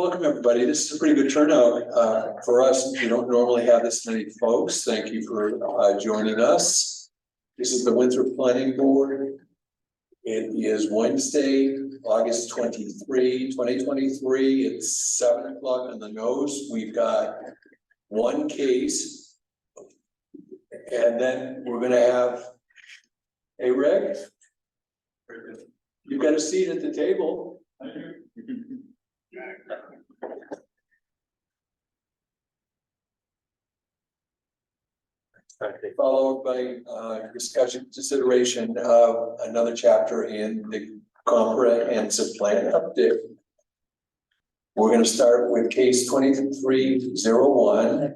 Welcome, everybody. This is a pretty good turnout for us. We don't normally have this many folks. Thank you for joining us. This is the Winthrop Planning Board. It is Wednesday, August 23, 2023. It's 7 o'clock on the nose. We've got one case. And then we're going to have a reg. You've got a seat at the table. Followed by discussion, consideration of another chapter in the comprehensive plan update. We're going to start with case 2301.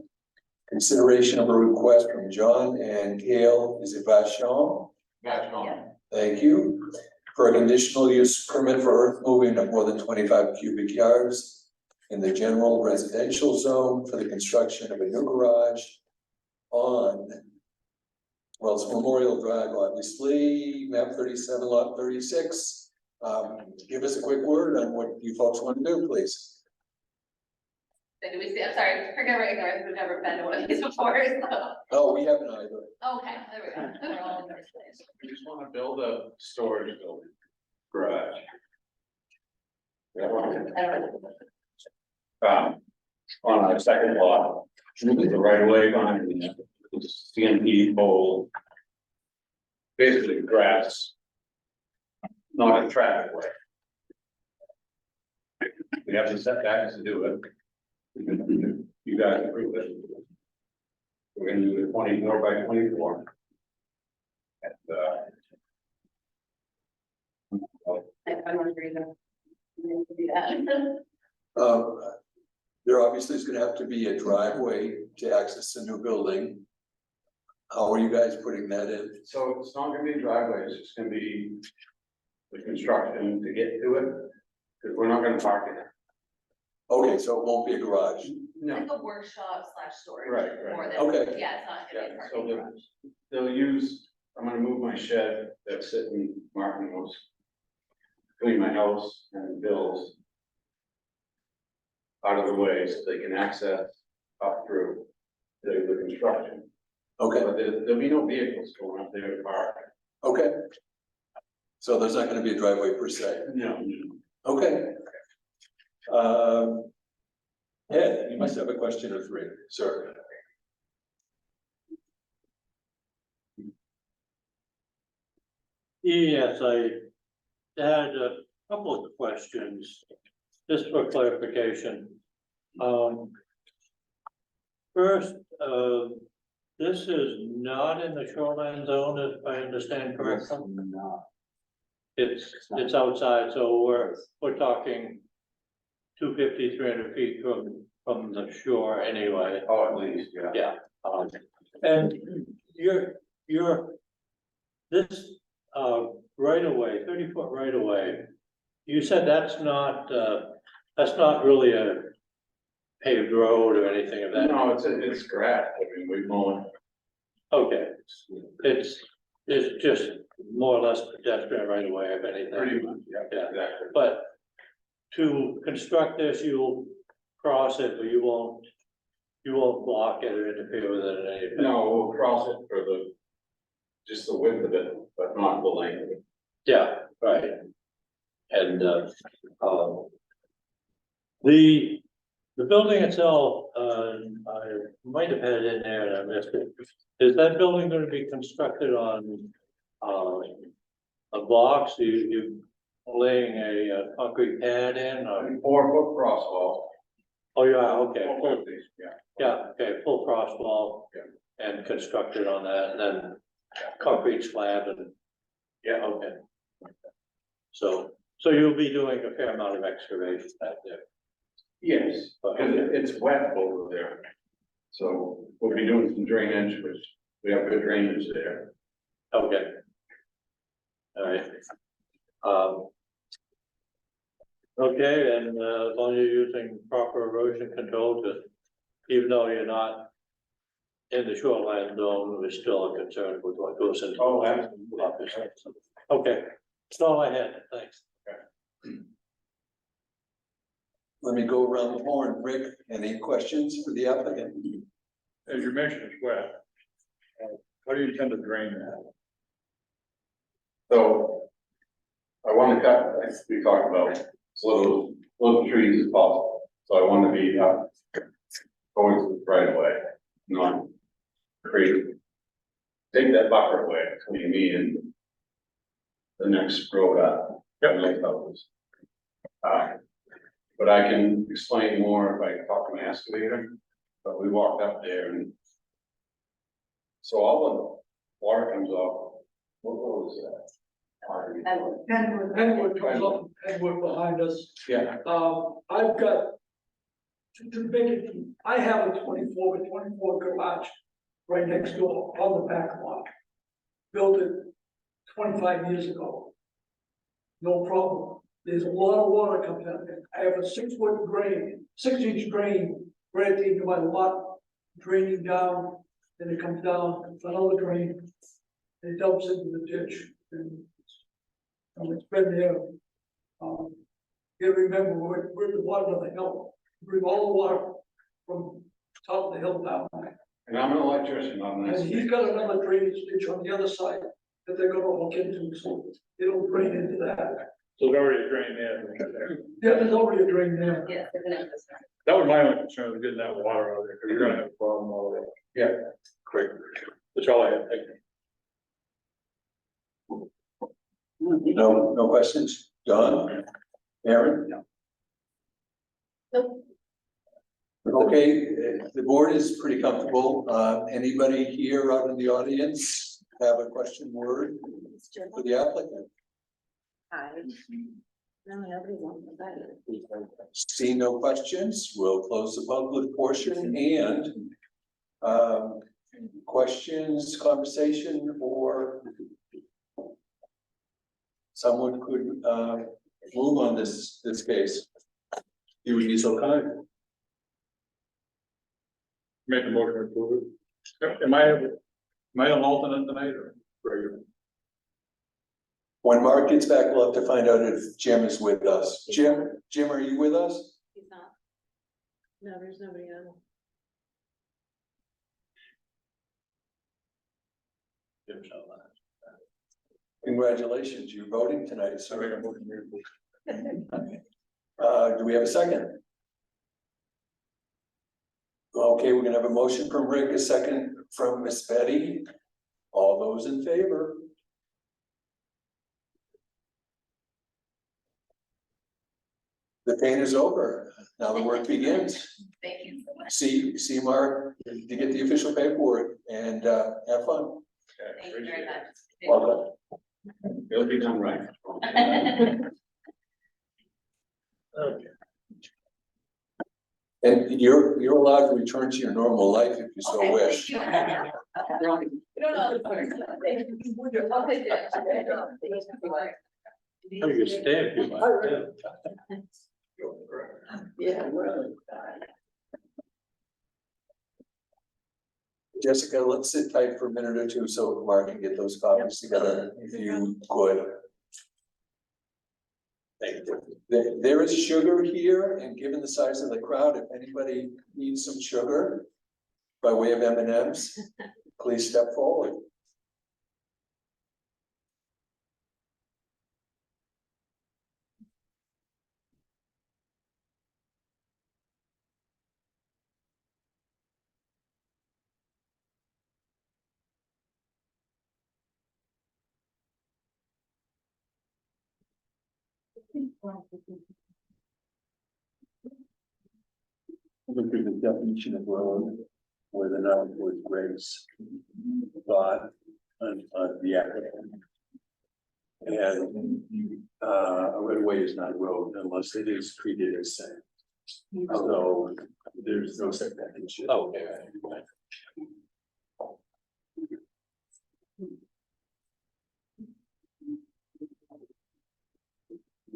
Consideration of a request from John and Gail, is it Vachon? Vachon. Thank you. For a conditional use permit for earth moving of more than 25 cubic yards in the general residential zone for the construction of a new garage on, well, it's Memorial Drive, obviously, map 37, lot 36. Give us a quick word on what you folks want to do, please. Did we see? I'm sorry, forget where North. We've never been to one of these before. So. Oh, we haven't either. Okay, there we go. We're all in this place. We just want to build a storage building, garage. I don't know. On our second lot, there's a right of way behind the CNP pole. Basically grass. Not a traffic way. We have the setbacks to do it. You guys approve it. We're gonna do the 24 by 24. And I don't agree though. We have to do that. There obviously is going to have to be a driveway to access the new building. How are you guys putting that in? so it's not gonna be a driveway, it's just gonna be the construction to get to it, because we're not gonna park in it. Okay, so it won't be a garage. No, Like a workshop / storage. Right, right. More than, Okay. yeah, it's not gonna be a yeah, so parking garage. they'll use, I'm gonna move my shed that's sitting Martin House. Clean my house and Bill's. Out of the way so they can access up through the construction. Okay, But there'll be no vehicles going up there to park. okay. So there's not going to be a driveway per se. No. Okay. Ed, you must have a question or three, sir. Yes, I had a couple of questions, just for clarification. First, this is not in the shoreline zone, if I understand correctly. It's outside, so we're talking 250, 300 feet from the shore anyway. Oh, at least, yeah. Yeah, and this, right away, 30-foot right away, you said that's not really a paved road or anything of that. No, it's grass, I mean, we mow it. Okay, it's just more or less pedestrian right away, if anything. Pretty much, yeah, Yeah. exactly. But to construct this, you'll cross it, but you won't block it or interfere with it in any way. No, we'll cross it for just the width of it, but not the length of it. Yeah, right. And, the building itself, I might have had it in there and I missed it. Is that building gonna be constructed on, a box? You laying a concrete pad in or? 4-foot cross wall. Oh, yeah, okay, 4 foot, yeah. yeah, okay, full frost wall. Yeah. And constructed on that, and then concrete slab and, yeah, okay. So you'll be doing a fair amount of excavation back there. Yes, because it's wet over there. So we'll be doing some drainage, which we have good drainage there. Okay. All right. Okay, and as long as you're using proper erosion control, just even though you're not in the shoreline zone, we're still concerned with what goes into. Oh, absolutely. Okay, that's all I had, thanks. Let me go around the horn. Rick, any questions for the applicant? As you mentioned, it's wet. How do you intend to drain that? So I want to cut, like we talked about, as little trees as possible. So I want to be going to the right away, not create. Take that buffer away between me and the next road up. But I can explain more if I talk to my excavator, but we walked up there and so all the water comes off, what road is that? Penwood comes up, Penwood behind us. Yeah, I've got, to make it, I have a 24 by 24 garage right next door on the back lot. Built it 25 years ago. No problem. There's a lot of water comes out there. I have a 6-foot drain, 6-inch drain right at the end of my lot, draining down, then it comes down, it's another drain, and it dumps into the ditch. And it's been there. You gotta remember, we're at the bottom of the hill. Bring all the water from top of the hill down. and I'm an electrician, I'm an And he's excavator. got another drainage ditch on the other side that they're gonna hook into, so it'll drain into that. So there's already a drain there. Yeah, there's already a drain there. Yes, there's an infrastructure. That was my only concern, was getting that water out of there, because you're gonna have a problem all the way. Yeah. Great. That's all I had. Thank you. No questions? Don? Aaron? Nope. Okay, the board is pretty comfortable. Anybody here out in the audience have a question, word for the applicant? Hi. No, nobody's on the button. See no questions, we'll close the public portion and questions, conversation, or someone could move on this case. You would be so kind. Make the motion to approve it. Am I an alternate tonight or regular? When Mark gets back, we'll have to find out if Jim is with us. Jim, are you with us? He's not. No, there's nobody on. Congratulations, you're voting tonight, I make a sir. motion to approve. Do we have a second? Okay, we're gonna have a motion from Rick, a second from Miss Betty. All those in favor? The pain is over. Now the work begins. Thank you so much. See, Mark, to get the official paperwork and have fun. Thank you very much. Welcome. It'll be done right. And you're allowed to return to your normal life if you so Okay, wish. thank you. We don't know the first. Okay, good. Oh, you stay if you like to. Yeah, really. Jessica, let's sit tight for a minute or two so Mark can get those copies together, if you could. Thank you. There is sugar here, and given the size of the crowd, if anybody needs some sugar by way of M&Ms, please step forward. Look at the definition of road, where the noun was grace, thought, on the applicant. And a roadway is not a road unless it is treated as such. So there's no such definition. Oh.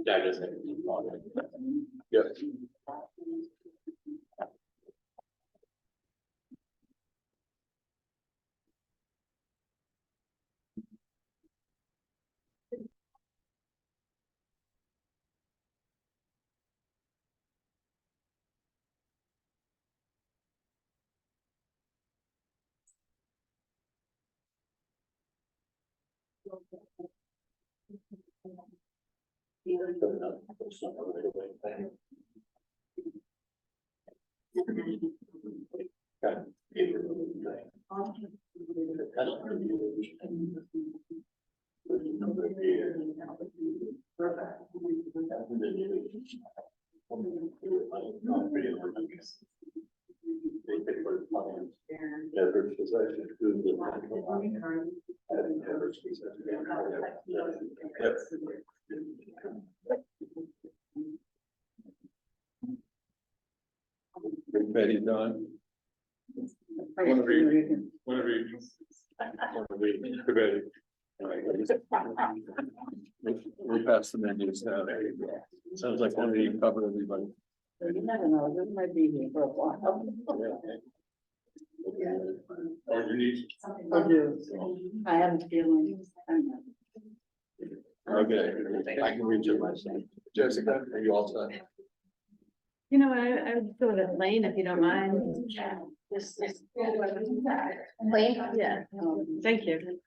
That doesn't. Yeah. Betty Don. Whenever you. Good. We'll pass the menus now. Sounds like one of you cover everybody. You never know, this might be here for a while. Or you need. I do. I have a feeling. Okay, I can read you myself. Jessica, are you all set? You know, I would go to Lane if you don't mind. Lane? Yeah, thank you.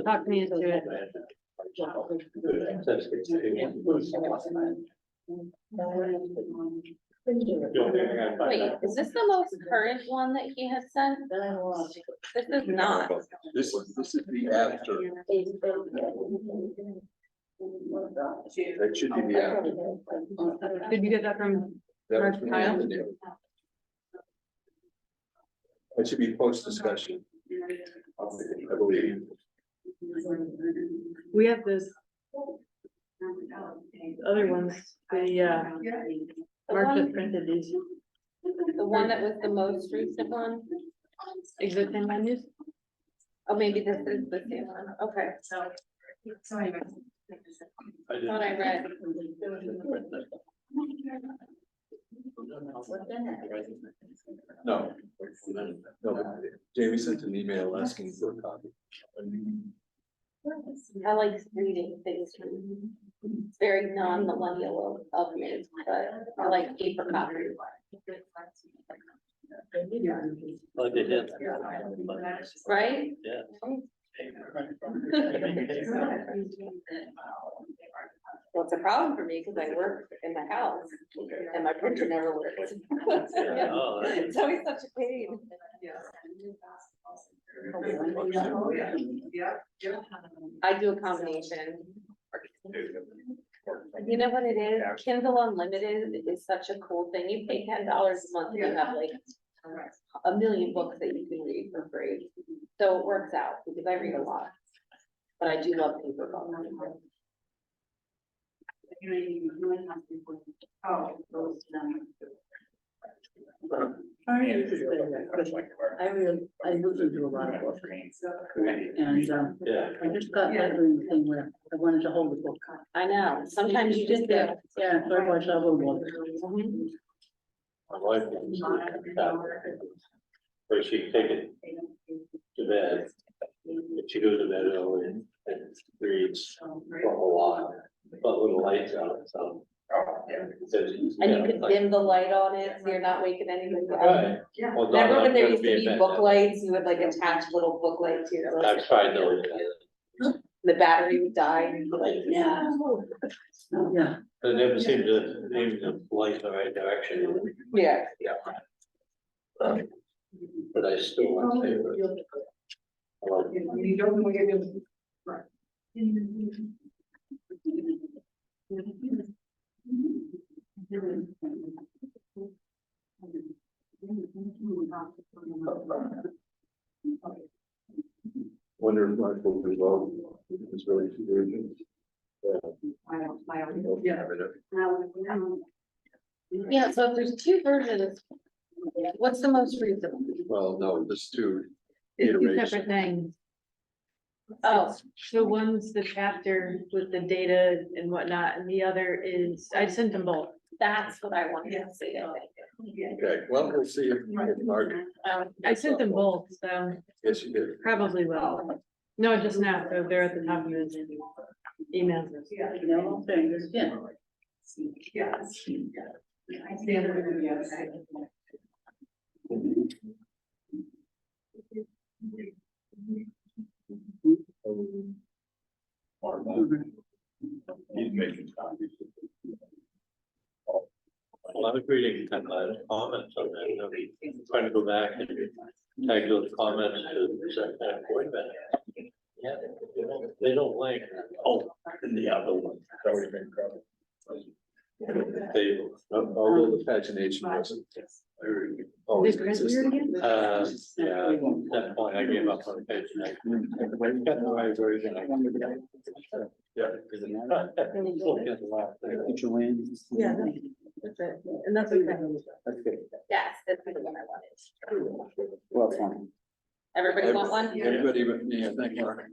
Talk me into it. Wait, is this the most current one that he has sent? This is not. This is the after. That should be the after. Did you get that from? That was from Kyle? Anthony. That should be post discussion. I believe. We have this. Other ones, Marcia printed these The one that was the most recent one? existing menus. Oh, maybe this is the same one. Okay. What I read. No. No, Jamie sent an email asking for a copy. I like reading things. It's very non-millennial of me, but I like paper copies. Like they did. Right? Yeah. Well, it's a problem for me because I work in the house and my printer never works. Oh, It's always such a pain. I do a combination. You know what it is? Kindle Unlimited is such a cool thing. You pay $10 a month and you have like a million books that you can read for free. So it works out because I read a lot. But I do love paper books. I usually do a lot of work. And, yeah. I just got that thing where I wanted to hold the book. I know, sometimes you just do. Yeah, so I watched other ones. My wife. Where she take it to bed. She goes to bed early and reads for a while, but with the lights out, so. And you could dim the light on it, so you're not waking anybody up. Right. Well, Remember when there not used to gonna be a bed book now. lights, you would like attach little book lights to your. I've tried those. The battery would die and you'd be like, no. Yeah. But never seem to aim the light the right direction. Yeah. But I still want to. I love it. Wonder if Mark will resolve this really urgent. Yeah, so if there's two versions, what's the most recent? Well, no, there's two It's two iterations. separate things. Oh, So one's the chapter with the data and whatnot, and the other is, I sent them both. that's what I wanted to see, I think. Okay, well, we'll see if Mark, I sent them both, so yes, you did. probably will. No, just now, so they're at the top of his email. No, fingers, yeah. He's making copies. Well, I was reading comments on that, I'm trying to go back and tag those comments to the second board minute. Yeah, they don't like, In the other one. That would have been covered. they, Although the pagination wasn't. always Did Chris weird again? yeah, at that point I gave up on page nine. When you got the right version, I. Yeah. Look at the last thing. Yeah, that's it, and that's okay. Yes, that's the one I wanted. Well, fine. Everybody want one? Everybody but me, I think, Mark.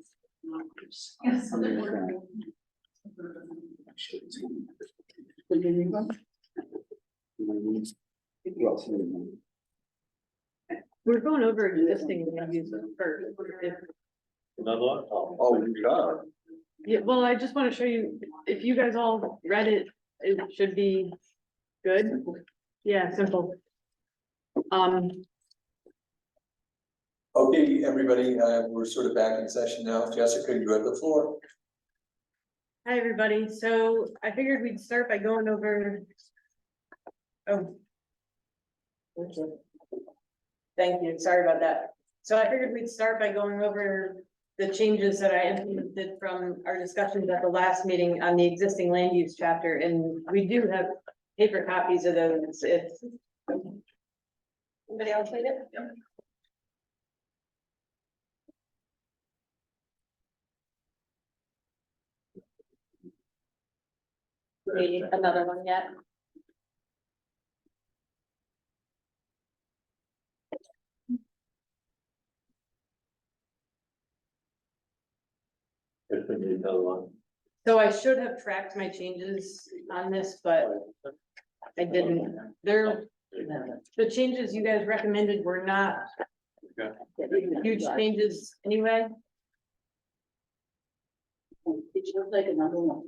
We're going over existing land use first. Another one? Oh, God. Yeah, well, I just want to show you, if you guys all read it, it should be good. Yeah, simple. Okay, everybody, we're sort of back in session now. Jessica, you have the floor. Hi, everybody. So I figured we'd start by going over. Oh. Okay. Thank you. Sorry about that. So I figured we'd start by going over the changes that I implemented from our discussions at the last meeting on the existing land use chapter, and we do have paper copies of those if. Anybody else need it? Need another one yet? If we need another one. So I should have tracked my changes on this, but I didn't. The changes you guys recommended were not huge changes anyway. It looks like another one.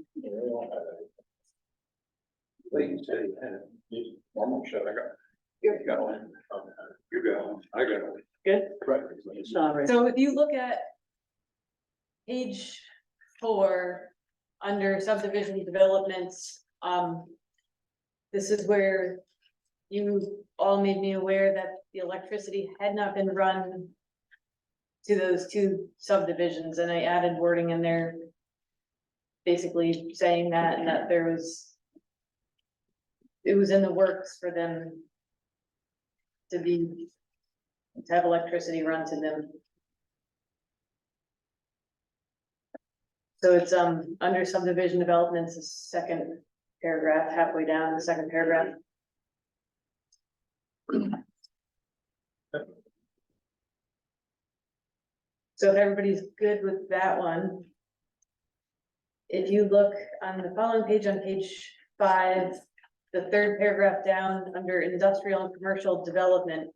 One more shot, I got. You got one. You got one. I got one. Good. Right. Sorry. So if you look at page 4, under subdivision developments, this is where you all made me aware that the electricity had not been run to those 2 subdivisions, and I added wording in there basically saying that, and that it was in the works for them to have electricity run to them. So it's, under subdivision developments, the second paragraph, halfway down, the second paragraph. So if everybody's good with that one. If you look on the following page, on page 5, the 3rd paragraph down, under industrial and commercial development.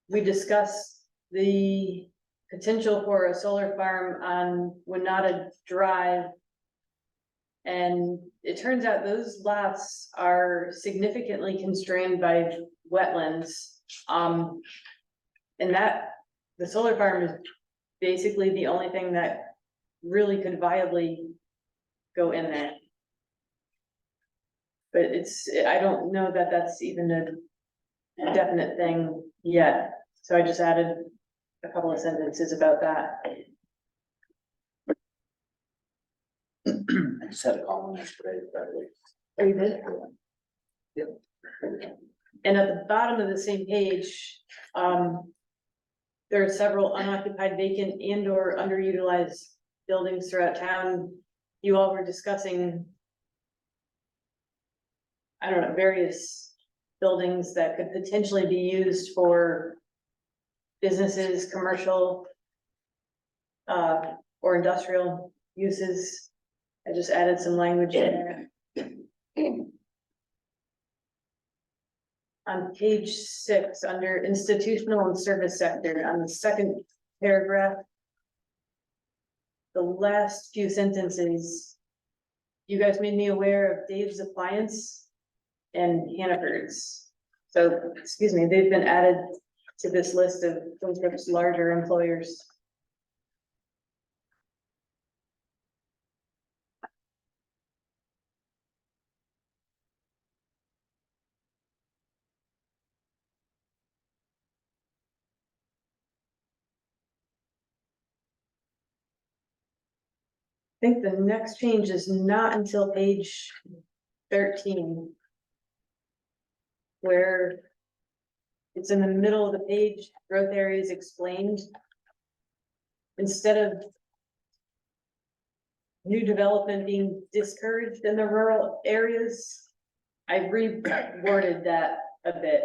We discussed the potential for a solar farm on Winata Drive. And it turns out those lots are significantly constrained by wetlands. And that, the solar farm is basically the only thing that really could viably go in there. But I don't know that that's even a definite thing yet, so I just added a couple of sentences about that. I just had a call on this today, by the way. Oh, you did? Yep. And at the bottom of the same page, there are several unoccupied, vacant and or underutilized buildings throughout town. You all were discussing, I don't know, various buildings that could potentially be used for businesses, commercial, or industrial uses. I just added some language in there. On page 6, under institutional and service sector, on the second paragraph, the last few sentences, you guys made me aware of Dave's Appliance and Hannaford's. So, excuse me, they've been added to this list of Winthrop's larger employers. think the next change is not until page 13. Where it's in the middle of the page, growth areas explained. Instead of new development being discouraged in the rural areas, I reworded that a bit.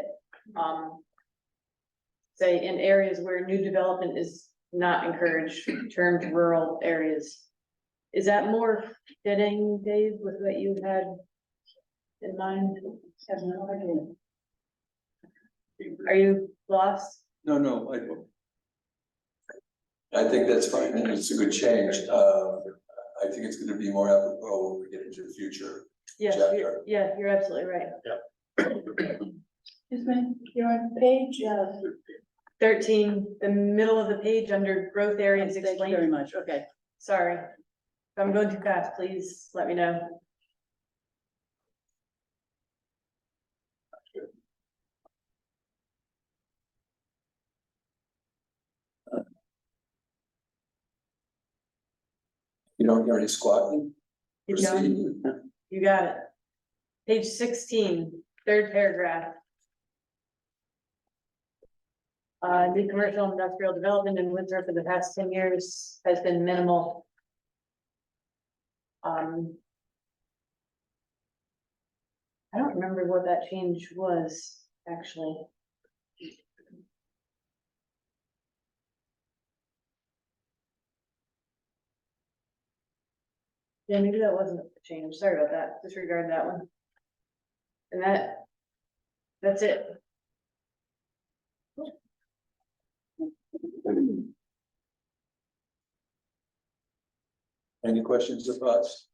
Say in areas where new development is not encouraged, termed rural areas. Is that more fitting, Dave, with what you had in mind? I have no idea. Are you lost? No, I think that's fine, and it's a good change. I think it's gonna be more apropos when we get into the future. Yes, Chapter. you're absolutely right. Excuse me, you're on page, 13, the middle of the page under growth areas thank you very explained. much, okay. Sorry. If I'm going too fast, please let me know. You don't hear any squawking? Keep going. You got it. Page 16, third paragraph. New commercial industrial development in Windsor for the past 10 years has been minimal. I don't remember what that change was, actually. Yeah, maybe that wasn't a change. Sorry about that. Disregard that one. And that's it. Any questions or thoughts?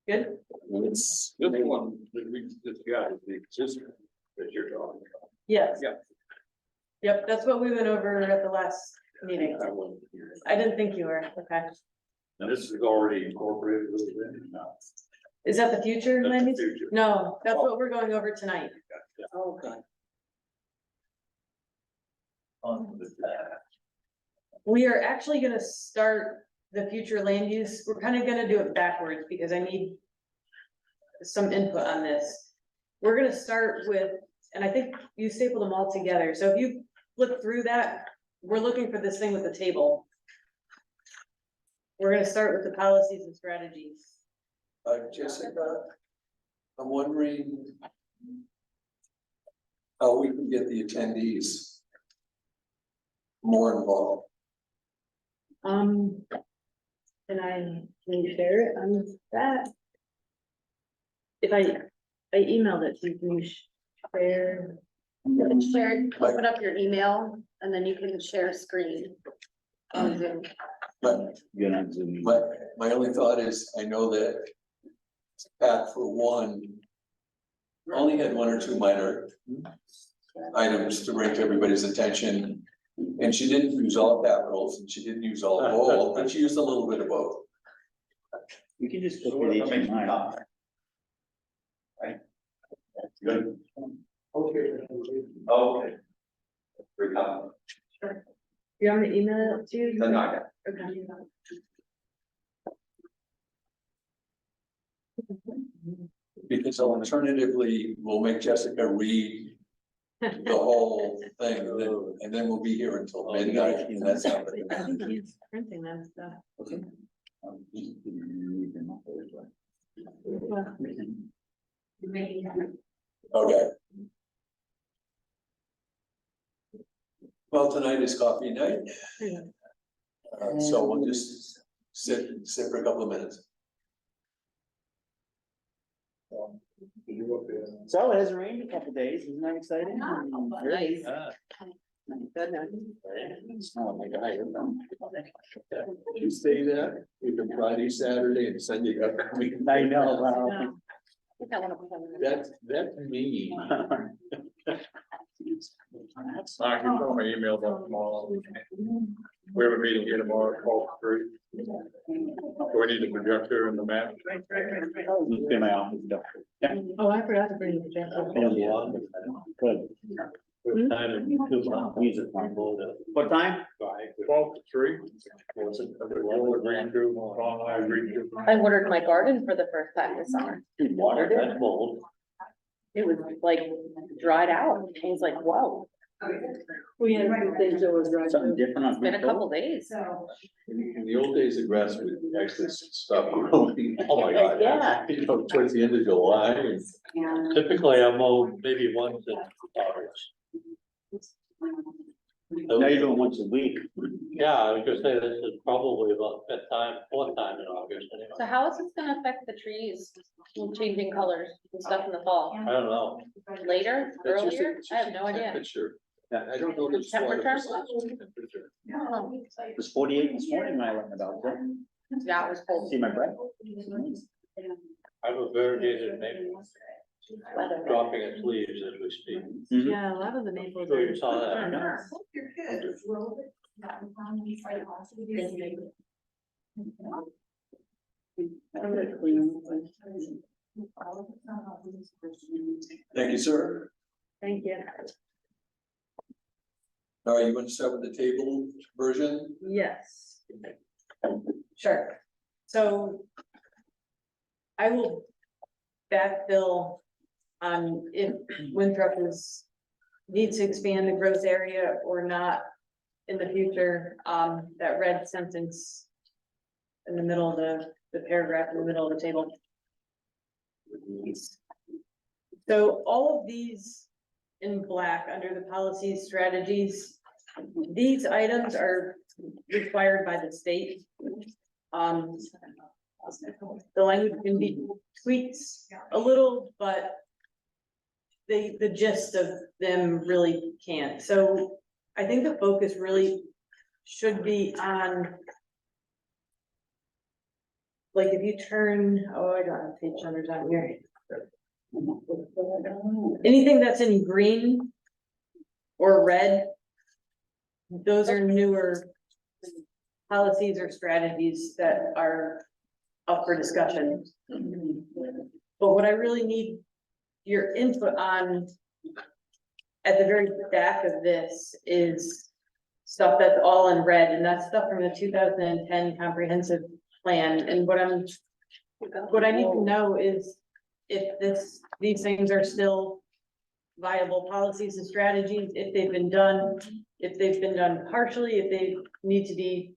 Good? It's, This one, this guy, the existing that you're talking about. Yes. Yeah. Yep, that's what we went over at the last meeting. I wasn't here. I didn't think you were, okay. And this is already incorporated with it, no? Is that the future, That's the Lenny? future. No, that's what we're going over tonight. okay. On the path. We are actually gonna start the future land use. We're kind of gonna do it backwards because I need some input on this. We're gonna start with, and I think you stapled them all together. So if you flip through that, we're looking for this thing with the table. We're gonna start with the policies and strategies. Jessica, I'm wondering how we can get the attendees more involved. And can you share it on that? If I emailed it to you, can you share? Share, open up your email and then you can share screen on Zoom. But my only thought is, I know that Pat, for one, only had one or two minor items to bring to everybody's attention. And she didn't use all capitals and she didn't use all bold, but she used a little bit of both. You can just So what makes me not? Right? Good. Okay. Okay. Free copy. You want me to email it to you? No, I got Okay. Because alternatively, we'll make Jessica read the whole thing, and then we'll be here until midnight, and that's how. I think he's printing that stuff. Okay. Well, tonight is coffee night. So we'll just sit for a couple of minutes. So it hasn't rained a couple days, isn't that exciting? Really? Oh my God. You say that, even Friday, Saturday, and Sunday upcoming. I know, wow. That's me. I can put my email up tomorrow. We have a meeting here tomorrow, 12:30. Do we need a projector and the map? In my office. Yeah. Oh, I forgot to bring the jacket. Good. Time and Music on board. What time? 12 to 3. I watered my garden for the first time this summer. Water. That's bold. It was like dried out. I was like, whoa, We had a few things that were dry. Something different on. it's been a couple days. In the old days, the grass would actually stop growing. Oh my God. Yeah. You know, towards the end of July, and Typically, I mow maybe once in August. Now you're doing once a week. Yeah, I was gonna say this is probably about fifth time, fourth time in August So anyway. how is this gonna affect the trees changing colors and stuff in the fall? I don't know. Later, That's just a- earlier? it's I just have a no idea. temperature. I don't know the Temperature? temperature. Oh, It was 48 this morning when I went about it. yeah, it was cold. See my breath? I have a variegated maple dropping its leaves as we speak. Mhm. Yeah, a lot of the maples. Sure you saw that. Thank you, sir. Thank you. All right, you want to start with the table version? Yes. Sure. So I will backfill on if Winthrop needs to expand the growth area or not in the future, that red sentence in the middle of the paragraph in the middle of the table. So all of these in black under the policies, strategies, these items are required by the state. The language can be tweaked a little, but the gist of them really can't. So I think the focus really should be on, like, if you turn, oh, I don't have page numbers on here. Anything that's in green or red, those are newer policies or strategies that are up for discussion. But what I really need your input on at the very back of this is stuff that's all in red, and that's stuff from the 2010 comprehensive plan. And what I need to know is if these things are still viable policies and strategies, if they've been done partially, if they need to be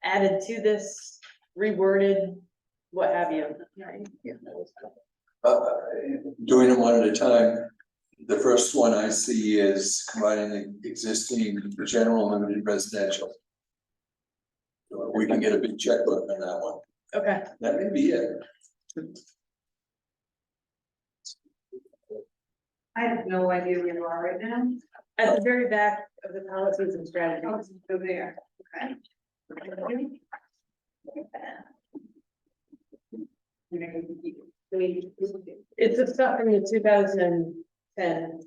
added to this, reworded, what have you. Doing them one at a time. The first one I see is combining the existing general limited residential. We can get a big checkbook on that one. Okay, That may be it. I have no idea where you are right now. at the very back of the policies and strategies. Over there, okay. It's the stuff from the 2010.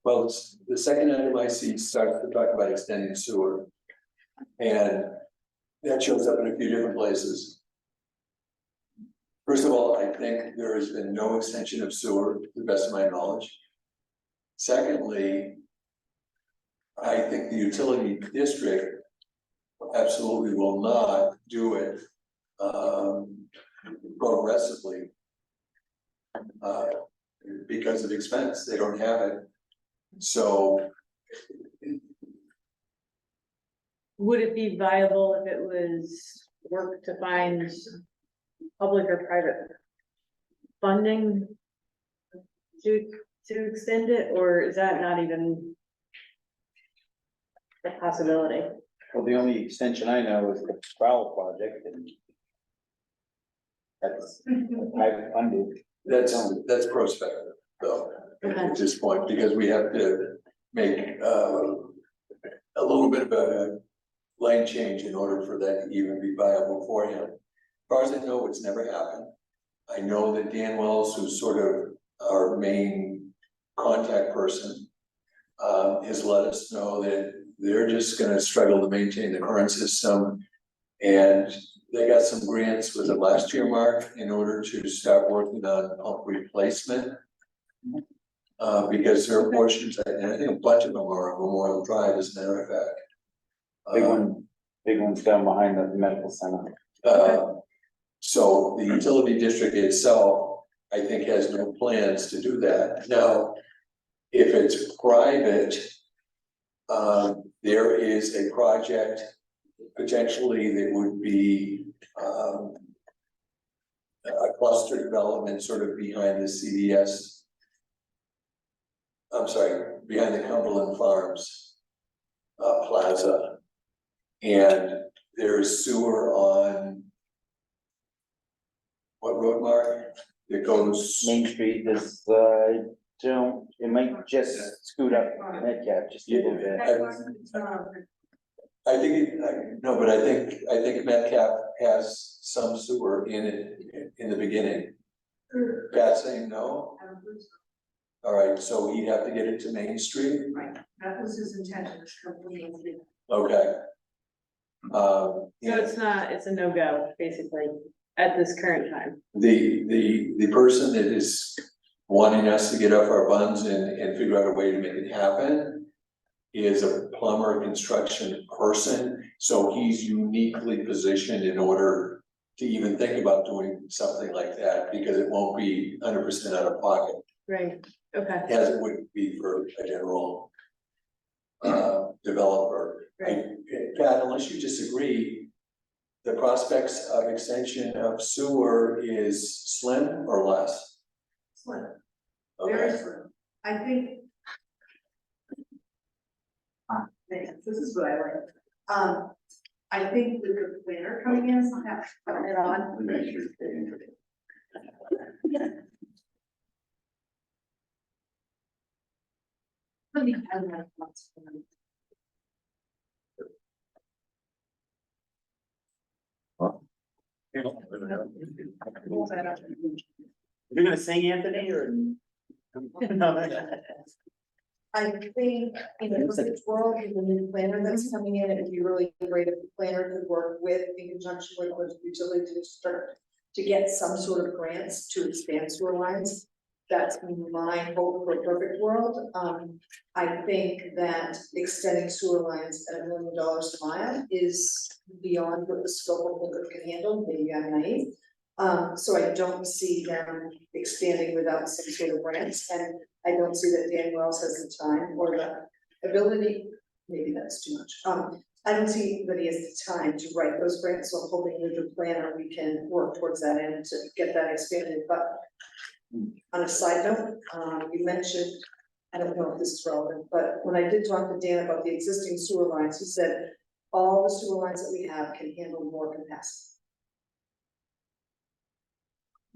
Well, the second item I see starts to talk about extending sewer. And that shows up in a few different places. First of all, I think there has been no extension of sewer, to the best of my knowledge. Secondly, I think the utility district absolutely will not do it progressively because of expense. They don't have it. So Would it be viable if it was work to find public or private funding to extend it, or is that not even a possibility? Well, the only extension I know is the Sproul project and that's private funded. that's prospective though, at this point, because we have to make a little bit of a lane change in order for that to even be viable for him. As far as I know, it's never happened. I know that Dan Wells, who's sort of our main contact person, has let us know that they're just gonna struggle to maintain the current system. And they got some grants, was it last year, Mark, in order to start working on pump replacement? Because there are portions, and I think a bunch of them are on Memorial Drive, as a matter of fact. Big one's down behind the medical center. So the utility district itself, I think, has no plans to do that. Now, if it's private, there is a project potentially that would be, a cluster development sort of behind the CVS. I'm sorry, behind the Cumberland Farms, plaza. And there's sewer on what road, Mark? It goes, Main Street is, it might just scoot up Metcalf just a little bit. I think, no, but I think Metcalf has some sewer in it in the beginning. Pat saying no? All right, so he'd have to get it to Main Street? Right, that was his intention, was completely. Okay. So it's a no-go, basically, at this current time. The person that is wanting us to get off our buns and figure out a way to make it happen is a plumber construction person, so he's uniquely positioned in order to even think about doing something like that, because it won't be 100% out of pocket, Right, okay. as it would be for a general developer. Pat, unless you disagree, the prospects of extension of sewer is slim or less? Slim, very Okay, slim. I think. Man, this is what I like. I think with the planner coming in, I'll have to turn it on. Let me have my thoughts. You're gonna sing, Anthony, or? I think in a perfect world, with the new planner that's coming in, it'd be really great if the planner could work with, in conjunction with the utility district to get some sort of grants to expand sewer lines. That's my hope for a perfect world. I think that extending sewer lines at $1 million a mile is beyond what the scope of what it can handle, maybe I'm naive. So I don't see them expanding without some sort of grants, and I don't see that Dan Wells has the time or the ability, maybe that's too much. I don't see that he has the time to write those grants, so I'm hoping with the planner, we can work towards that end to get that expanded, but on a side note, you mentioned, I don't know if this is relevant, but when I did talk to Dan about the existing sewer lines, he said all the sewer lines that we have can handle more capacity.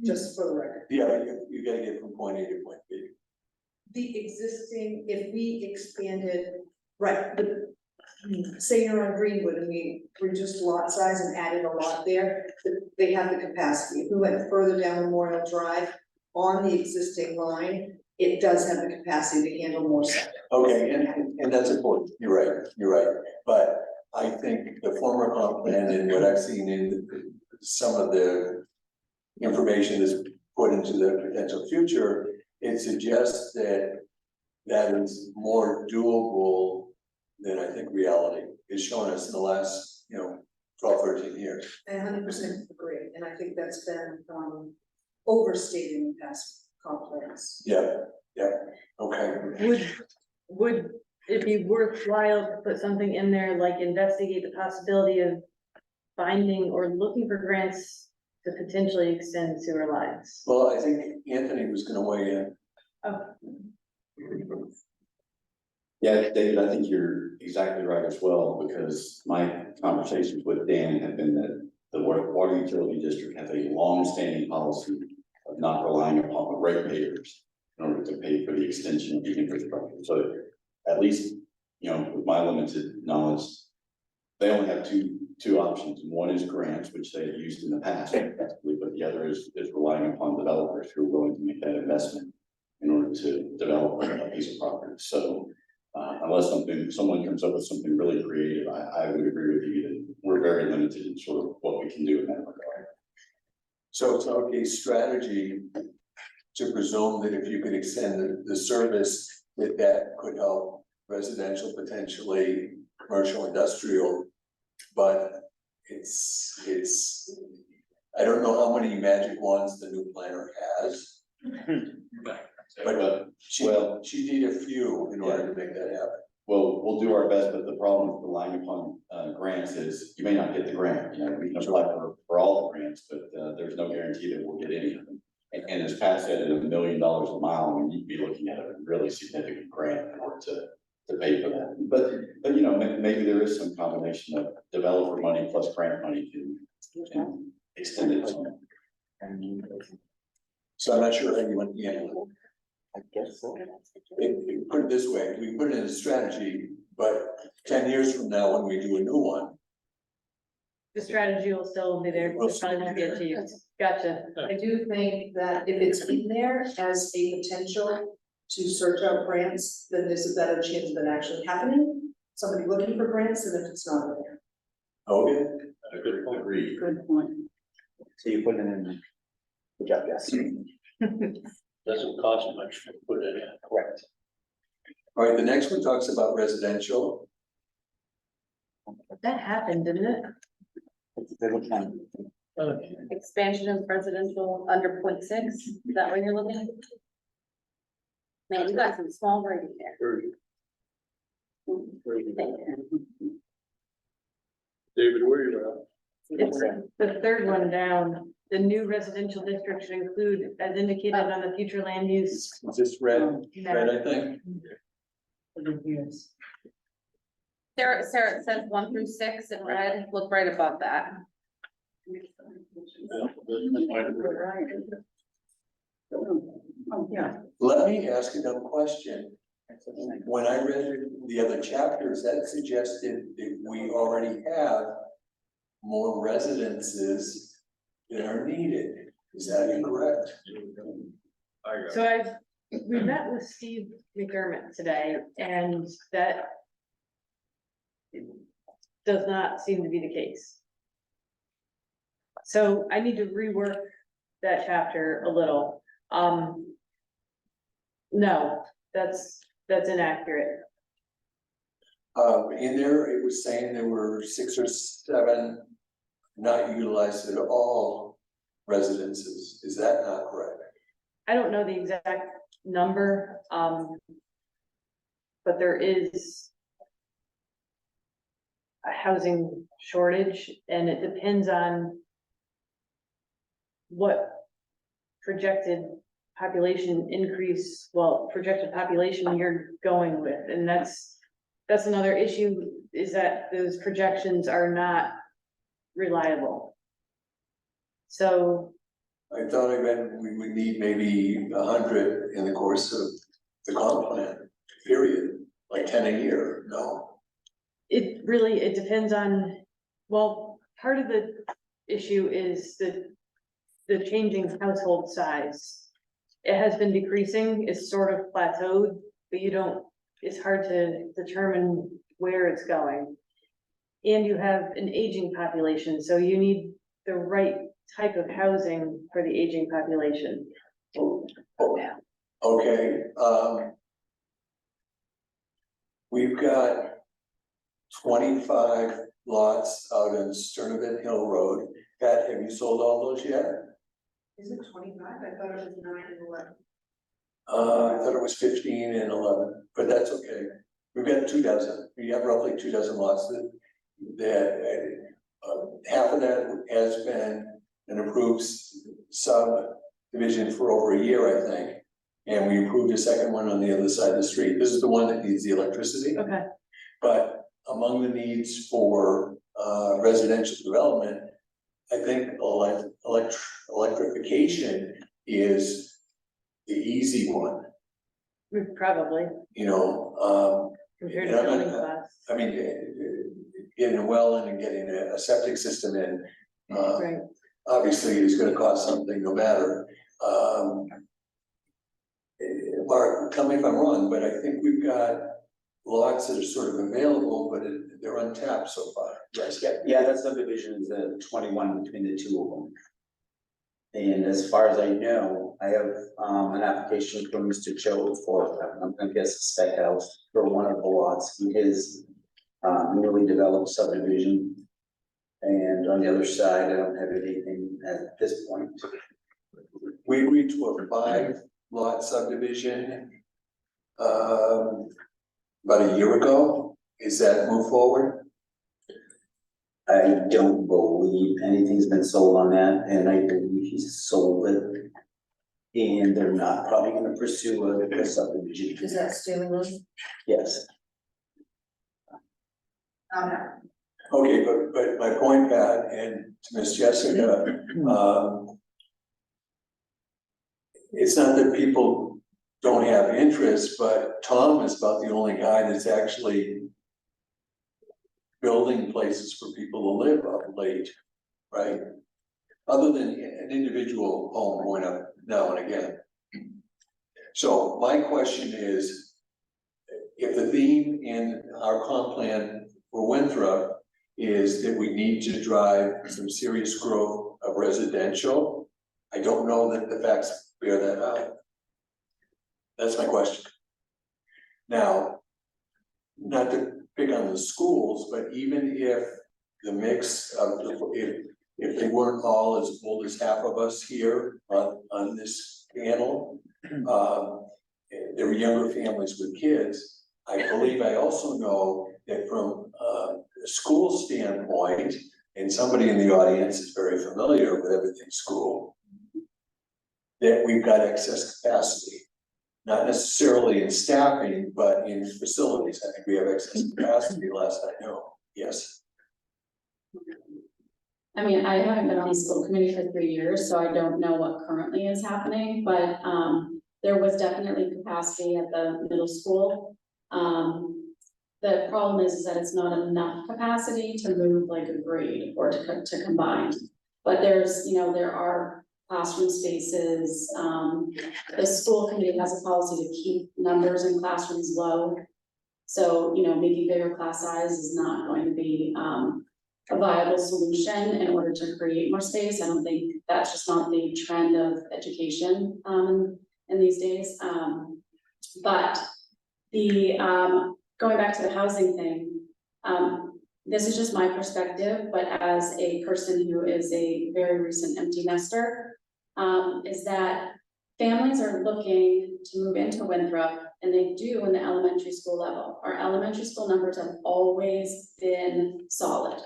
Just for the record. yeah, you gotta get from point A to point B. The existing, if we expanded, right, say you're on Greenwood and we reduced lot size and added a lot there, they have the capacity. If we went further down Memorial Drive on the existing line, it does have the capacity to handle more septic. Okay, and that's important, you're right, but I think the former comp plan and what I've seen in some of the information that's put into the potential future, it suggests that that is more doable than I think reality is showing us in the last, 12, 13 years. I 100% agree, and I think that's been overstated in past comp plans. Yeah, okay. Would it be worthwhile to put something in there, like investigate the possibility of finding or looking for grants to potentially extend sewer lines? Well, I think Anthony was gonna weigh in. Oh, Yeah, David, I think you're exactly right as well, because my conversations with Dan have been that the water utility district has a long-standing policy of not relying upon ratepayers in order to pay for the extension of the infrastructure. So at least, with my limited knowledge, they only have two options. One is grants, which they have used in the past, effectively, but the other is relying upon developers who are willing to make that investment in order to develop a piece of property. So unless someone comes up with something really creative, I would agree with you that we're very limited in sort of what we can do in that regard. So it's okay strategy to presume that if you could extend the service, that could help residential, potentially commercial, industrial. But it's, I don't know how many magic wands the new planner has. But she need a few in order to make that happen. Well, we'll do our best, but the problem with relying upon grants is you may not get the grant, you know, we can apply for all the grants, but there's no guarantee that we'll get any of them. And as Pat said, at $1 million a mile, we need to be looking at a really significant grant in order to pay for that. But you know, maybe there is some combination of developer money plus grant money can extend it. So I'm not sure anyone, I guess so. put it this way, we put it in a strategy, but 10 years from now, when we do a new one, The strategy will still be there, Will it probably won't get to you. Gotcha. I do think that if it's in there as a potential to search out grants, then there's a better chance of it actually happening. Somebody looking for grants than if it's not in there. okay, Good point. Agreed. Good point. So you put it in. Good job, yes. Doesn't cost much to put it in. Correct. all right, the next one talks about residential. That happened, didn't it? They're looking at. Expansion of residential under 0.6, is that what you're looking at? Man, you got some small writing there. David, where you at? It's the third one down. The new residential district should include, as indicated on the future land use. Is this red, map. I think? Sarah, it says 1 through 6 in red, look right above that. Let me ask a dumb question. When I read the other chapters, that suggested that we already have more residences than are needed. Is that incorrect? I got So we met with Steve McDermott today, and that does not seem to be the case. So I need to rework that chapter a little. No, that's inaccurate. In there, it was saying there were 6 or 7 not utilized at all residences. Is that not correct? I don't know the exact number, but there is a housing shortage, and it depends on what projected population increase, projected population you're going with, and that's another issue, is that those projections are not reliable. So I thought I read we would need maybe 100 in the course of the comp plan, period, like 10 a year, no? it depends on, well, part of the issue is the changing household size. It has been decreasing, it's sort of plateaued, but it's hard to determine where it's going. And you have an aging population, so you need the right type of housing for the aging population. Okay, we've got 25 lots out in Sturdivant Hill Road. Pat, have you sold all those yet? Is it 25? I thought it was 9 and 11. I thought it was 15 and 11, but that's okay. We've got 24. We have roughly 24 lots that half of that has been an approved subdivision for over a year, I think. And we approved a second one on the other side of the street. This is the one that needs the electricity. Okay. But among the needs for residential development, I think electrification is the easy one, Probably, you know, compared Yeah, to building but, costs. I mean, getting a well in and getting a septic system in, Right. obviously is gonna cost something no matter. Mark, tell me if I'm wrong, but I think we've got lots that are sort of available, but they're untapped so far. Yes, Yeah, that subdivision is the 21 between the two of them. And as far as I know, I have, an application from Mr. Joe for, I'm gonna guess a spec house for one of the lots in his, newly developed subdivision. And on the other side, I don't have anything at this point. we agreed to a 5-lot subdivision. About a year ago. Is that move forward? I don't believe anything's been sold on that, and I believe he's sold it. And they're not probably gonna pursue a subdivision. Is that Stanley Road? Yes, Okay, but my point, Pat, and to Miss Jessica, it's not that people don't have interest, but Tom is about the only guy that's actually building places for people to live up late, right? Other than an individual home going up now and again. So my question is, if the theme in our comp plan for Winthrop is that we need to drive some serious growth of residential, I don't know that the facts bear that out. That's my question. Now, not to pick on the schools, but even if the mix of, if they weren't all as old as half of us here on this panel, there were younger families with kids. I believe I also know that from a school standpoint, and somebody in the audience is very familiar with everything school, that we've got excess capacity. Not necessarily in staffing, but in facilities. I think we have excess capacity, last I know. Yes. I mean, I haven't been on the school committee for 3 years, so I don't know what currently is happening, but there was definitely capacity at the middle school. The problem is that it's not enough capacity to move like a grade or to combine. But there's, you know, there are classroom spaces. The school committee has a policy to keep numbers in classrooms low. So, you know, making bigger class size is not going to be a viable solution in order to create more space. I don't think that's just not the trend of education in these days. But the going back to the housing thing, this is just my perspective, but as a person who is a very recent empty nester, is that families are looking to move into Winthrop, and they do in the elementary school level. Our elementary school numbers have always been solid.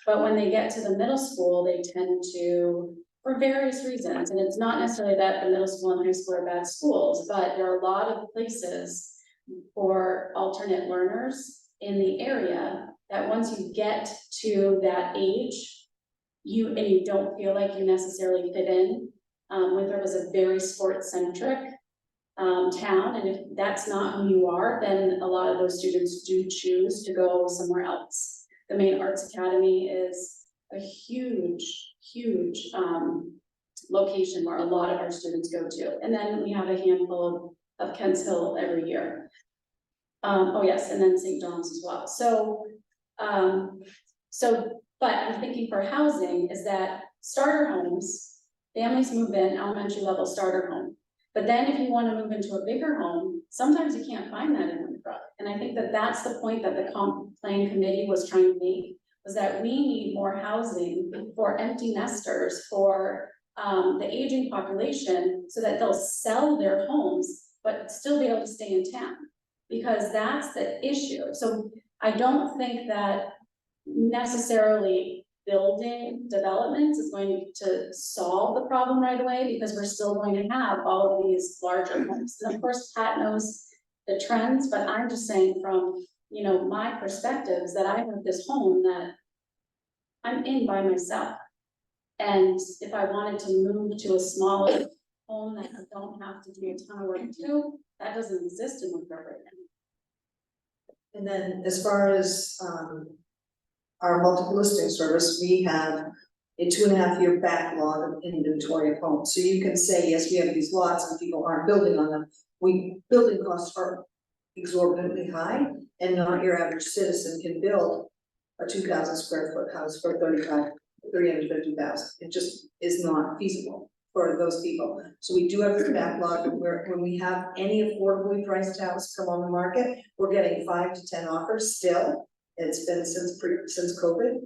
But when they get to the middle school, they tend to, for various reasons, and it's not necessarily that the middle school and high school are bad schools, but there are a lot of places for alternate learners in the area that once you get to that age, you don't feel like you necessarily fit in. Winthrop is a very sports-centric town, and if that's not who you are, then a lot of those students do choose to go somewhere else. The Maine Arts Academy is a huge location where a lot of our students go to, and then we have a handful of Kents Hill every year. Oh yes, and then St. John's as well. So, but I'm thinking for housing is that starter homes, families move in, elementary level starter home. But then if you want to move into a bigger home, sometimes you can't find that in Winthrop. And I think that that's the point that the comp plan committee was trying to make, was that we need more housing for empty nesters, for the aging population, so that they'll sell their homes, but still be able to stay in town. Because that's the issue. So I don't think that necessarily building developments is going to solve the problem right away, because we're still going to have all of these larger homes. And of course, Pat knows the trends, but I'm just saying from, you know, my perspective is that I have this home that I'm in by myself. And if I wanted to move to a smaller home that I don't have to do a ton of work to, that doesn't exist in Winthrop right now. And then as far as our multiple listing service, we have a 2.5-year backlog of inventory of homes. So you can say, yes, we have these lots and people aren't building on them. Building costs are exorbitantly high, and not your average citizen can build a 2,000 square foot house for 350,000. It just is not feasible for those people. So we do have this backlog where when we have any affordably priced house come on the market, we're getting 5 to 10 offers still. It's been since COVID.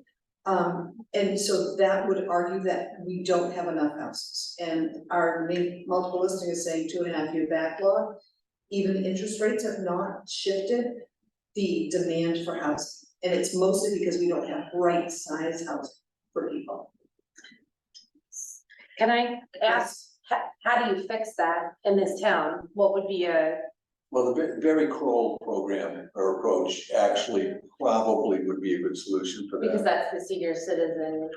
And so that would argue that we don't have enough houses. And our main multiple listing is saying 2.5-year backlog. Even interest rates have not shifted the demand for housing. And it's mostly because we don't have right size housing for people. Can I ask, how do you fix that in this town? What would be Well, the Barry Kroll program or approach actually probably would be a good solution for because that. that's the senior citizen.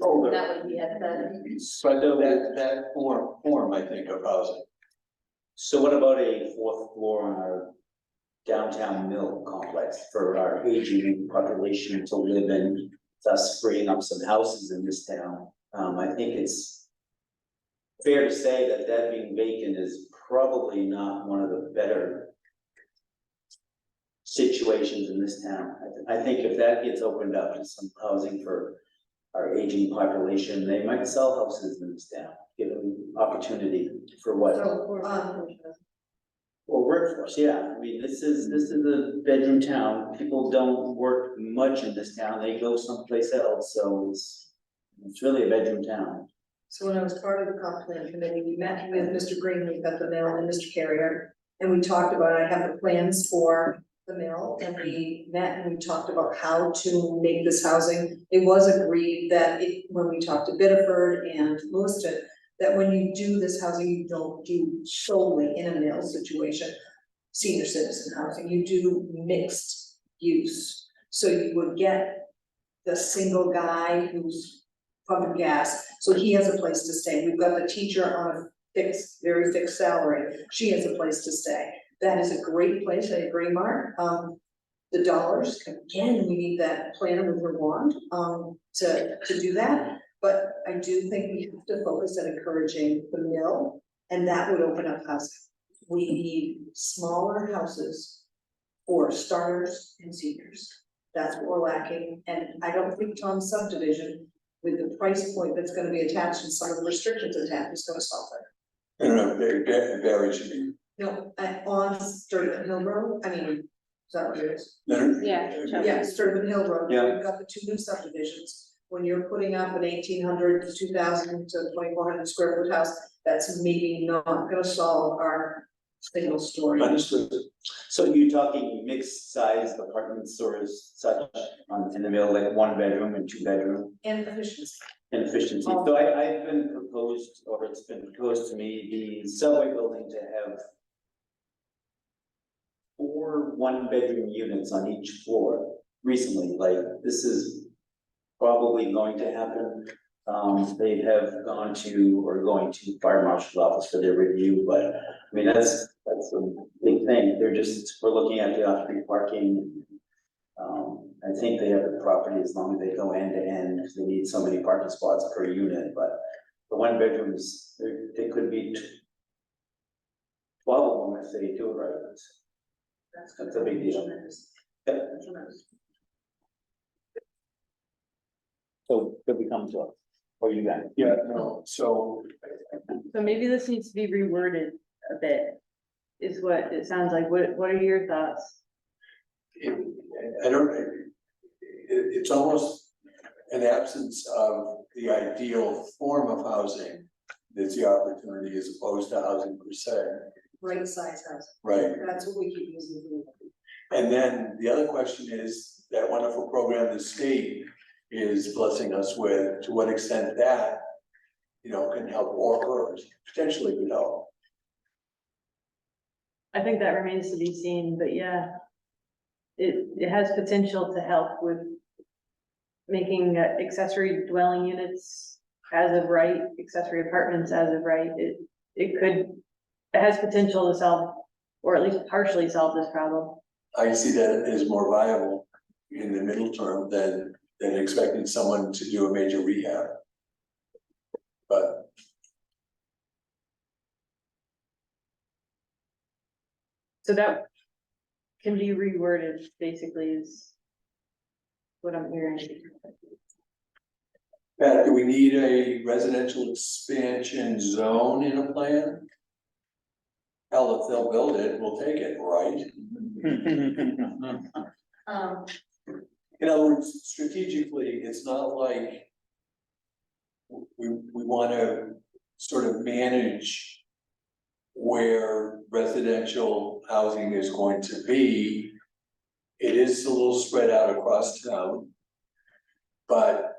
Oh, That would be at the, But that form, I think, of housing. So what about a 4th floor on our downtown mill complex for our aging population to live in, thus freeing up some houses in this town? I think it's fair to say that that being vacant is probably not one of the better situations in this town. I think if that gets opened up to some housing for our aging population, they might sell houses in this town, give them opportunity for what? So, Well, workforce, yeah, I mean, this is a bedroom town, people don't work much in this town, they go someplace else, so it's really a bedroom town. So when I was part of the comp plan committee, we met with Mr. Greenleaf at the mill and Mr. Carrier. And we talked about, I have the plans for the mill, and we met and we talked about how to make this housing. It was agreed that when we talked to Biddeford and Lewiston, that when you do this housing, you don't do solely in a mill situation, senior citizen housing, you do mixed use. So you would get the single guy who's pumping gas, so he has a place to stay. We've got the teacher on a very fixed salary, she has a place to stay. That is a great place, I agree, Mark. The dollars, again, we need that planner with her wand, to do that. But I do think we have to focus on encouraging the mill, and that would open up housing. We need smaller houses for starters and seniors. That's what we're lacking, and I don't think Tom's subdivision, with the price point that's gonna be attached and some of the restrictions attached, is gonna solve it. I don't know, Barry should be. No, on Sturtevant Hill Road, I mean, is that what it is? yeah. Yeah, Sturtevant Hill Road, Yeah. we've got the 2 new subdivisions. When you're putting up an 1,800 to 2,000 to 2,400 square foot house, that's maybe not gonna solve our single story. Understood. So you're talking mixed size apartments or as such in the middle, like 1 bedroom and 2 bedroom And efficiency. and efficiency. So I've been proposed, or it's been proposed to me, the subway building to have 4 1-bedroom units on each floor recently, like this is probably going to happen. They have gone to, or going to fire marshal's office for their review, but I mean, that's a big thing. We're looking at the off-street parking. I think they have the property as long as they go end to end, because they need so many parking spots per unit, but the 1 bedrooms, they could be 12 of them if they do it right. That's a big deal. Yeah. So could we come to us, or you guys? Yeah, no, so So maybe this needs to be reworded a bit, is what it sounds like. What are your thoughts? it's almost an absence of the ideal form of housing. That's the opportunity as opposed to housing per se, Right size house, right? that's what we keep using. And then the other question is, that wonderful program the state is blessing us with, to what extent that, can help or potentially could help. I think that remains to be seen, but yeah. It has potential to help with making accessory dwelling units as of right, accessory apartments as of right. It has potential to solve, or at least partially solve this problem. I see that as more viable in the middle term than expecting someone to do a major rehab. But So that can be reworded, basically is what I'm hearing. Pat, do we need a residential expansion zone in a plan? Hell, if they'll build it, we'll take it, right? In other words, strategically, it's not like we wanna sort of manage where residential housing is going to be. It is a little spread out across town. But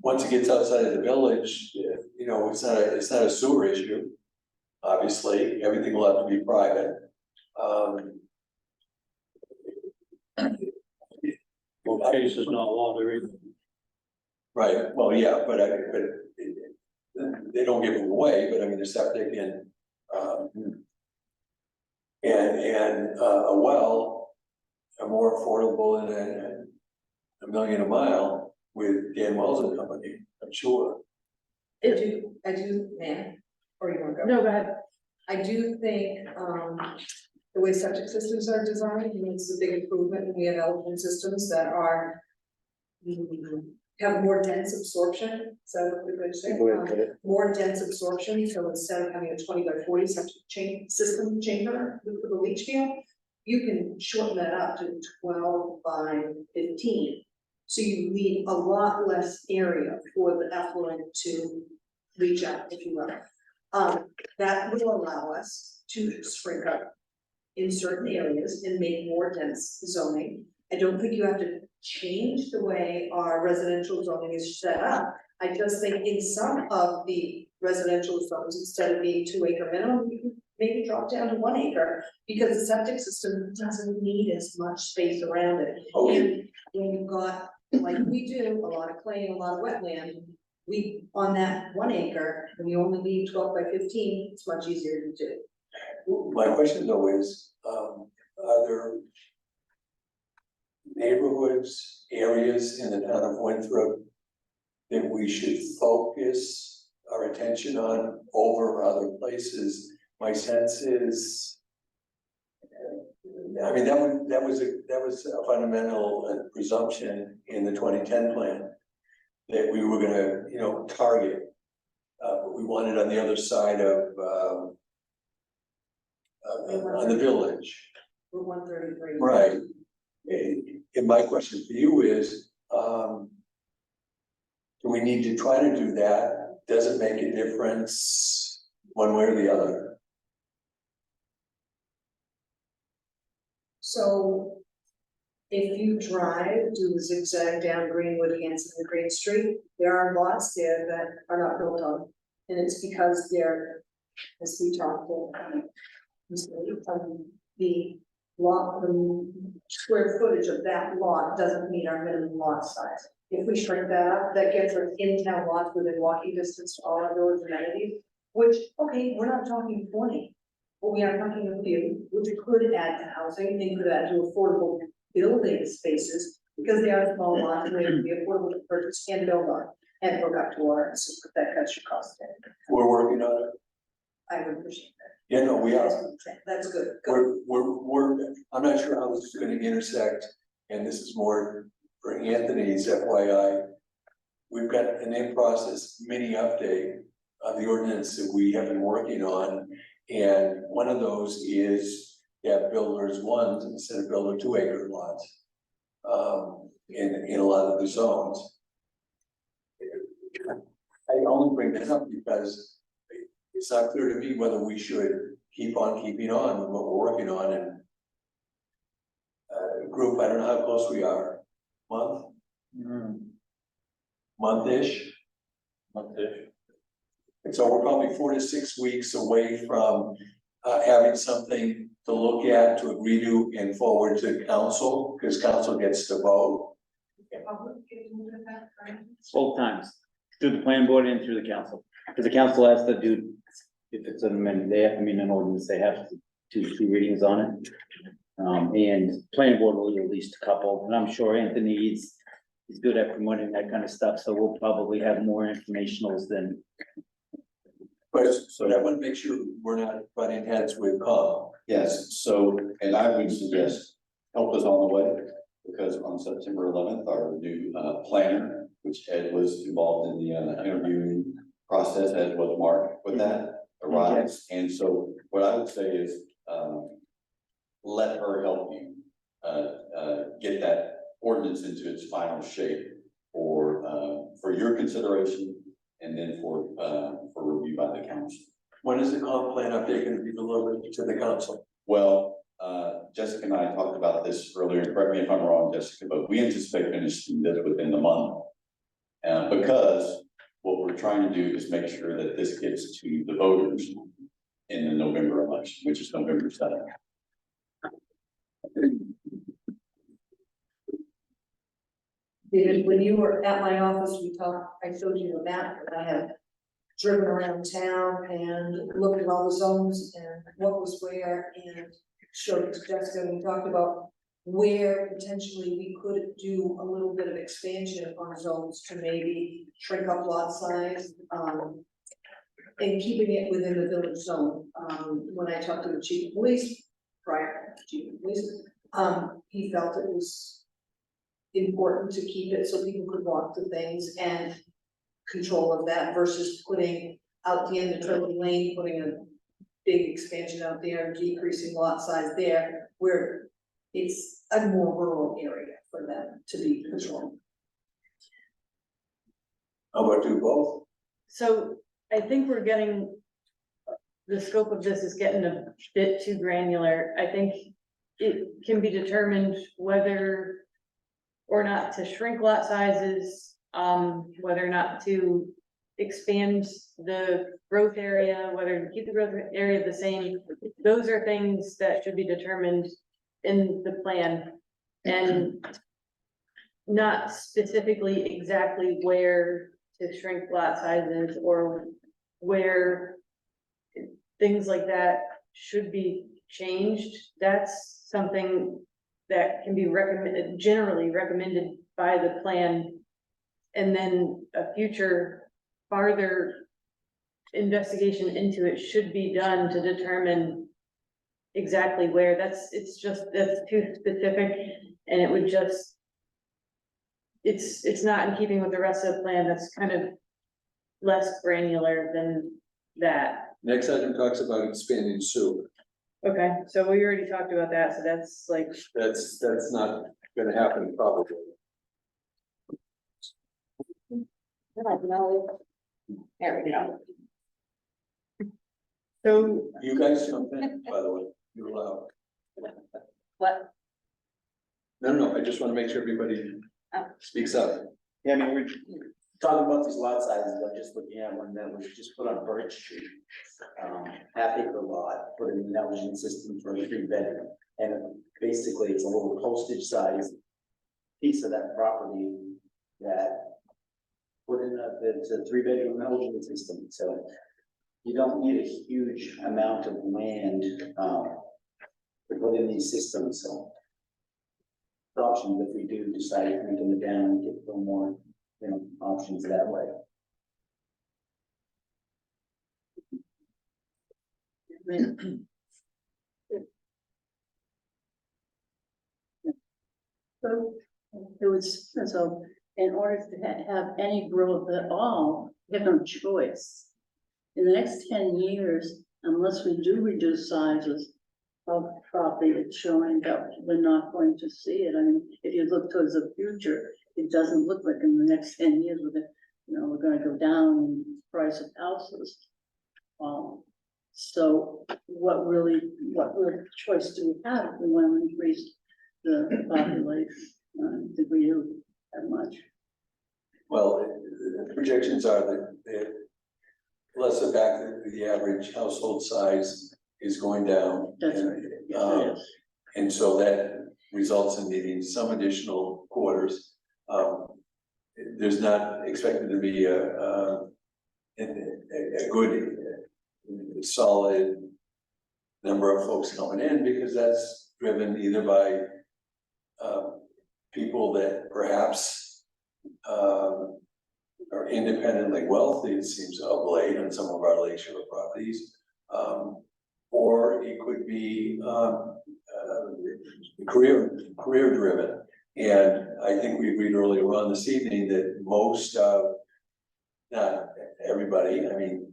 once it gets outside of the village, you know, it's not a sewer issue. Obviously, everything will have to be private. Well, case is not law, there is. Right, well, yeah, but they don't give them away, but I mean, the septic and a well are more affordable than a million a mile with Dan Wells and Company, I'm sure. I do, man, or you wanna go? No, go ahead. I do think, the way septic systems are designed, I mean, it's a big improvement, and we have elegant systems that are have more dense absorption, so we're going to say, more dense absorption, so instead of having a 20 by 40 septic system chamber with the leach field, you can shorten that up to 12 by 15. So you need a lot less area for the effluent to leach out, if you will. That will allow us to sprinkle in certain areas and make more dense zoning. I don't think you have to change the way our residential zoning is set up. I just think in some of the residential zones, instead of being 2 acre minimum, you can maybe drop down to 1 acre, because the septic system doesn't need as much space around it. And when you've got, like we do, a lot of clay and a lot of wetland, we, on that 1 acre, when you only need 12 by 15, it's much easier to do. My question though is, are there neighborhoods, areas in the town of Winthrop that we should focus our attention on over other places? My sense is, I mean, that was a fundamental presumption in the 2010 plan, that we were gonna, you know, target. But we wanted on the other side of, on the village. We're 133. Right. And my question for you is, do we need to try to do that? Does it make a difference one way or the other? So if you drive, do the zigzag down Greenwood, Hanson and Green Street, there are lots there that are not built on. And it's because they're, as we talked about, the lot, the square footage of that lot doesn't meet our minimum lot size. If we shrink that up, that gets us in-town lots within walking distance to all our village amenities, which, okay, we're not talking 20, but we are talking a few, which could add to housing, and could add to affordable building spaces, because they are small lots and they would be affordable to purchase and build on, and hook up to water, and so that cuts your cost down. We're working on it. I would appreciate that. Yeah, no, we are. That's good. Good. We're, I'm not sure how this is gonna intersect, and this is more for Anthony's FYI. We've got an in-process mini update of the ordinance that we have been working on, and one of those is builders ones instead of builder 2 acre lots. In a lot of the zones. I only bring that up because it's not clear to me whether we should keep on keeping on with what we're working on, and group, I don't know how close we are, month? Month-ish? Month-ish. And so we're probably 4 to 6 weeks away from having something to look at, to agree to, and forward to council, because council gets to vote. Both times, through the planning board and through the council, because the council has to do, if it's an amendment, they have to mean an ordinance, they have to do 2 readings on it. And planning board will do at least a couple, and I'm sure Anthony is good at promoting that kind of stuff, so we'll probably have more informationals than. But so I want to make sure we're not butting heads with COM. Yes, so, and I would suggest, help us on the way, because on September 11th, our new planner, which Ed was involved in the interviewing process, as was Mark with that, arrives. And so what I would say is, let her help you get that ordinance into its final shape for your consideration and then for review by the council. When is the comp plan update going to be delivered to the council? Well, Jessica and I talked about this earlier, and correct me if I'm wrong, Jessica, but we anticipate finishing this within the month. Because what we're trying to do is make sure that this gets to the voters in the November election, which is November 7th. David, when you were at my office, I showed you a map that I have driven around town and looked at all the zones and what was where and showed it to Jessica, and we talked about where potentially we could do a little bit of expansion on zones to maybe shrink up lot size, and keeping it within the village zone. When I talked to the chief of police, he felt it was important to keep it so people could walk to things and control of that versus putting out the end of Turtle Lane, putting a big expansion out there, decreasing lot size there, where it's a more rural area for them to be controlled. How about do both? So I think we're getting, the scope of this is getting a bit too granular. I think it can be determined whether or not to shrink lot sizes, whether or not to expand the growth area, whether to keep the growth area the same. Those are things that should be determined in the plan, and not specifically exactly where to shrink lot sizes or where things like that should be changed. That's something that can be recommended, generally recommended by the plan. And then a future farther investigation into it should be done to determine exactly where. That's too specific, and it would just, it's not in keeping with the rest of the plan. That's kind of less granular than that. Next item talks about expanding sewer. Okay, so we already talked about that, so that's like, That's not gonna happen probably. There we go. so You guys jump in, by the way, you're allowed. What? No, I just want to make sure everybody speaks up. Yeah, I mean, we're talking about these lot sizes, I'm just looking at one that was just put on Birch Street. Half acre lot, put in an elevation system for a 3-bedroom, and basically it's a little postage size piece of that property that put in it's a 3-bedroom elevation system, so you don't need a huge amount of land, to put in these systems, so options if we do decide to make them down and get a little more, options that way. So in order to have any growth at all, we have no choice. In the next 10 years, unless we do reduce sizes of property, it's showing that we're not going to see it. I mean, if you look towards the future, it doesn't look like in the next 10 years we're going to go down in price of houses. So what choice do we have if we want to increase the population? I don't think we do that much. Well, the projections are that plus the fact that the average household size is going down. That's right. Yes, it is. And so that results in needing some additional quarters. There's not expected to be a good, solid number of folks coming in, because that's driven either by people that perhaps are independently wealthy, it seems of late on some of our lakeshore properties. Or it could be, career driven. And I think we agreed earlier on this evening that most of, not everybody, I mean,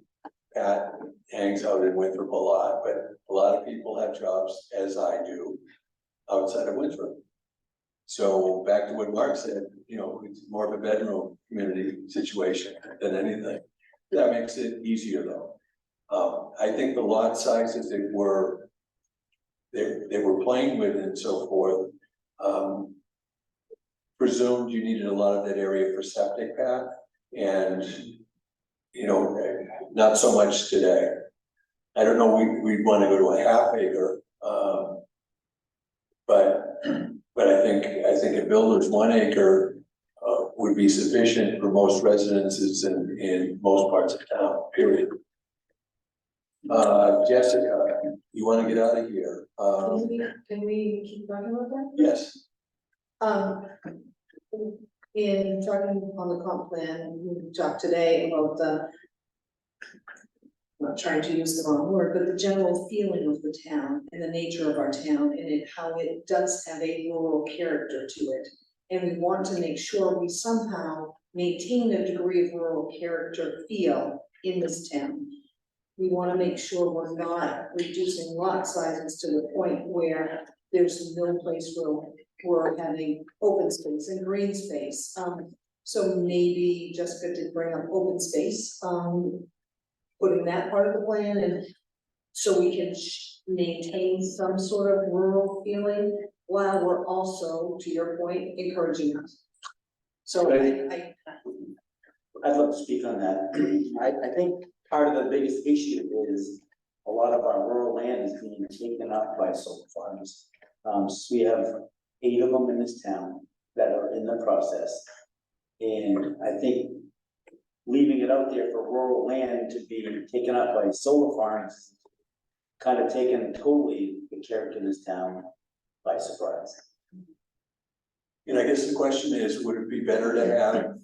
Pat hangs out in Winthrop a lot, but a lot of people have jobs, as I do, outside of Winthrop. So back to what Mark said, you know, it's more of a bedroom community situation than anything. That makes it easier though. I think the lot sizes that they were playing with and so forth, presumed you needed a lot of that area for septic pad, and, you know, not so much today. I don't know, we'd want to go to a half acre, but I think a builder's 1 acre would be sufficient for most residences in most parts of town, period. Jessica, you want to get out of here? Can we keep talking about that? Yes. In talking on the comp plan, we talked today about the, I'm not trying to use the wrong word, but the general feeling of the town and the nature of our town and how it does have a rural character to it. And we want to make sure we somehow maintain a degree of rural character feel in this town. We want to make sure we're not reducing lot sizes to the point where there's no place where we're having open space and green space. So maybe Jessica did bring up open space, putting that part of the plan, and so we can maintain some sort of rural feeling while we're also, to your point, encouraging us. So I'd love to speak on that. I think part of the biggest issue is a lot of our rural land is being taken up by solar farms. So we have 8 of them in this town that are in the process. And I think leaving it out there for rural land to be taken up by solar farms kind of taken totally the character of this town by surprise. And I guess the question is, would it be better to have,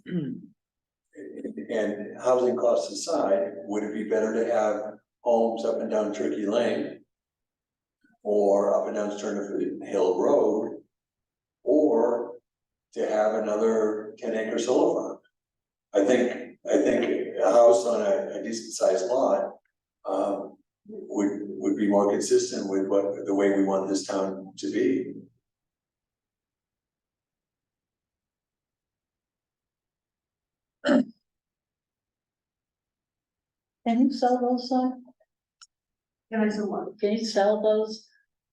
and housing costs aside, would it be better to have homes up and down Turkey Lane or up and down Sturnford Hill Road, or to have another 10-acre solar farm? I think a house on a decent sized lot would be more consistent with the way we want this town to be. Can you sell those, can I say what? can you sell those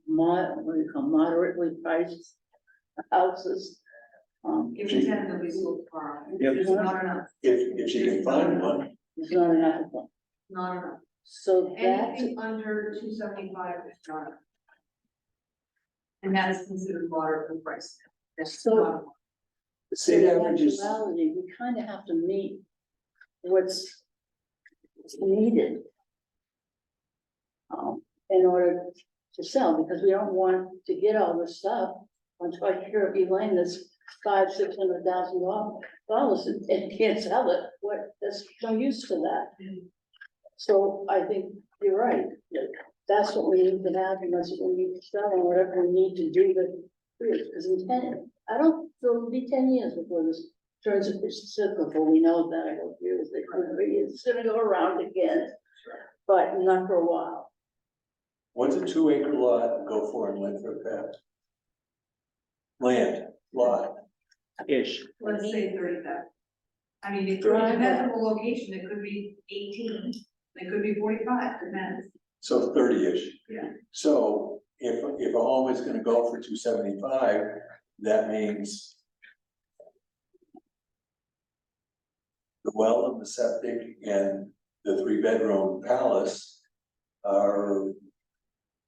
what do you call moderately priced houses? If we can, it'll be so far. Yep. It's not enough, If you can find one. There's not enough of them. not enough. So that, Anything under 275 is not enough. And that is considered moderate price. That's So- not enough. The state in average is, actuality, we kind of have to meet what's needed in order to sell, because we don't want to get all this stuff on Cherokee Lane that's $500,000-$600,000 and can't sell it. There's no use to that. So I think you're right. That's what we need to have, and that's what we need to sell, and whatever we need to do to, because in 10, I don't, it'll be 10 years before this turns into cyclical. We know that. I hope it's gonna go around again, but not for a while. what's a 2-acre lot go for in Winthrop, Pat? Land, lot. Ish. Let's say 30,000. I mean, it Right. depends on the location, it could be 18, it could be 45, depends. So 30-ish. Yeah. So if a home is gonna go for 275, that means the well and the septic and the 3-bedroom palace are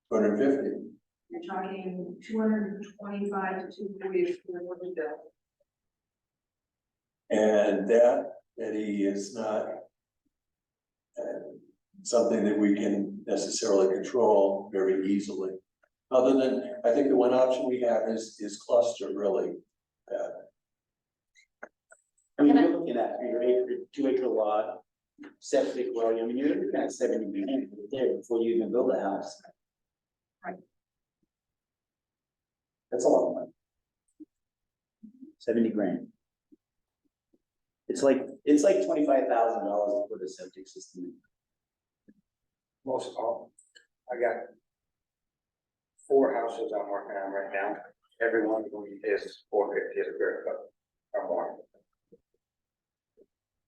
250. You're talking 225 to 240 is what we built. And that, Eddie, is not something that we can necessarily control very easily. Other than, I think the one option we have is cluster, really. I mean, you're looking at your acre, 2 acre lot, septic well, I mean, you're looking at 70 grand there before you even build a house. Right. That's a lot of money. 70 grand. It's like $25,000 to put a septic system in. Most all, I got 4 houses I'm working on right now. Every one of them is 450 square foot or more.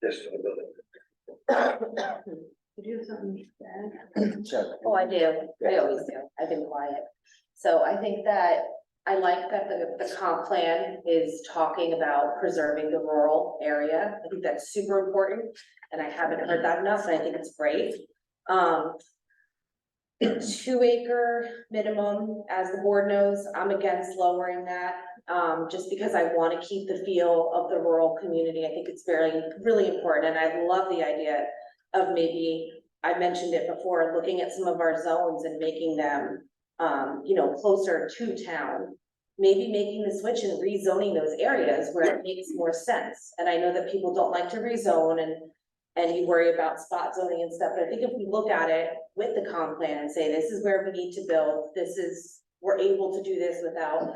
Just for the building. Did you have something to add? Chuck. Oh, I do. I always do. I've been quiet. So I think that I like that the comp plan is talking about preserving the rural area. I think that's super important, and I haven't heard that enough, and I think it's great. 2 acre minimum, as the board knows, I'm against lowering that, just because I want to keep the feel of the rural community. I think it's really important, and I love the idea of maybe, I mentioned it before, looking at some of our zones and making them, closer to town. Maybe making the switch and rezoning those areas where it makes more sense. And I know that people don't like to rezone and you worry about spot zoning and stuff, but I think if we look at it with the comp plan and say, this is where we need to build, we're able to do this without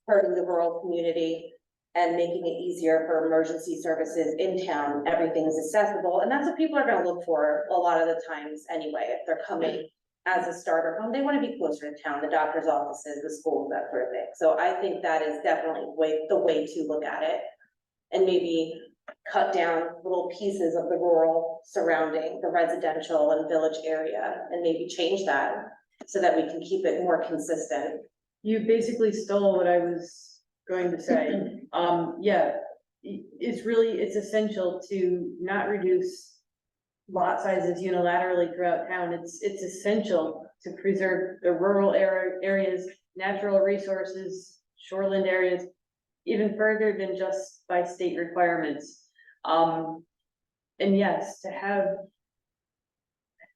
hurting the rural community and making it easier for emergency services in town, everything's accessible. And that's what people are gonna look for a lot of the times anyway, if they're coming as a starter home, they wanna be closer to town, the doctor's offices, the schools, that sort of thing. So I think that is definitely the way to look at it. And maybe cut down little pieces of the rural surrounding the residential and village area and maybe change that so that we can keep it more consistent. You basically stole what I was going to say. Yeah, it's essential to not reduce lot sizes unilaterally throughout town. It's essential to preserve the rural areas, natural resources, shoreland areas, even further than just by state requirements. And yes, to have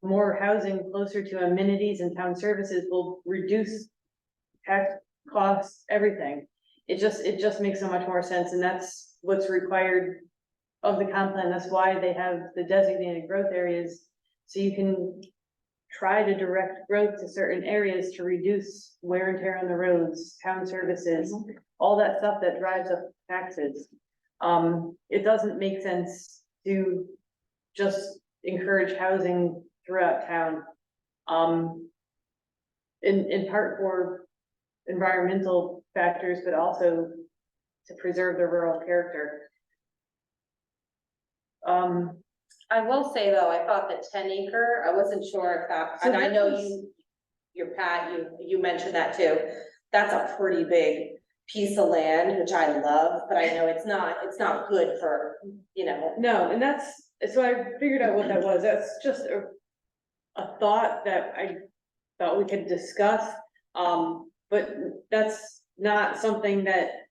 more housing closer to amenities and town services will reduce tax costs, everything. It just makes so much more sense, and that's what's required of the comp plan. That's why they have the designated growth areas, so you can try to direct growth to certain areas to reduce wear and tear on the roads, town services, all that stuff that drives up taxes. It doesn't make sense to just encourage housing throughout town. In part for environmental factors, but also to preserve the rural character. I will say though, I thought the 10 acre, I wasn't sure if that, So and I that know was- Pat, you mentioned that too. That's a pretty big piece of land, which I love, but I know it's not good for, No, and so I figured out what that was. That's just a thought that I thought we could discuss. But that's not something that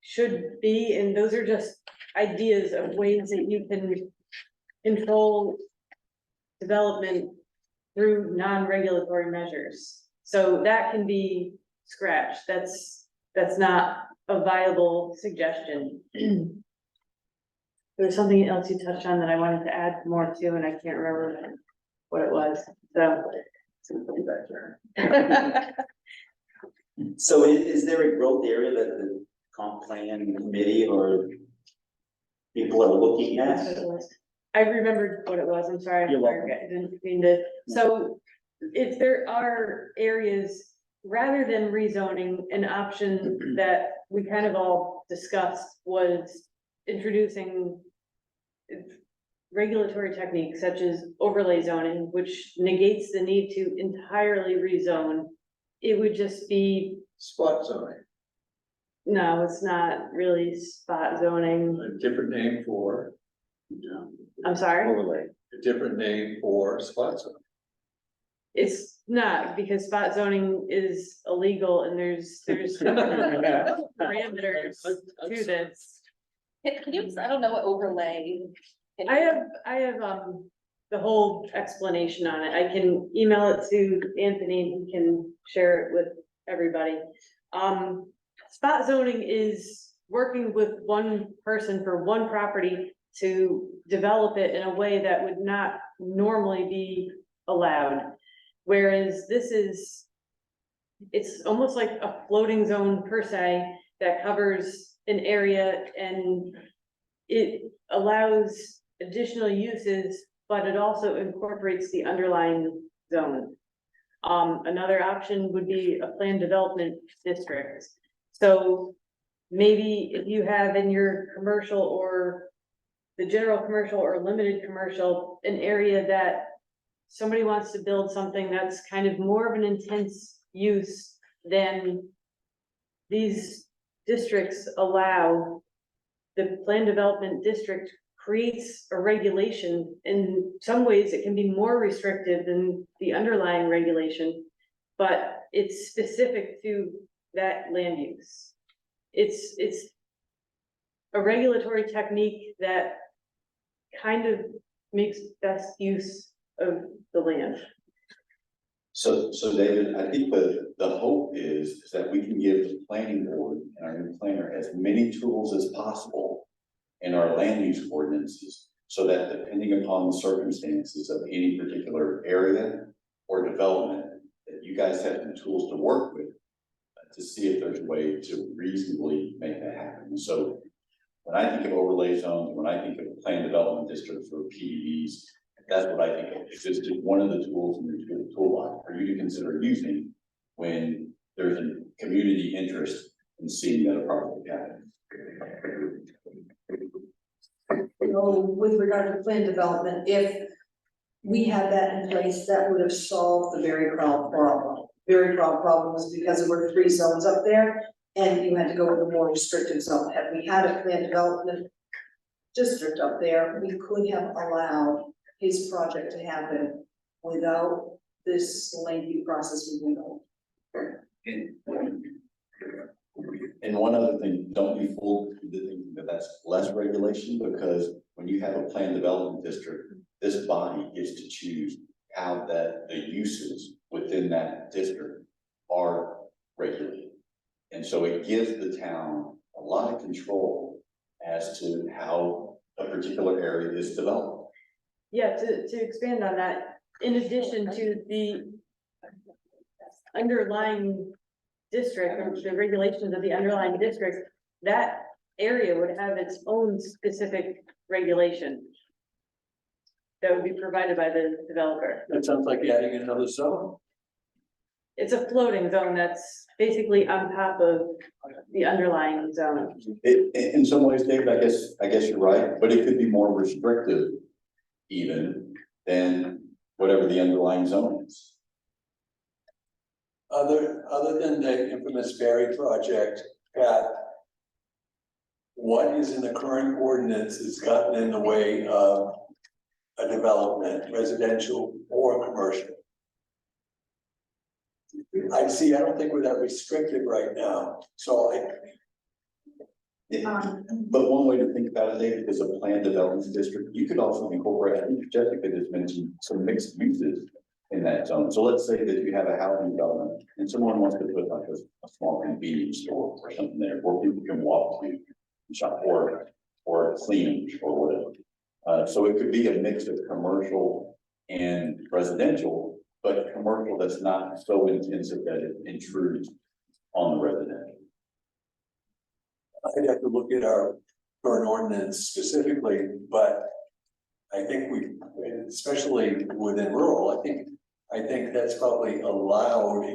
should be, and those are just ideas of ways that you can control development through non-regulatory measures. So that can be scratched. That's not a viable suggestion. There was something else you touched on that I wanted to add more to, and I can't remember what it was, so. So is there a growth area that the comp plan committee or people are looking That's what at? it was. I remembered what it was, I'm sorry. You're welcome. I didn't mean to. So if there are areas, rather than rezoning, an option that we kind of all discussed was introducing regulatory techniques such as overlay zoning, which negates the need to entirely rezone. It would just be, Spot zoning, no, it's not really spot zoning. a different name for, I'm sorry. Overlay. a different name for spot zoning. It's not, because spot zoning is illegal and there's parameters to this. Can you, I don't know what overlay. I have the whole explanation on it. I can email it to Anthony, and he can share it with everybody. Spot zoning is working with one person for one property to develop it in a way that would not normally be allowed. Whereas this is, it's almost like a floating zone per se that covers an area and it allows additional uses, but it also incorporates the underlying zone. Another option would be a planned development district. So maybe if you have in your commercial or the general commercial or limited commercial, an area that somebody wants to build something that's kind of more of an intense use than these districts allow, the planned development district creates a regulation. In some ways, it can be more restrictive than the underlying regulation, but it's specific to that land use. It's a regulatory technique that kind of makes best use of the land. So David, I think the hope is that we can give the planning board and our new planner as many tools as possible in our land use ordinances, so that depending upon the circumstances of any particular area or development, that you guys have the tools to work with to see if there's a way to reasonably make that happen. So when I think of overlay zones, when I think of planned development districts or PDDs, that's what I think of. It's just one of the tools in your toolbox for you to consider using when there's a community interest in seeing that a project happen. So with regard to plan development, if we had that in place, that would have solved the Berry Crowd problem. Berry Crowd problem was because there were 3 zones up there and you had to go with a more restrictive zone. Had we had a plan development district up there, we could have allowed his project to happen without this lengthy process we've been going. And one other thing, don't be fooled into thinking that that's less regulation, because when you have a planned development district, this body gets to choose how the uses within that district are regulated. And so it gives the town a lot of control as to how a particular area is developed. Yeah, to expand on that, in addition to the underlying district, or the regulations of the underlying district, that area would have its own specific regulation that would be provided by the developer. That sounds like adding another zone. It's a floating zone that's basically on top of the underlying zone. In some ways, David, I guess you're right, but it could be more restrictive even than whatever the underlying zone is. Other than the infamous Berry project, Pat, what is in the current ordinance has gotten in the way of a development, residential or commercial? I don't think we're that restrictive right now, so But one way to think about it, David, is a planned development district. You could also incorporate, I think Jessica just mentioned, some mixed uses in that zone. So let's say that you have a housing development and someone wants to put like a small convenience store or something there where people can walk to and shop or clean or whatever. So it could be a mix of commercial and residential, but commercial that's not so intensive that it intrudes on the residential. I'd have to look at our current ordinance specifically, but I think especially within rural, I think that's probably allowed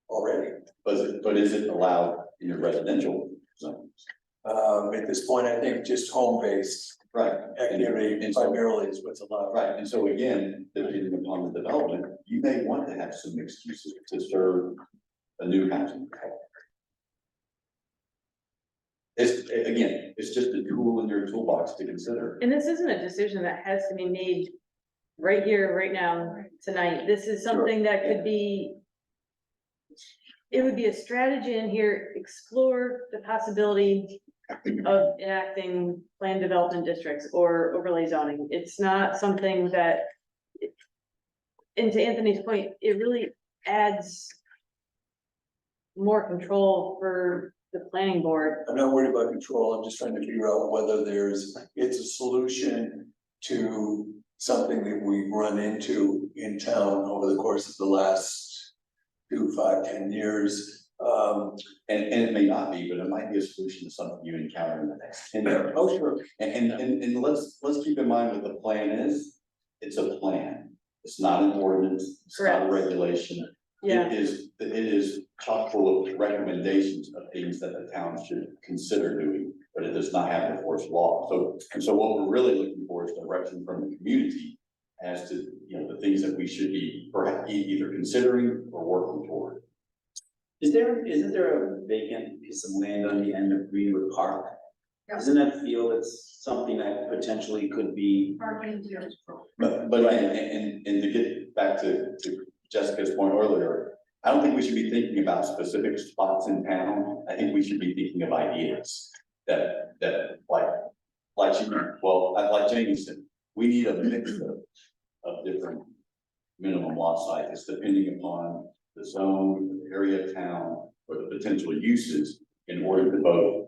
already. But is it allowed in your residential zones? At this point, I think just home-based Right. activity And so- primarily is what's allowed. Right, and so again, depending upon the development, you may want to have some mixed uses to serve a new housing. It's just a tool in your toolbox to consider. And this isn't a decision that has to be made right here, right now, tonight. This is something that could be, it would be a strategy in here, explore the possibility of enacting planned development districts or overlay zoning. It's not something that, and to Anthony's point, it really adds more control for the planning board. I'm not worried about control, I'm just trying to figure out whether it's a solution to something that we've run into in town over the course of the last 2, 5, 10 years. And it may not be, but it might be a solution to something you encounter in the next 10 years. Oh, sure. And let's keep in mind what the plan is. It's a plan. It's not an ordinance, it's not a Correct. regulation. Yeah, It is chock full of recommendations of things that the town should consider doing, but it does not have the force of law. So what we're really looking for is direction from the community as to, the things that we should be perhaps either considering or working toward. Isn't there a vacant piece of land on the end of Greenwood Park? Doesn't that feel it's something that potentially could be? But and to get back to Jessica's point earlier, I don't think we should be thinking about specific spots in town. I think we should be thinking of ideas that like Jamie said, we need a mix of different minimum lot sizes depending upon the zone, the area of town, or the potential uses in order to both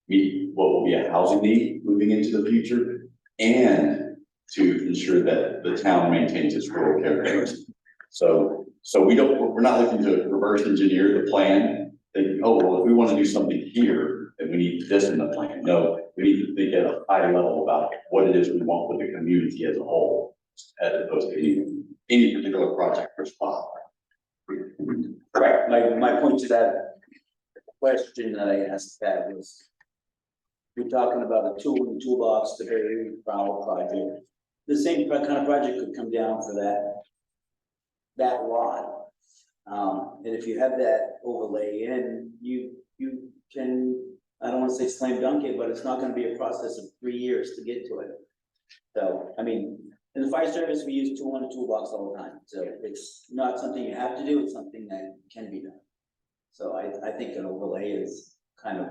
meet what will be a housing need moving into the future and to ensure that the town maintains its rural characteristics. So we're not looking to reverse engineer the plan, thinking, oh, well, if we want to do something here, then we need this in the plan. No, we need to think at a high level about what it is we want with the community as a whole, as opposed to any particular project or spot. Right, my point to that question that I asked Pat was, we're talking about a tool in the toolbox to very Powell project. The same kind of project could come down for that lot. And if you have that overlay in, you can, I don't want to say slam dunk it, but it's not gonna be a process of 3 years to get to it. So, I mean, in the fire service, we use tool in the toolbox all the time, so it's not something you have to do, it's something that can be done. So I think an overlay is kind of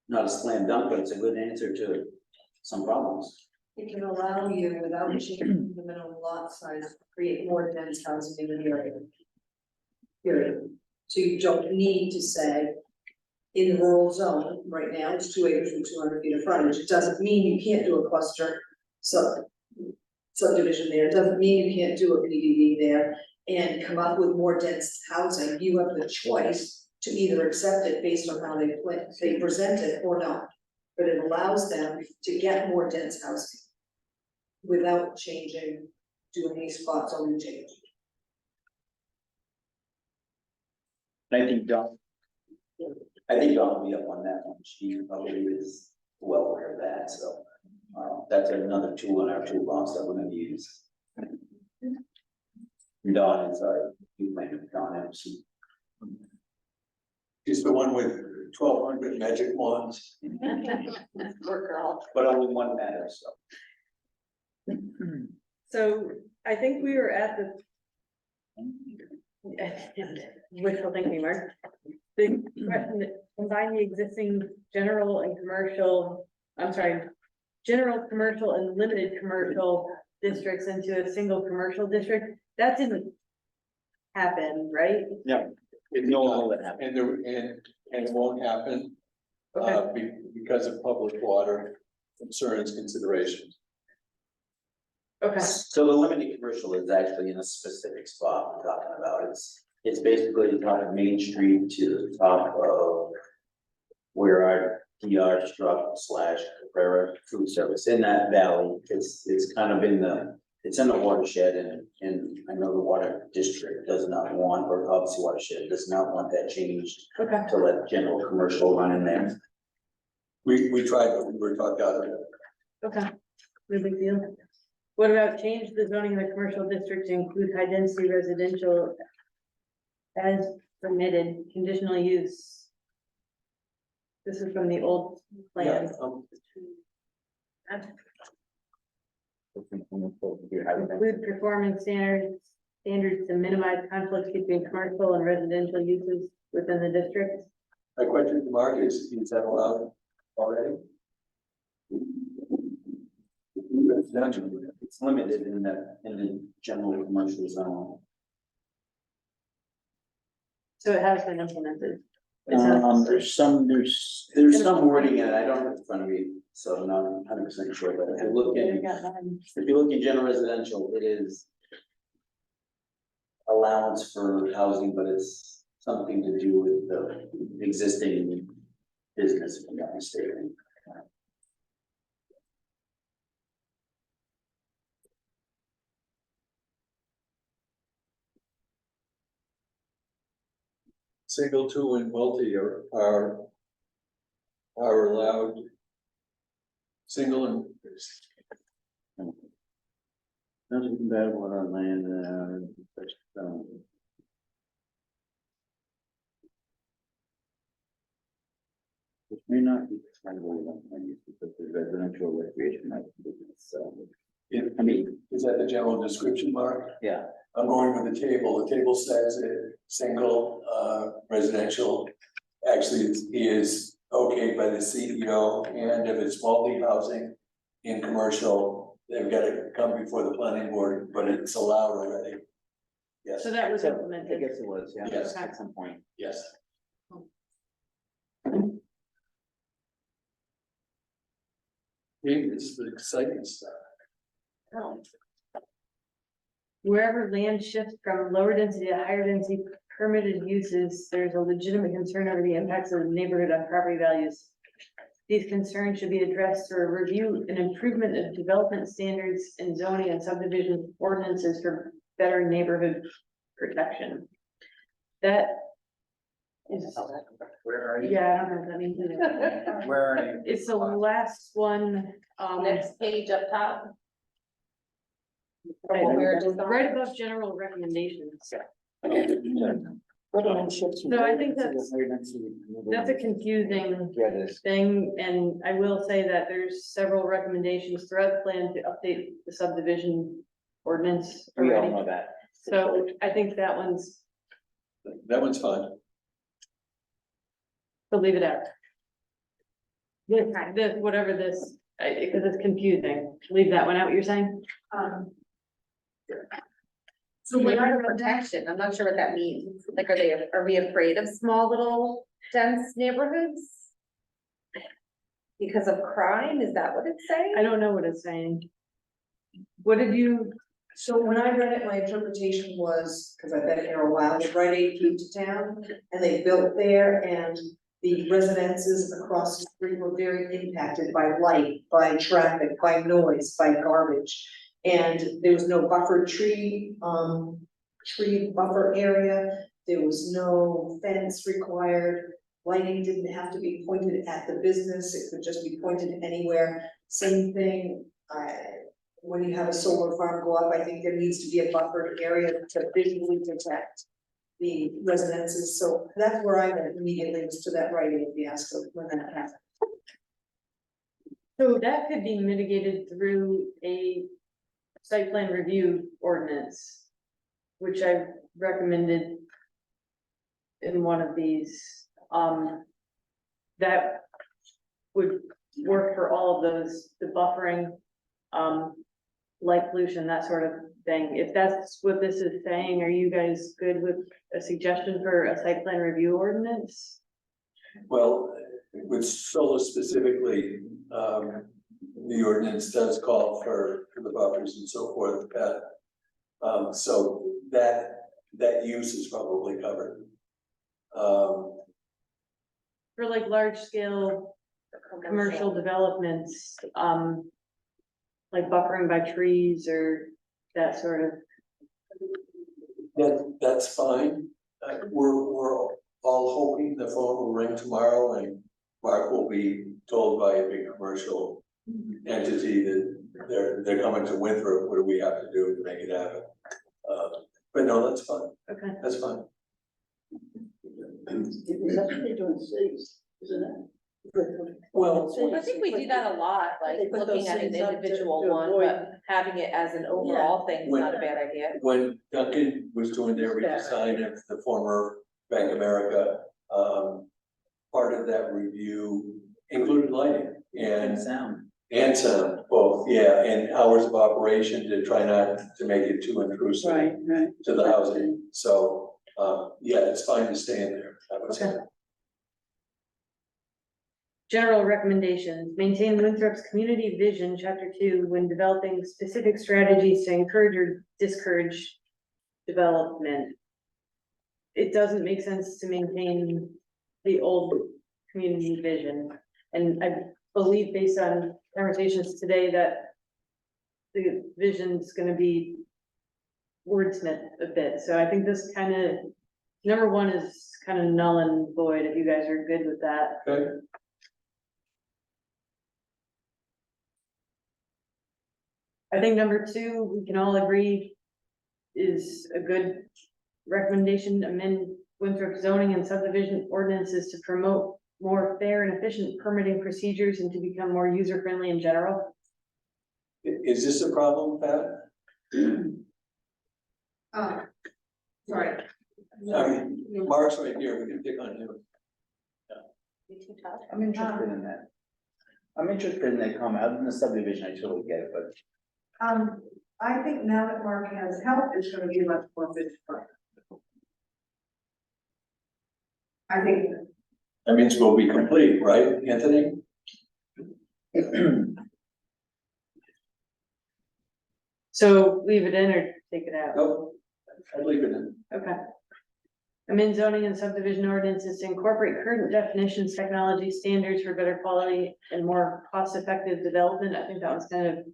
not a slam dunk, but it's a good answer to some problems. It can allow you, without changing the minimum lot size, to create more dense housing in the area. Period. So you don't need to say, in the rural zone, right now, it's 2 acres with 200 feet of frontage. It doesn't mean you can't do a cluster subdivision there. It doesn't mean you can't do a PDD there and come up with more dense housing. You have the choice to either accept it based on how they present it or not. But it allows them to get more dense housing without changing, doing any spot zoning change. And I think Dawn will be up on that one, she probably is well aware of that, so. That's another tool in our toolbox that we're gonna use. Dawn is our, you might have Dawn MC. She's the one with 1,200 magic wands. Poor girl. But only one matter, so. so I think we were at the. Wishful thinking, Mark. The question that combine the existing general and commercial, general commercial and limited commercial districts into a single commercial district, that didn't happen, right? No, it's no longer that happened. And it won't happen, because of public water concerns, considerations. Okay, So the limited commercial is actually in a specific spot we're talking about. It's basically the top of Main Street to the top of where our DR truck / Cabrera food service in that valley. It's kind of it's in the watershed and I know the water district does not want, or obviously watershed does not want that changed okay, to let general commercial run in there. We tried, but we were talked out of it. okay, no big deal. What about change the zoning of the commercial district to include high density residential as permitted, conditional use? This is from the old plan. Include performance standards to minimize conflicts between commercial and residential uses within the district. My question to Mark is that allowed already? It's limited in the general commercial zone. So it has been implemented. There's some, There's some wording in it, I don't have it in front of me, so I'm not 100% sure, but if you look in general residential, it is allowance for housing, but it's something to do with the existing business, if I'm not mistaken. Single, two, and multi are allowed. Single and, nothing compatible with our land, which may not be compatible with our land use because the residential recreation might be business, so. I mean, is that the general description, Mark? yeah, I'm going with the table. The table says it, single, residential. Actually, is okayed by the CEO, and if it's multi-housing in commercial, they've got to come before the planning board, but it's allowed already. Yes, So that was I implemented. guess it was, yeah, Yes. at some point. yes. This is the exciting stuff. Wherever land shifts from lower density to higher density permitted uses, there's a legitimate concern over the impacts of the neighborhood on property values. These concerns should be addressed through a review and improvement of development standards and zoning and subdivision ordinances for better neighborhood protection. That is, Where are you? yeah, I don't know what that means either. Where are you? It's the last one, Next page up top. right, What we were just on. right above general recommendations. So I think that's a confusing Yeah, it is. thing, and I will say that there's several recommendations throughout the plan to update the subdivision ordinance We all already. know that. So I think that one's, That one's fine. so leave it out. This, whatever this, because it's confusing, leave that one out, what you're saying? So neighborhood protection, I'm not sure what that means. Like, are we afraid of small little dense neighborhoods? Because of crime, is that what it's saying? I don't know what it's saying. What did you, So when I read it, my interpretation was, because I've been here a while, the Rite Aid came to town and they built there, and the residences across the street were very impacted by light, by traffic, by noise, by garbage. And there was no buffer tree buffer area, there was no fence required. Lighting didn't have to be pointed at the business, it could just be pointed anywhere. Same thing, when you have a solar farm go up, I think there needs to be a buffered area to visually protect the residences, so that's where I went immediately, was to that Rite Aid fiasco when that happened. so that could be mitigated through a site plan review ordinance, which I recommended in one of these, that would work for all of those, the buffering, light pollution, that sort of thing. If that's what this is saying, are you guys good with a suggestion for a site plan review ordinance? Well, with solar specifically, the ordinance does call for the buffers and so forth, so that use is probably covered. For like large scale commercial developments, like buffering by trees or that sort of, That's fine. We're all hoping the phone will ring tomorrow and Mark will be told by a big commercial entity that they're coming to Winthrop. What do we have to do to make it happen? But no, that's fine. okay. That's fine. That's what they do in cities, isn't it? Well, I think we do that a lot, like They put looking those at an things up to individual one, avoid- but having it as an overall thing is not a bad idea. when Duncan was doing their redesign of the former Bank of America, part of that review included lighting and sound, both, yeah, and hours of operation to try not to make it too intrusive Right. to the housing. So, yeah, it's fine to stay in there, I would say. General recommendations, maintain Winthrop's community vision, chapter 2, when developing specific strategies to encourage or discourage development. It doesn't make sense to maintain the old community vision. And I believe based on conversations today that the vision's gonna be wordsmith a bit. So I think this kind of, number 1 is kind of null and void, if you guys are good with that. Okay. I think number 2, we can all agree is a good recommendation, amend Winthrop zoning and subdivision ordinances to promote more fair and efficient permitting procedures and to become more user-friendly in general. Is this a problem, Pat? Sorry. I mean, Mark's right here, we can pick on him. You too tough. I'm interested in that. I'm interested in that comment, other than the subdivision, I totally get it, but I think now that Mark has help, it's gonna be much more efficient. I think. That means we'll be complete, right, Anthony? So leave it in or take it out? Nope, I'd leave it in. Okay. Amend zoning and subdivision ordinances to incorporate current definitions, technology standards for better quality and more cost-effective development. I think that was kind of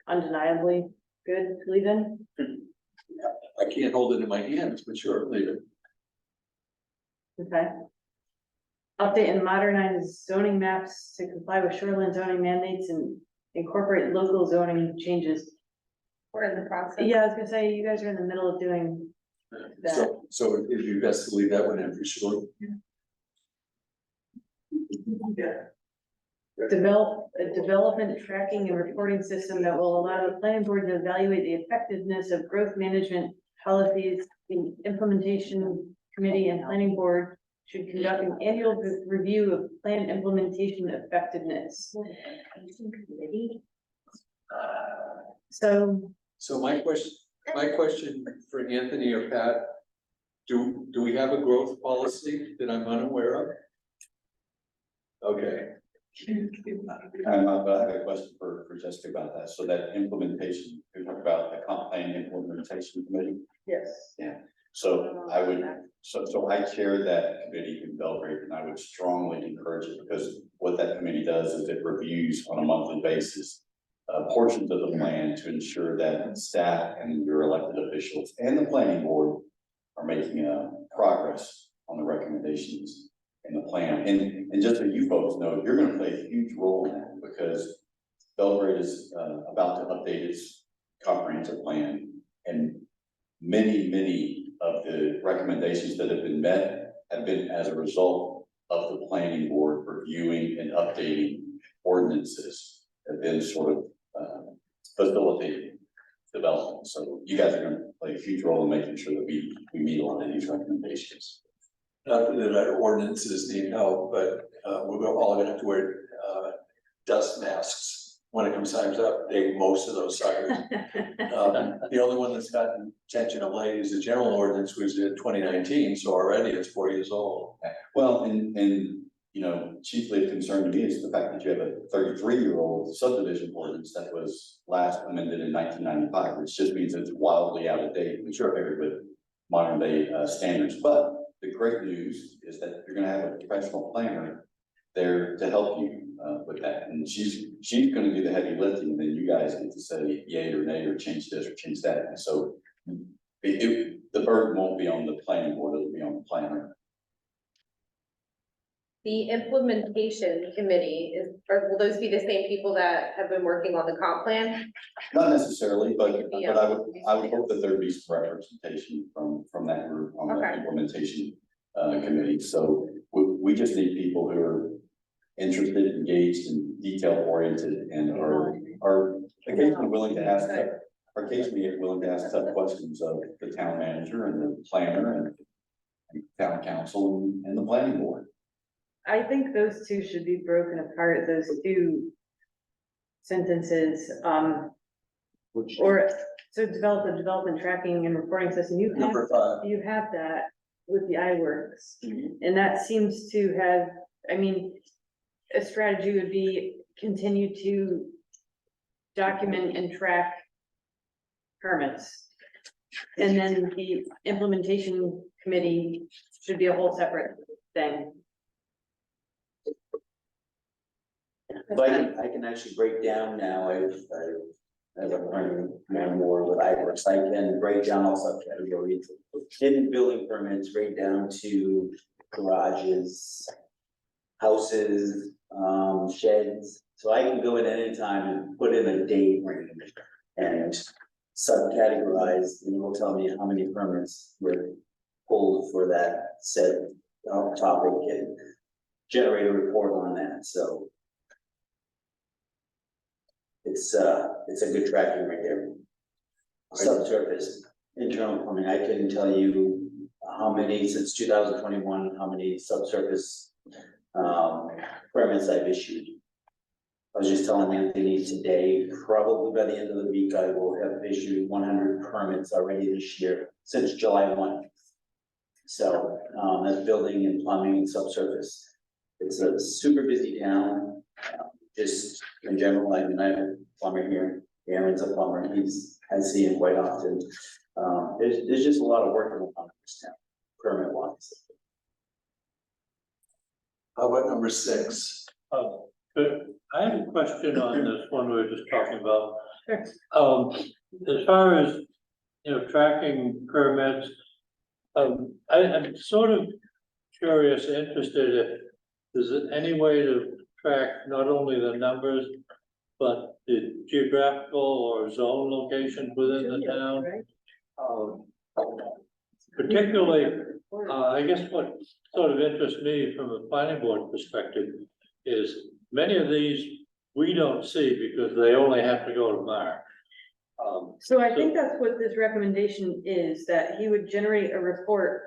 undeniably good to leave in. I can't hold it in my hands, but sure, leave it. Okay. Update and modernize zoning maps to comply with shoreline zoning mandates and incorporate local zoning changes. We're in the process. Yeah, I was gonna say, you guys are in the middle of doing that. So it'd be best to leave that one in for sure. Develop a development tracking and reporting system that will allow the planning board to evaluate the effectiveness of growth management policies. The implementation committee and planning board should conduct an annual review of plan implementation effectiveness. So my question for Anthony or Pat, do we have a growth policy that I'm unaware of? Okay, But I have a question for Jessica about that. So that implementation, we talked about the comp plan implementation committee. Yes. Yeah, so I would, so I chair that committee in Belgrade, and I would strongly encourage it, because what that committee does is it reviews on a monthly basis portions of the plan to ensure that staff and your elected officials and the planning board are making progress on the recommendations in the plan. And just so you folks know, you're gonna play a huge role in that, because Belgrade is about to update its comprehensive plan, and many of the recommendations that have been met have been as a result of the planning board reviewing and updating ordinances, and then sort of facilitating development. So you guys are gonna play a huge role in making sure that we meet a lot of these recommendations. not that our ordinances need help, but we're all gonna have to wear dust masks when it comes time to update most of those suckers. The only one that's gotten attention of late is the general ordinance, was in 2019, so already it's 4 years old. Well, and you know, chiefly of concern to me is the fact that you have a 33-year-old subdivision ordinance that was last amended in 1995, which just means it's wildly out of date, and sure figured with modern day standards. But the great news is that you're gonna have a professional planner there to help you with that, and she's gonna do the heavy lifting, and then you guys get to say yay or nay, or change this or change that. And so the burden won't be on the planning board, it'll be on the planner. The implementation committee or will those be the same people that have been working on the comp plan? Not necessarily, but I would hope that there'd be some representation from that group on the Okay. implementation committee. So we just need people who are interested, engaged, and detail oriented, and are occasionally willing to ask tough questions of the town manager and the planner and town council and the planning board. I think those two should be broken apart, those two sentences, or so develop a development tracking and reporting system. Number 5. You have that with the iWorks, and that seems to have, I mean, a strategy would be continue to document and track permits. And then the implementation committee should be a whole separate thing. So I can actually break down now, as I'm learning more and more with iWorks, I can break down all subcategories. Hidden building permits, right down to garages, houses, sheds. So I can go in at any time and put in a date range and subcategorize, and it will tell me how many permits were pulled for that said topic and generate a report on that, so. It's a good tracking right there. Subsurface, internal plumbing, I can tell you how many since 2021, how many subsurface permits I've issued. I was just telling Anthony today, probably by the end of the week, I will have issued 100 permits already this year, since July 1. So, that's building and plumbing and subsurface. It's a super busy town, just in general, I mean, I have a plumber here, Aaron's a plumber, I see him quite often. There's just a lot of work going on in this town, permit wise. How about number 6? But I have a question on this one we were just talking about. Sure. As far as, tracking permits, I'm sort of curious, interested if there's any way to track not only the numbers, but the geographical or zone locations within the town. Particularly, I guess what sort of interests me from a planning board perspective is many of these we don't see because they only have to go to Mark. So I think that's what this recommendation is, that he would generate a report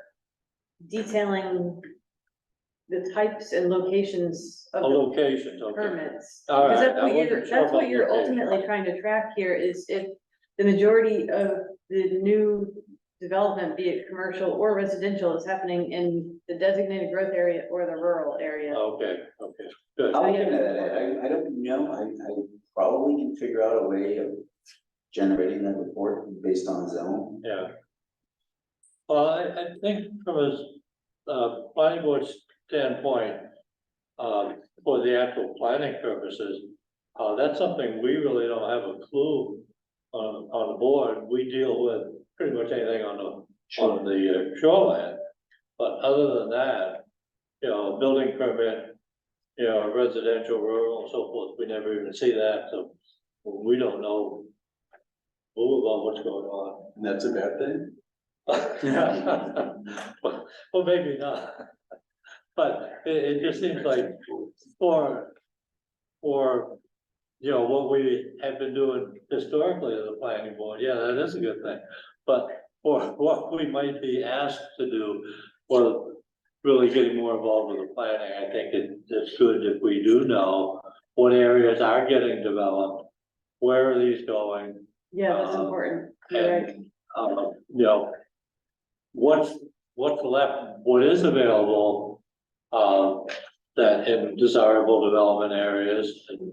detailing the types and locations A of the location, okay. permits. All Because right, that's I what wasn't you're, sure that's what about you're location. ultimately trying to track here, is if the majority of the new development, be it commercial or residential, is happening in the designated growth area or the rural area. Okay, good. I'll look into that, I don't know, I probably can figure out a way of generating that report based on zone. Yeah. Well, I think from a planning board standpoint, for the actual planning purposes, that's something we really don't have a clue on the board. We deal with pretty much anything on the shoreline. But other than that, building permit, residential, rural, and so forth, we never even see that, so we don't know about what's going on. And that's a bad thing? Well, maybe not. But it just seems like for what we have been doing historically as a planning board, yeah, that is a good thing. But for what we might be asked to do, or really getting more involved with the planning, I think it's good if we do know what areas are getting developed, where are these going? Yeah, that's important. You're right. And, what's left, what is available, that in desirable development areas and,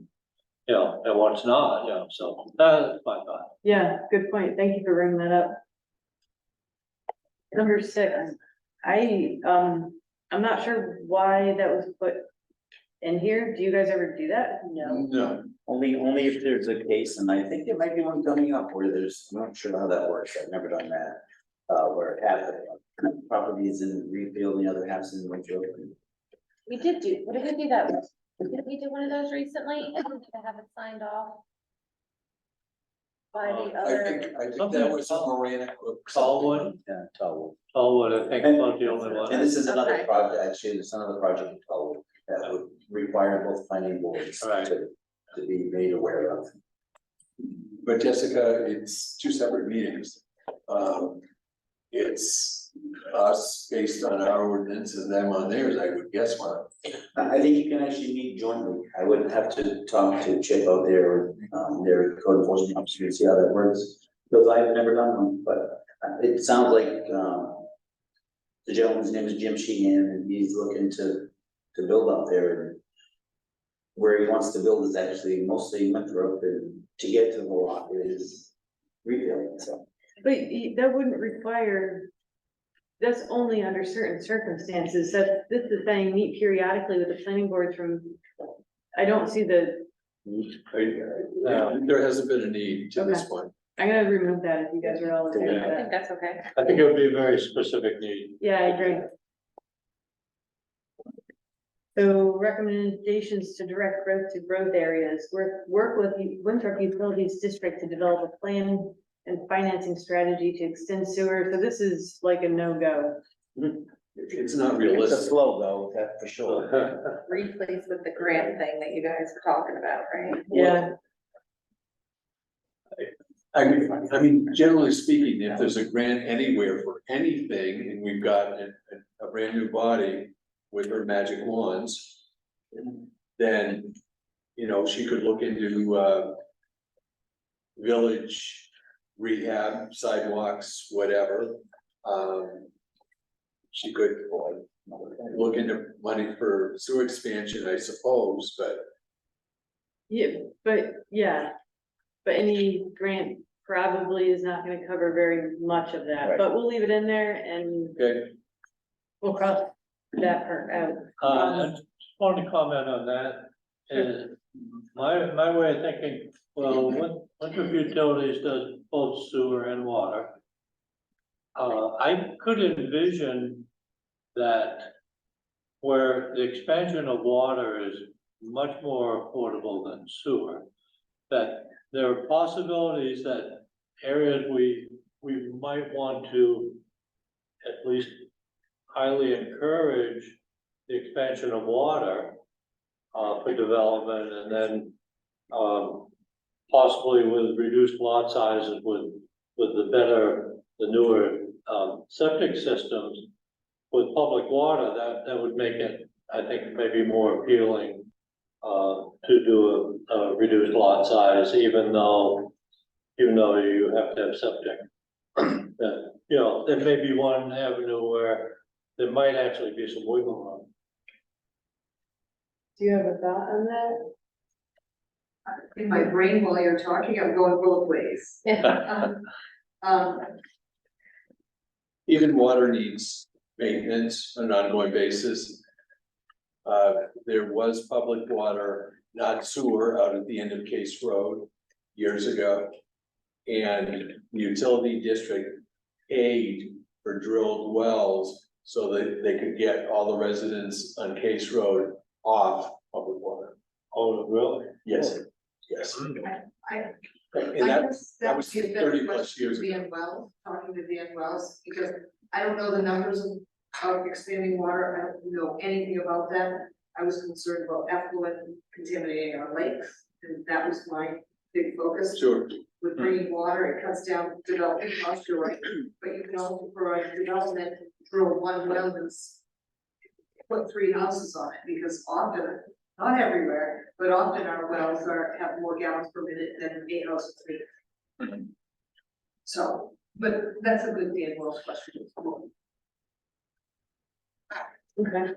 and what's not, so that's my thought. Yeah, good point. Thank you for bringing that up. Number 6, I'm not sure why that was put in here. Do you guys ever do that? No. Only if there's a case, and I think there might be one coming up where I'm not sure how that works, I've never done that. Where half the property is in Reedfield and the other half's in Winfield. We did what did we do that with? Did we do one of those recently? I think I have it signed off. By the I other. think that was a Morana. Tallwood, Yeah, Tallwood. I think about the only one. And this is another Okay. project, actually, there's another project in Tallwood that would require both planning boards Right. to be made aware of. But Jessica, it's 2 separate meetings. It's us based on our ordinance and them on theirs, I would guess, Mark. I think you can actually meet jointly. I would have to talk to Chip out there, their code enforcement officer, to see how that works. Because I've never done one, but it sounds like, the gentleman's name is Jim Sheehan, and he's looking to build out there. where he wants to build is actually mostly Winthrop, and to get to the lot is retail, so. But that wouldn't require, that's only under certain circumstances, so this is saying meet periodically with the planning board from, I don't see the, There hasn't been a need to this Okay. point. I'm gonna remove that if you guys are all okay with I think that. that's okay. I think it would be a very specific need. Yeah, I agree. So recommendations to direct growth to growth areas, work with the Winthrop Utilities District to develop a plan and financing strategy to extend sewer, so this is like a no-go. It's not It's a realistic. slow though, that's for sure. Replace with the grant thing that you guys were talking about, right? Yeah, I mean, generally speaking, if there's a grant anywhere for anything, and we've got a brand new body with her magic wands, then, you know, she could look into, village rehab, sidewalks, whatever. She could look into money for sewer expansion, I suppose, but yeah, but any grant probably is not gonna cover very much of that, Right. but we'll leave it in there and okay. we'll cross that part out. I just wanted to comment on that, is my way of thinking, well, Winthrop Utilities does both sewer and water. I could envision that where the expansion of water is much more affordable than sewer, that there are possibilities that areas we might want to at least highly encourage the expansion of water for development, and then possibly with reduced lot sizes with the newer septic systems with public water, that would make it, I think, maybe more appealing to do a reduced lot size, even though you have to have septic. You know, there may be one avenue where there might actually be some wiggle room. Do you have a thought on that? In my brain while you're talking, I'm going both ways. Even water needs maintenance on an ongoing basis. There was public water, not sewer, out at the end of Case Road years ago. And the utility district paid for drilled wells so that they could get all the residents on Case Road off public water. Oh, really? Yes, yes. I And that guess that that was would be a better 30 plus question years to ago. Dan Wells, talking to Dan Wells, because I don't know the numbers of expanding water, I don't know anything about that. I was concerned about effluent contaminating our lakes, and that was my big focus. Sure. With bringing water, it cuts down development costs, you're right, but you can also provide development, drill one well and put 3 houses on it, because often, not everywhere, but often our wells have more gallons per minute than 8 houses per minute. So, but that's a good Dan Wells question. Okay.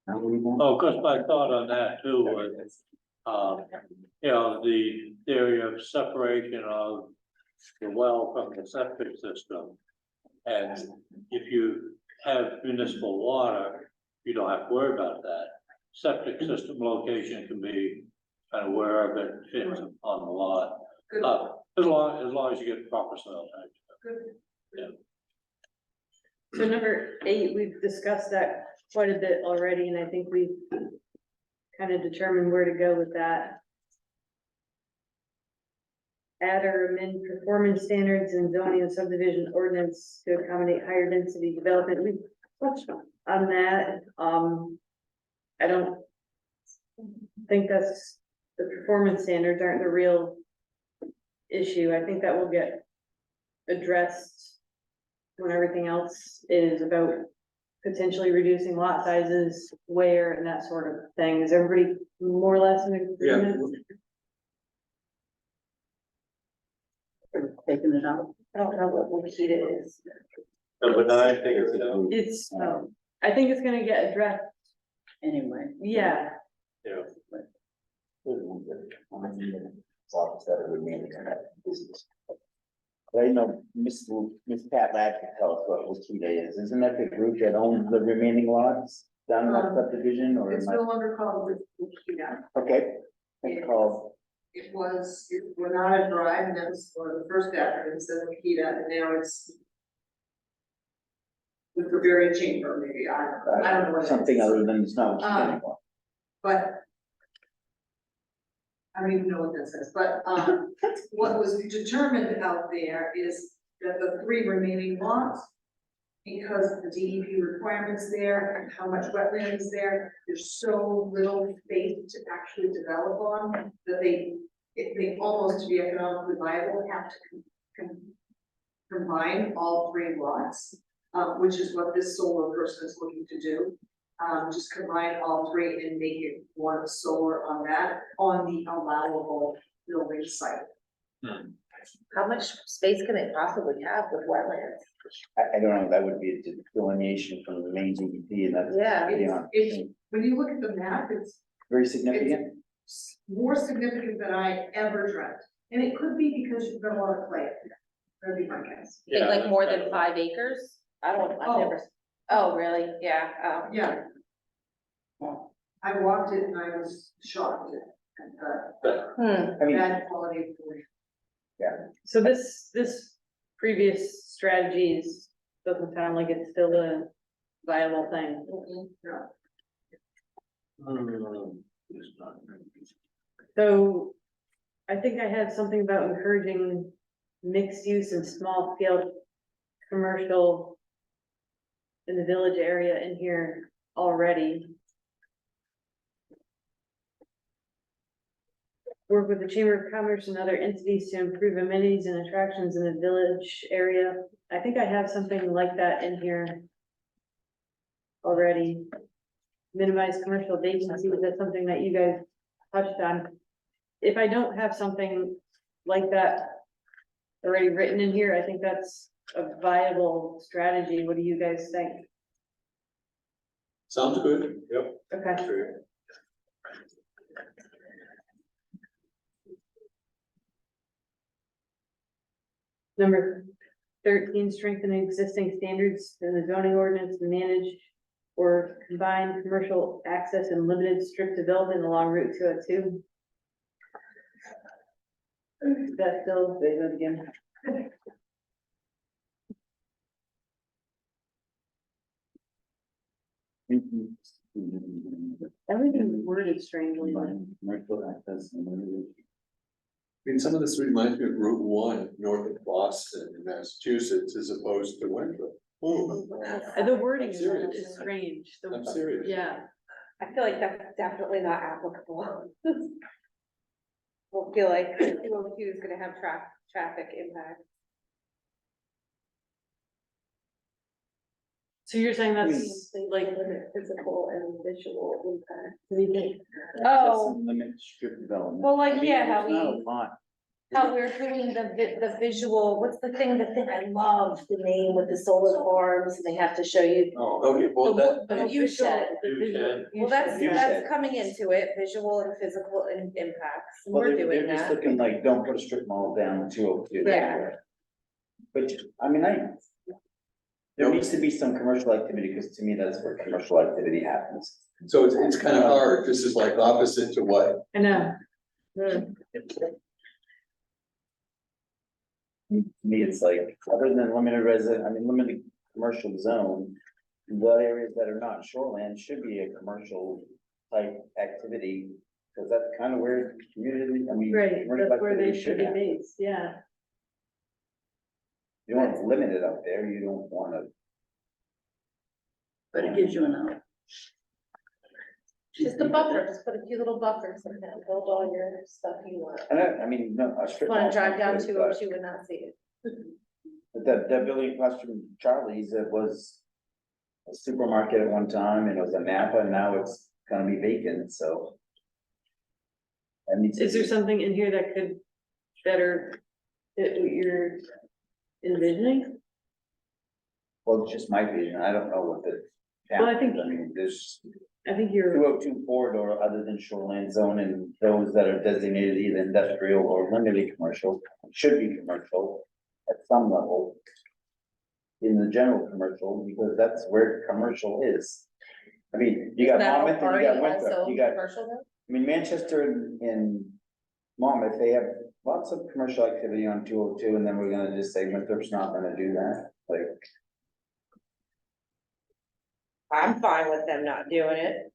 Oh, of course, my thought on that too was, you know, the theory of separation of the well from the septic system. And if you have municipal water, you don't have to worry about that. Septic system location can be kind of wherever it fits on the lot. Good. As long as you get proper soil type. Good. So number 8, we've discussed that quite a bit already, and I think we've kind of determined where to go with that. Add or amend performance standards and zoning and subdivision ordinance to accommodate higher density development. We touched on that. I don't think that's, the performance standards aren't the real issue. I think that will get addressed when everything else is about potentially reducing lot sizes, where, and that sort of thing. Is everybody more or less in agreement? Taking it out. I don't know what heat it is. Number nine, figure it out. It's, I think it's gonna get addressed, Anyway. yeah. Yeah. But I know Miss Pat Ladd could tell us what Wakita is. Isn't that the group that owns the remaining lots down in that subdivision or? It's am I- no longer called Wakita. Okay, it's called, It was Renata Drive, and that was for the first acronym, instead of Wakita, and now it's with the Bavarian Chamber, maybe, I don't know what it is. something other than it's not Wakita anymore. But I don't even know what that says, but, what was determined out there is that the 3 remaining lots, because of the DEP requirements there and how much wetland is there, there's so little space to actually develop on, that they almost to be economically viable, have to combine all 3 lots, which is what this solar person is looking to do. Just combine all 3 and make it one solar on the allowable building site. How much space can they possibly have with wetlands? I don't know, that would be a delineation from the main DEP and that's. Yeah, It's, when you look at the map, it's Very significant. more significant than I ever dreamt. And it could be because you've got a lot of clay. That'd be my guess. Think like more than 5 acres? I've never, oh, really? Yeah, Yeah. I walked it and I was shocked at I mean, bad quality of wood. So this previous strategies doesn't sound like it's still a viable thing. No. So I think I had something about encouraging mixed use and small scale commercial in the village area in here already. Work with the Chamber of Commerce and other entities to improve amenities and attractions in the village area. I think I have something like that in here already. Minimize commercial vacancy, that's something that you guys touched on. If I don't have something like that already written in here, I think that's a viable strategy. What do you guys think? Sounds good. Yep. Okay. Number 13, strengthen existing standards in the zoning ordinance to manage or combine commercial access and limited strip development along Route 202. That's still, say that again. Everything worded strangely. Commercial access and limited. I mean, some of this reminds me of Route 1 north of Boston in Massachusetts as opposed to Winthrop. Ooh, The wording I'm is serious. strange. The- I'm serious. Yeah, I feel like that's definitely not applicable. We'll feel like 202 is gonna have traffic impact. so you're saying that's like, Physical and visual impact. Oh. Oh, Limit strip development. well, like, I mean, yeah, how there's not a we- lot. how we're doing the visual, what's the thing I love the name with the solar farms, and they have to show you. Oh, okay, well, that, The view shed. You Well, that's View shed. that's coming into it, visual and physical impacts, and Well, we're they're doing just that. looking like, don't put a strip mall down 202. Yeah. But, I mean, there needs to be some commercial activity, because to me, that's where commercial activity happens. so it's kind of hard. This is like opposite to what? I know. To me, it's like, other than limited commercial zone, the areas that are not shoreland should be a commercial type activity, because that's kind of where community, I mean. Right, commercial that's where they activity should be happen. based, yeah. You don't want to limit it up there, you don't wanna, But it gives you an out. Just a buffer, just put a few little buffers in there, build all your stuff you want. I mean, no, a strip. Wanna mall drive down sounds good, but- 202 and not see it. But that building across from Charlie's, it was a supermarket at one time, and it was a Napa, and now it's gonna be vacant, so. That needs to Is there be- something in here that could better fit what you're envisioning? well, it's just my vision, I don't know what the. Well, I think- I mean, there's I think you're, 202 corridor other than shoreline zone and those that are designated either industrial or limited commercial, should be commercial at some level. In the general commercial, because that's where commercial is. I mean, you got Monmouth and you got Winthrop, you got, I mean, Manchester and Monmouth, they have lots of commercial activity on 202, and then we're gonna just say Winthrop's not gonna do that, like. I'm fine with them not doing it.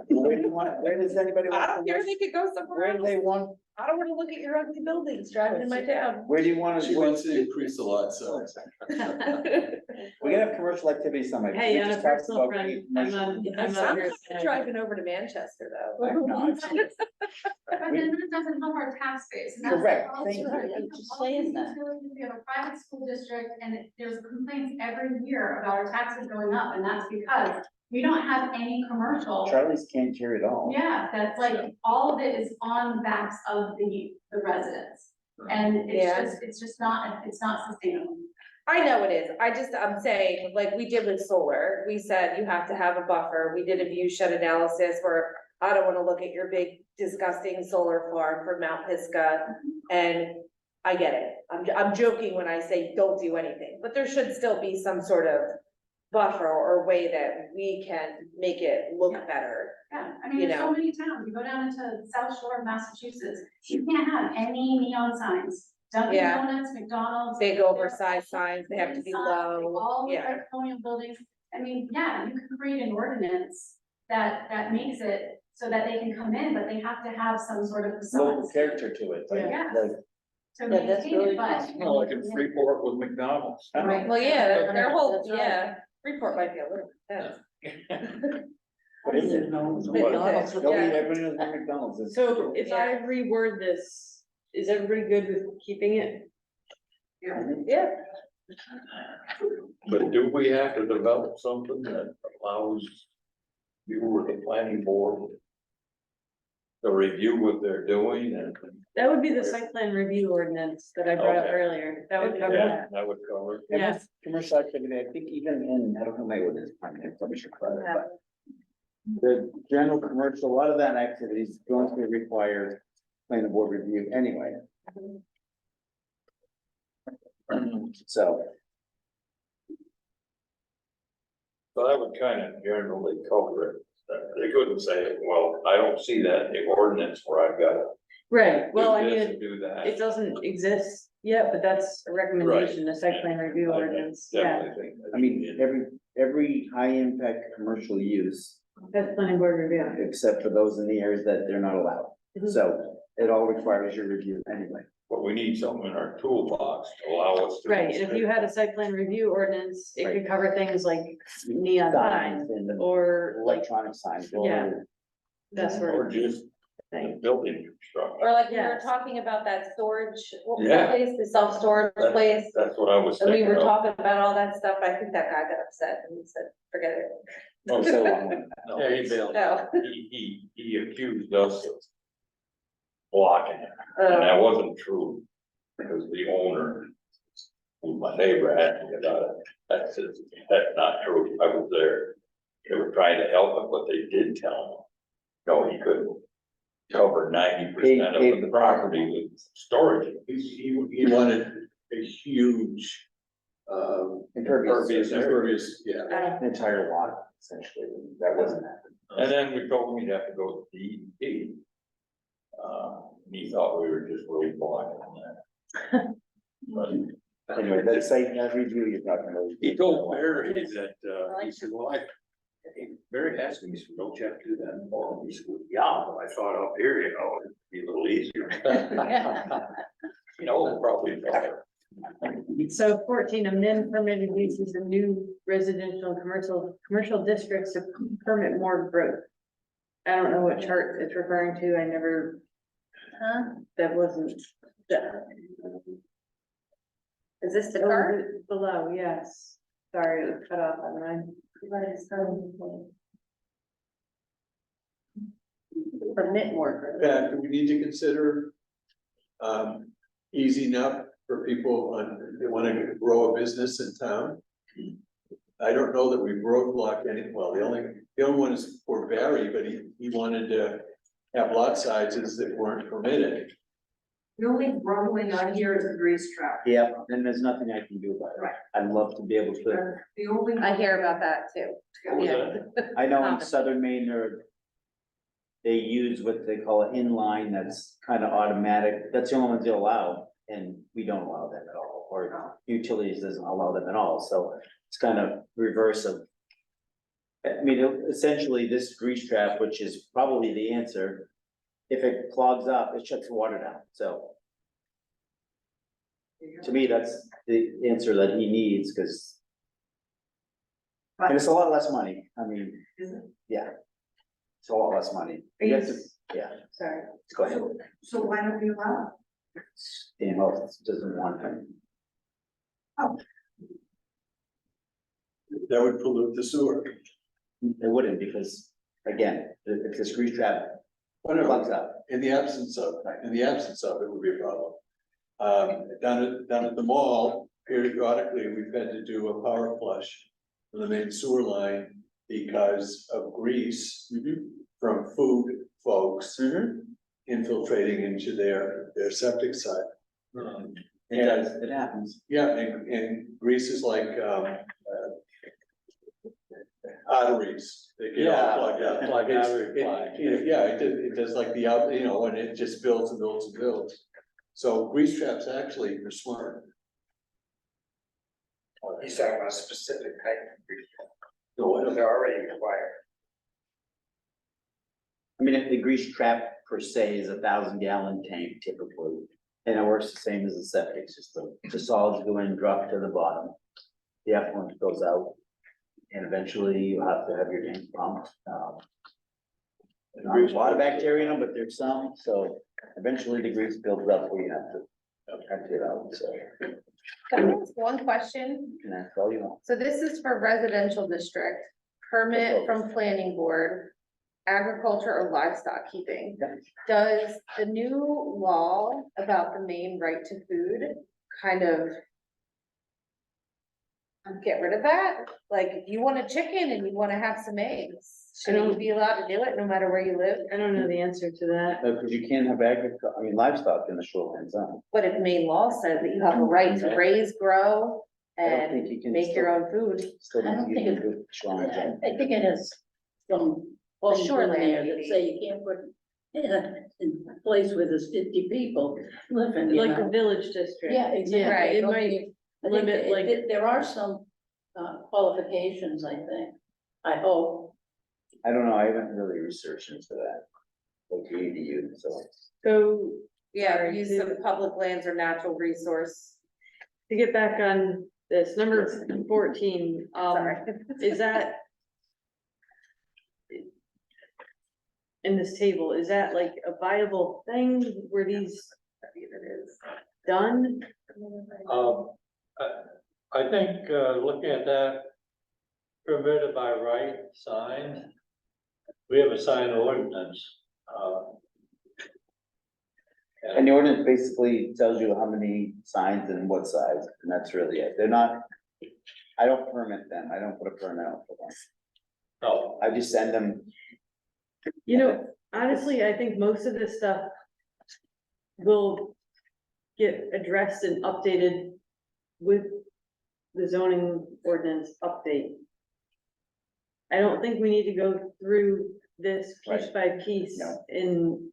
Where do you want, where does anybody want? I don't care if they could go somewhere Where do else. they want, I don't wanna look at your ugly buildings driving in my town. where do you want She to, wants to increase the lot size. we're gonna have commercial activity somewhere. hey, We on a just talked personal about front, I'm commercial. on, I'm I'm on your not side. driving over to Manchester though. I know. But then that doesn't help our tax base. And that's the Correct, problem. thank you. All these Just saying that. utilities, we have a private school district and there's complaints every year about our taxes going up, and that's because we don't have any commercial. Charlie's can't hear it all. Yeah, that's like, all of it is on the backs of the residents. And Yeah. it's just not, it's not sustainable. I know it is. I'm saying, like we did with solar, we said you have to have a buffer. We did a view shed analysis where I don't wanna look at your big disgusting solar farm from Mount Pisgah. And I get it. I'm joking when I say don't do anything, but there should still be some sort of buffer or way that we can make it look better. Yeah, I mean, You there's so know. many towns, you go down into South Shore of Massachusetts, you can't have any neon signs. Dunkin' Yeah. Donuts, McDonald's. Big they're oversized signs, they have to be big signs, low, All the yeah. red colonial buildings, I mean, yeah, you can create an ordinance that makes it so that they can come in, but they have to have some sort of Local facade character to it, like, Yeah. like, to Yeah, that's maintain really it, but. possible. You know, like in Freeport with McDonald's. Right, well, yeah, their whole, That's right. yeah, Freeport might be a little, yeah. what is it? McDonald's. Nobody, Yeah. everybody knows what McDonald's is. So if I reword this, is everybody good with keeping it? Yeah, But do we have to develop something that allows you or the planning board to review what they're doing and? That would be the site plan review ordinance that I brought up Okay. earlier, that would cover Yeah, that. that would cover. it. And Yeah. with commercial activity, I think even in, I don't know my ordinance, I probably should clarify, Yeah. but. The general commercial, a lot of that activity is going to require planning board review anyway. So, So that would kind of generally cover it. They couldn't say, well, I don't see that in the ordinance where I've got to Right, well, I do this mean, and do that. it doesn't exist yet, but that's a recommendation, the site plan review I ordinance, yeah. definitely think that I mean, should be in. every high impact commercial use, That's planning board review. except for those in the areas that they're not allowed. Mhm. So it all requires your review anyway. But we need something in our toolbox to allow us to. Right, and if you had a site plan review ordinance, it could cover things like neon signs Signs and or like electronic signs. Yeah. that sort Or of just thing. building construction. or like we were Yes. talking about that storage, what was Yeah. that place, the self-storage That- place? That's what I was And we thinking were of. talking about all that stuff, I think that guy got upset and he said, forget it. Oh, so long. Yeah, he bailed. No. He accused us of blocking it, and that wasn't true, because the owner, who my neighbor asked me about it, that's not true, I was there. They were trying to help him, but they did tell him, no, he couldn't cover 90% of the property with storage. He wanted a huge, Impervious. impervious, yeah. An entire lot, essentially, that wasn't happening. And then we told him he'd have to go to DEP. And he thought we were just really blocking that. But Anyway, that site review you're talking about. he told Barry that, he said, well, Barry asked me, he said, don't you have to do that for him? He said, well, yeah, but I thought up here, you know, it'd be a little easier. You know, probably better. So 14, amend permitted uses in new residential and commercial districts to permit more growth. I don't know what chart it's referring to, I never, that wasn't. Is this the Oh, car? below, yes, sorry, it was cut off on mine. Permit more. Pat, do we need to consider easing up for people on, they wanna grow a business in town? I don't know that we roadblocked any, well, the only one is for Barry, but he wanted to have lot sizes that weren't permitted. The only rumbling on here is a grease trap. Yeah, then there's nothing I can do about it. Right. I'd love to be able to, The only. I hear about that too. What was Yeah. that? I know in Common. southern Maine, they use what they call an inline that's kind of automatic, that's the only ones they allow, and we don't allow them at all, or utilities doesn't allow them at all, so it's kind of reverse of. I mean, essentially, this grease trap, which is probably the answer, if it clogs up, it shuts the water down, so. To me, that's the answer that he needs, because. And it's a lot less money, I mean, yeah. It's a lot less money. You have to, yeah, Sorry. go ahead. So why don't we allow Dan Health doesn't want them. That would pollute the sewer. They wouldn't, because, again, if this grease trap Whatever. plugs up. In the absence of, it would be a problem. Down at the mall, periodically, we've had to do a power flush from the main sewer line because of grease from food folks infiltrating into their septic site. It does, it happens. Yeah, and grease is like, arteries. They get all plugged up. Like It's- artery plaque. Yeah, it does like the out, and it just builds and builds and builds. So grease traps actually are smart. He's talking about a specific type of grease trap. No, They're already required. I mean, if the grease trap per se is 1,000-gallon tank typically, and it works the same as the septic system, the solids go in, drop to the bottom. The effluent goes out, and eventually you have to have your tank pumped. Not a lot of bacteria in them, but there's some, so eventually the grease builds up where you have to empty it out, so. Can I ask one question? And that's all you want. So this is for residential district, permit from planning board, agriculture or livestock keeping. Does the new law about the main right to food kind of get rid of that? Like, if you want a chicken and you wanna have some eggs, shouldn't you be allowed to do it no matter where you live? I don't know the answer to that. Because you can't have livestock in the shoreline zone. But if Maine law says that you have a right to raise, grow, I don't think you and can make your own food. Still I don't don't think you it- can do shoreline zone. I think it has some Well, things in shoreline there that maybe. say you can't put in a place where there's 50 people living, you Like the know? village district. Yeah, exactly. Yeah, Right. it might I think limit that like, there are some qualifications, I think. I hope. I don't know, I haven't really researched into that. Like the EDU, so. so Yeah, Sorry, use to- of public lands or natural resource. to get back on this, number 14, Sorry. is that in this table, is that like a viable thing? Were these done? I think, looking at that, permitted by right sign, we have a sign ordinance. And the ordinance basically tells you how many signs and what size, and that's really it. They're not, I don't permit them, I don't put a permit out for them. No, I just send them, You know, honestly, I think most of this stuff will get addressed and updated with the zoning ordinance update. I don't think we need to go through this piece by piece No. in,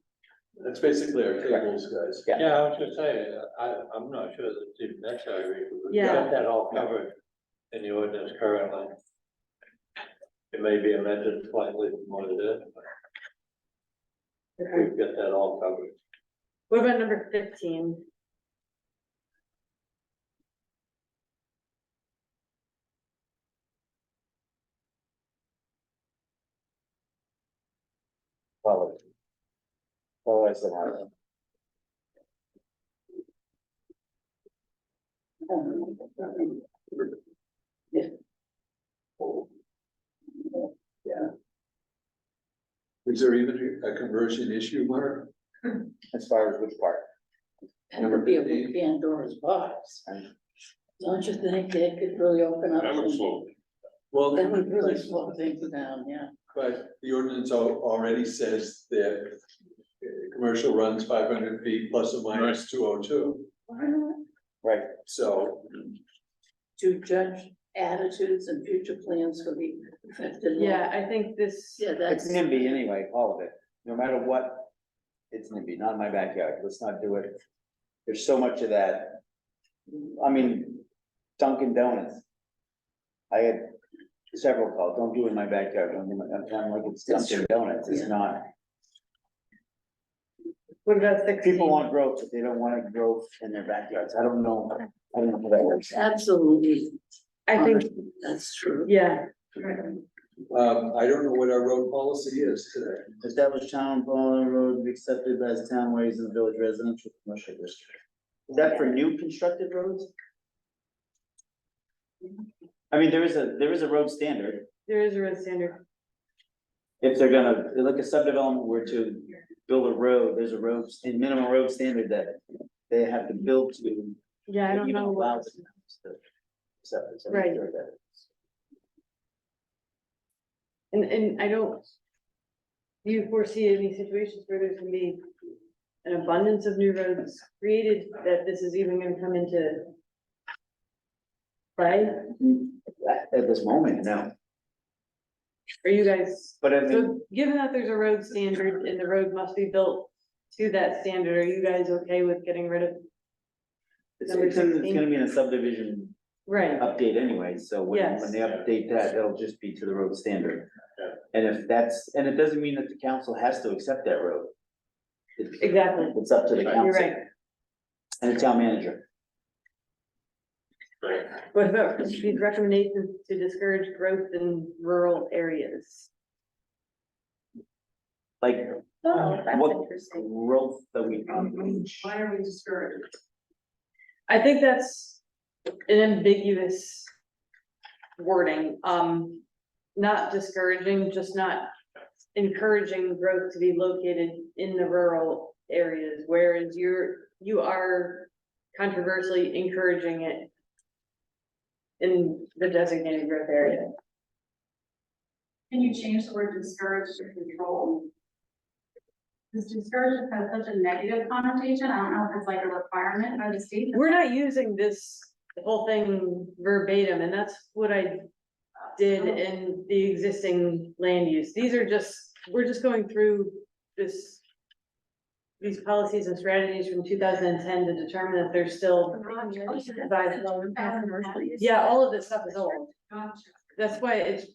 That's basically our tables, guys. Yeah. yeah, I was gonna say, I'm not sure that it's even necessary. We've Yeah. got that all covered in the ordinance currently. It may be amended slightly from what it is, but we've got that all covered. what about number 15? well, I said, how. Yeah, Is there even a conversion issue, Mark? as far as which part? That would be a Pandora's box. Don't you think they could really open up? That would slow. Well, That would really slow things down, yeah. but the ordinance already says that commercial runs 500 feet plus or minus 202. Right. So, To judge attitudes and future plans for the affected. Yeah, I think this, Yeah, It's that's. NIMBY anyway, all of it, no matter what, it's NIMBY, not in my backyard, let's not do it. There's so much of that. I mean, Dunkin' Donuts. I had several calls, don't do it in my backyard, don't do it, I'm like, it's Dunkin' Donuts, it's Yeah. not. what about 16? People want growth, but they don't want growth in their backyards, I don't know how that works. Absolutely, I think, that's true. yeah, I don't know what our road policy is today. Establish town road to be accepted as townways in the village residential commercial district. Is that for new constructed roads? I mean, there is a road standard, there is a road standard. if they're gonna, like a subdevelopment were to build a road, there's a road, a minimum road standard that they have to build to. Yeah, I don't even know allow what, the towns to accept it, so I'm Right. sure that- and I don't. Do you foresee any situations where there's gonna be an abundance of new roads created that this is even gonna come into play? At this moment, no, Are you guys, but I mean, so given that there's a road standard and the road must be built to that standard, are you guys okay with getting rid of? it's Number it's in- it's 16? gonna be in a subdivision Right, update anyway, so when Yes. they update that, that'll just be to the road standard. And if that's, and it doesn't mean that the council has to accept that road. exactly, It's up to the you're council right. and the town manager. What about these recommendations to discourage growth in rural areas? Like, Oh, that's what interesting. growth that we. Why are we discouraged? I think that's an ambiguous wording, not discouraging, just not encouraging growth to be located in the rural areas, whereas you are controversially encouraging it in the designated growth area. Can you change the word discourage to control? Because discourage has such a negative connotation, I don't know if it's like a requirement by the state. We're not using this whole thing verbatim, and that's what I did in the existing land use. These are just, we're just going through these policies and strategies from 2010 to determine if they're still viable. Yeah, all of this stuff is old. That's why it's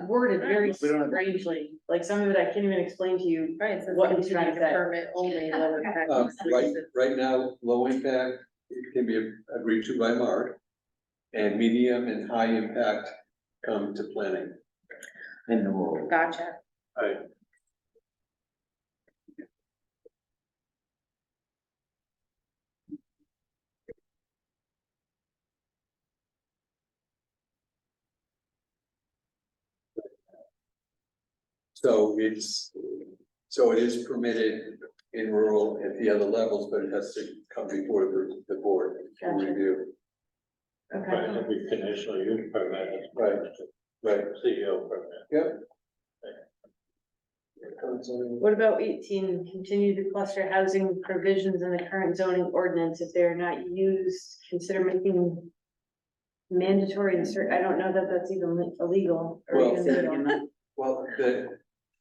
worded very We don't have- strangely, like some of it I can't even explain to you. Right, so What it's he's trying to say. permit only low impact. Right now, low impact, it can be agreed to by Mark. And medium and high impact come to planning. In the world. Gotcha. So it is permitted in rural at the other levels, but it has to come before the board for Gotcha. review. Okay. Right, it'll be conditional use permit. Right. Right. CEO permit. Yep. What about 18, continue to cluster housing provisions in the current zoning ordinance if they are not used, consider making mandatory insert, I don't know that that's even illegal or Well, even legal. Well,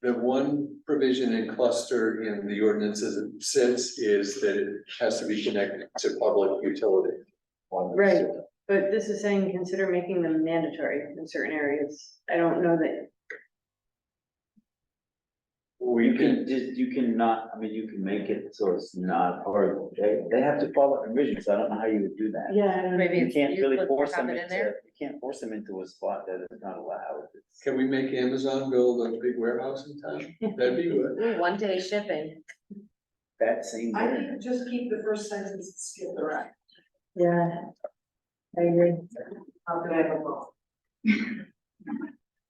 the one provision in cluster in the ordinance as it sits is that it has to be connected to public utility. Right, but this is saying consider making them mandatory in certain areas. I don't know that, You can just, you cannot, I mean, you can make it so it's not, or they have to follow provisions, I don't know how you would do that. yeah, I don't know. Maybe You it's can't really useless to force have them it in into, there. you can't force them into a spot that is not allowed. It's- Can we make Amazon build a big warehouse in town? That'd be good. Ooh, 1 day shipping. That same I word. think just keep the first sentence and skip the rest. Yeah. I agree. How could I go wrong?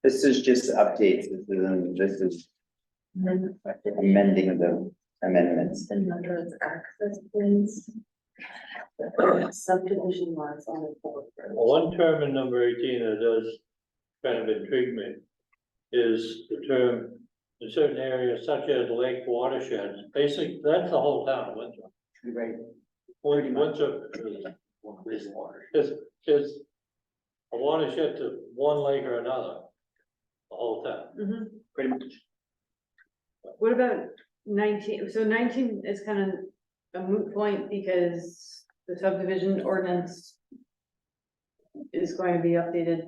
This is just updates, this is amending the amendments. Another access points. Subdivision lots on the board. One term in number 18 that does kind of intrigue me is the term in certain areas such as lake watersheds. Basically, that's the whole town of Winthrop. Right. Winthrop is a watershed to one lake or another, the whole town. Mhm. Pretty much. What about 19? So 19 is kind of a moot point because the subdivision ordinance is going to be updated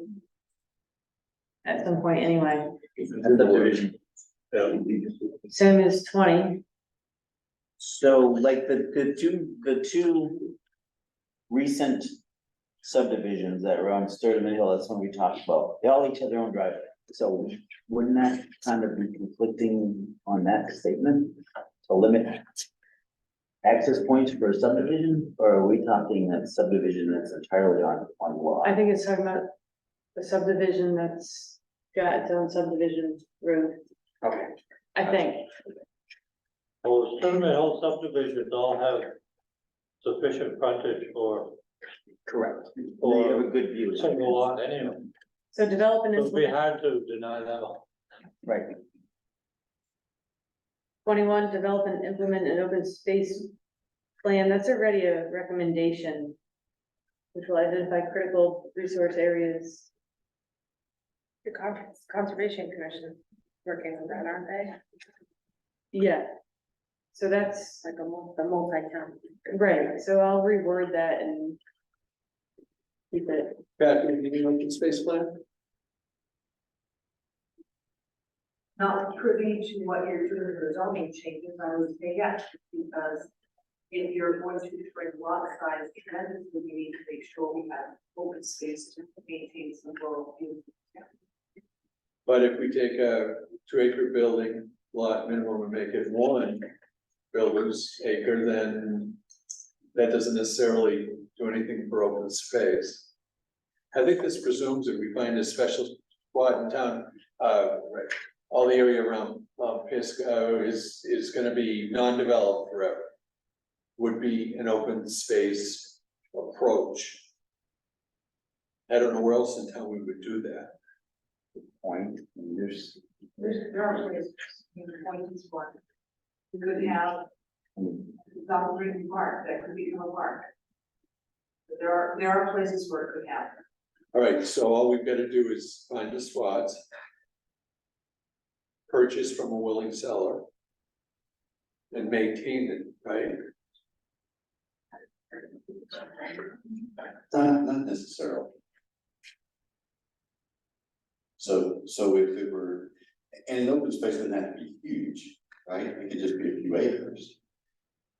at some point anyway. Subdivision. Same as 20. So like the two recent subdivisions that were on Sturtevant Hill, that's one we talked about, they all each have their own driveway. So wouldn't that kind of be conflicting on that statement to limit access points for a subdivision? Or are we talking that subdivision that's entirely on lot? I think it's talking about the subdivision that's got its own subdivision road. Okay. I think. Well, the Sturtevant Hill subdivisions all have sufficient frontage for Correct. They have a good view. single lot anyway. So develop and It would be implement. hard to deny that. Right. 21, develop and implement an open space plan. That's already a recommendation, which will identify critical resource areas. The Conservation Commission working on that, aren't they? Yeah. So that's Like the multi-town. right. So I'll reword that and keep it. Pat, any open space plan? Not privy to what you're doing with the zoning changes, I would say yes, because if you're going to bring lot size trends, we need to make sure we have open space to maintain some rural view. But if we take a 2 acre building lot minimum and make it 1 builder's acre, then that doesn't necessarily do anything for open space. I think this presumes that we find a special spot in town, right, all the area around Pisco is gonna be non-developed forever. Would be an open space approach. I don't know where else in town we would do that. Point, and There are places, in the point is one. You could have Donald Green Park, that could become a park. But there are places where it could happen. All right, so all we've got to do is find the spots. Purchase from a willing seller. And maintain it, right? Not necessarily. So if it were, and an open space doesn't have to be huge, right? It could just be a few acres.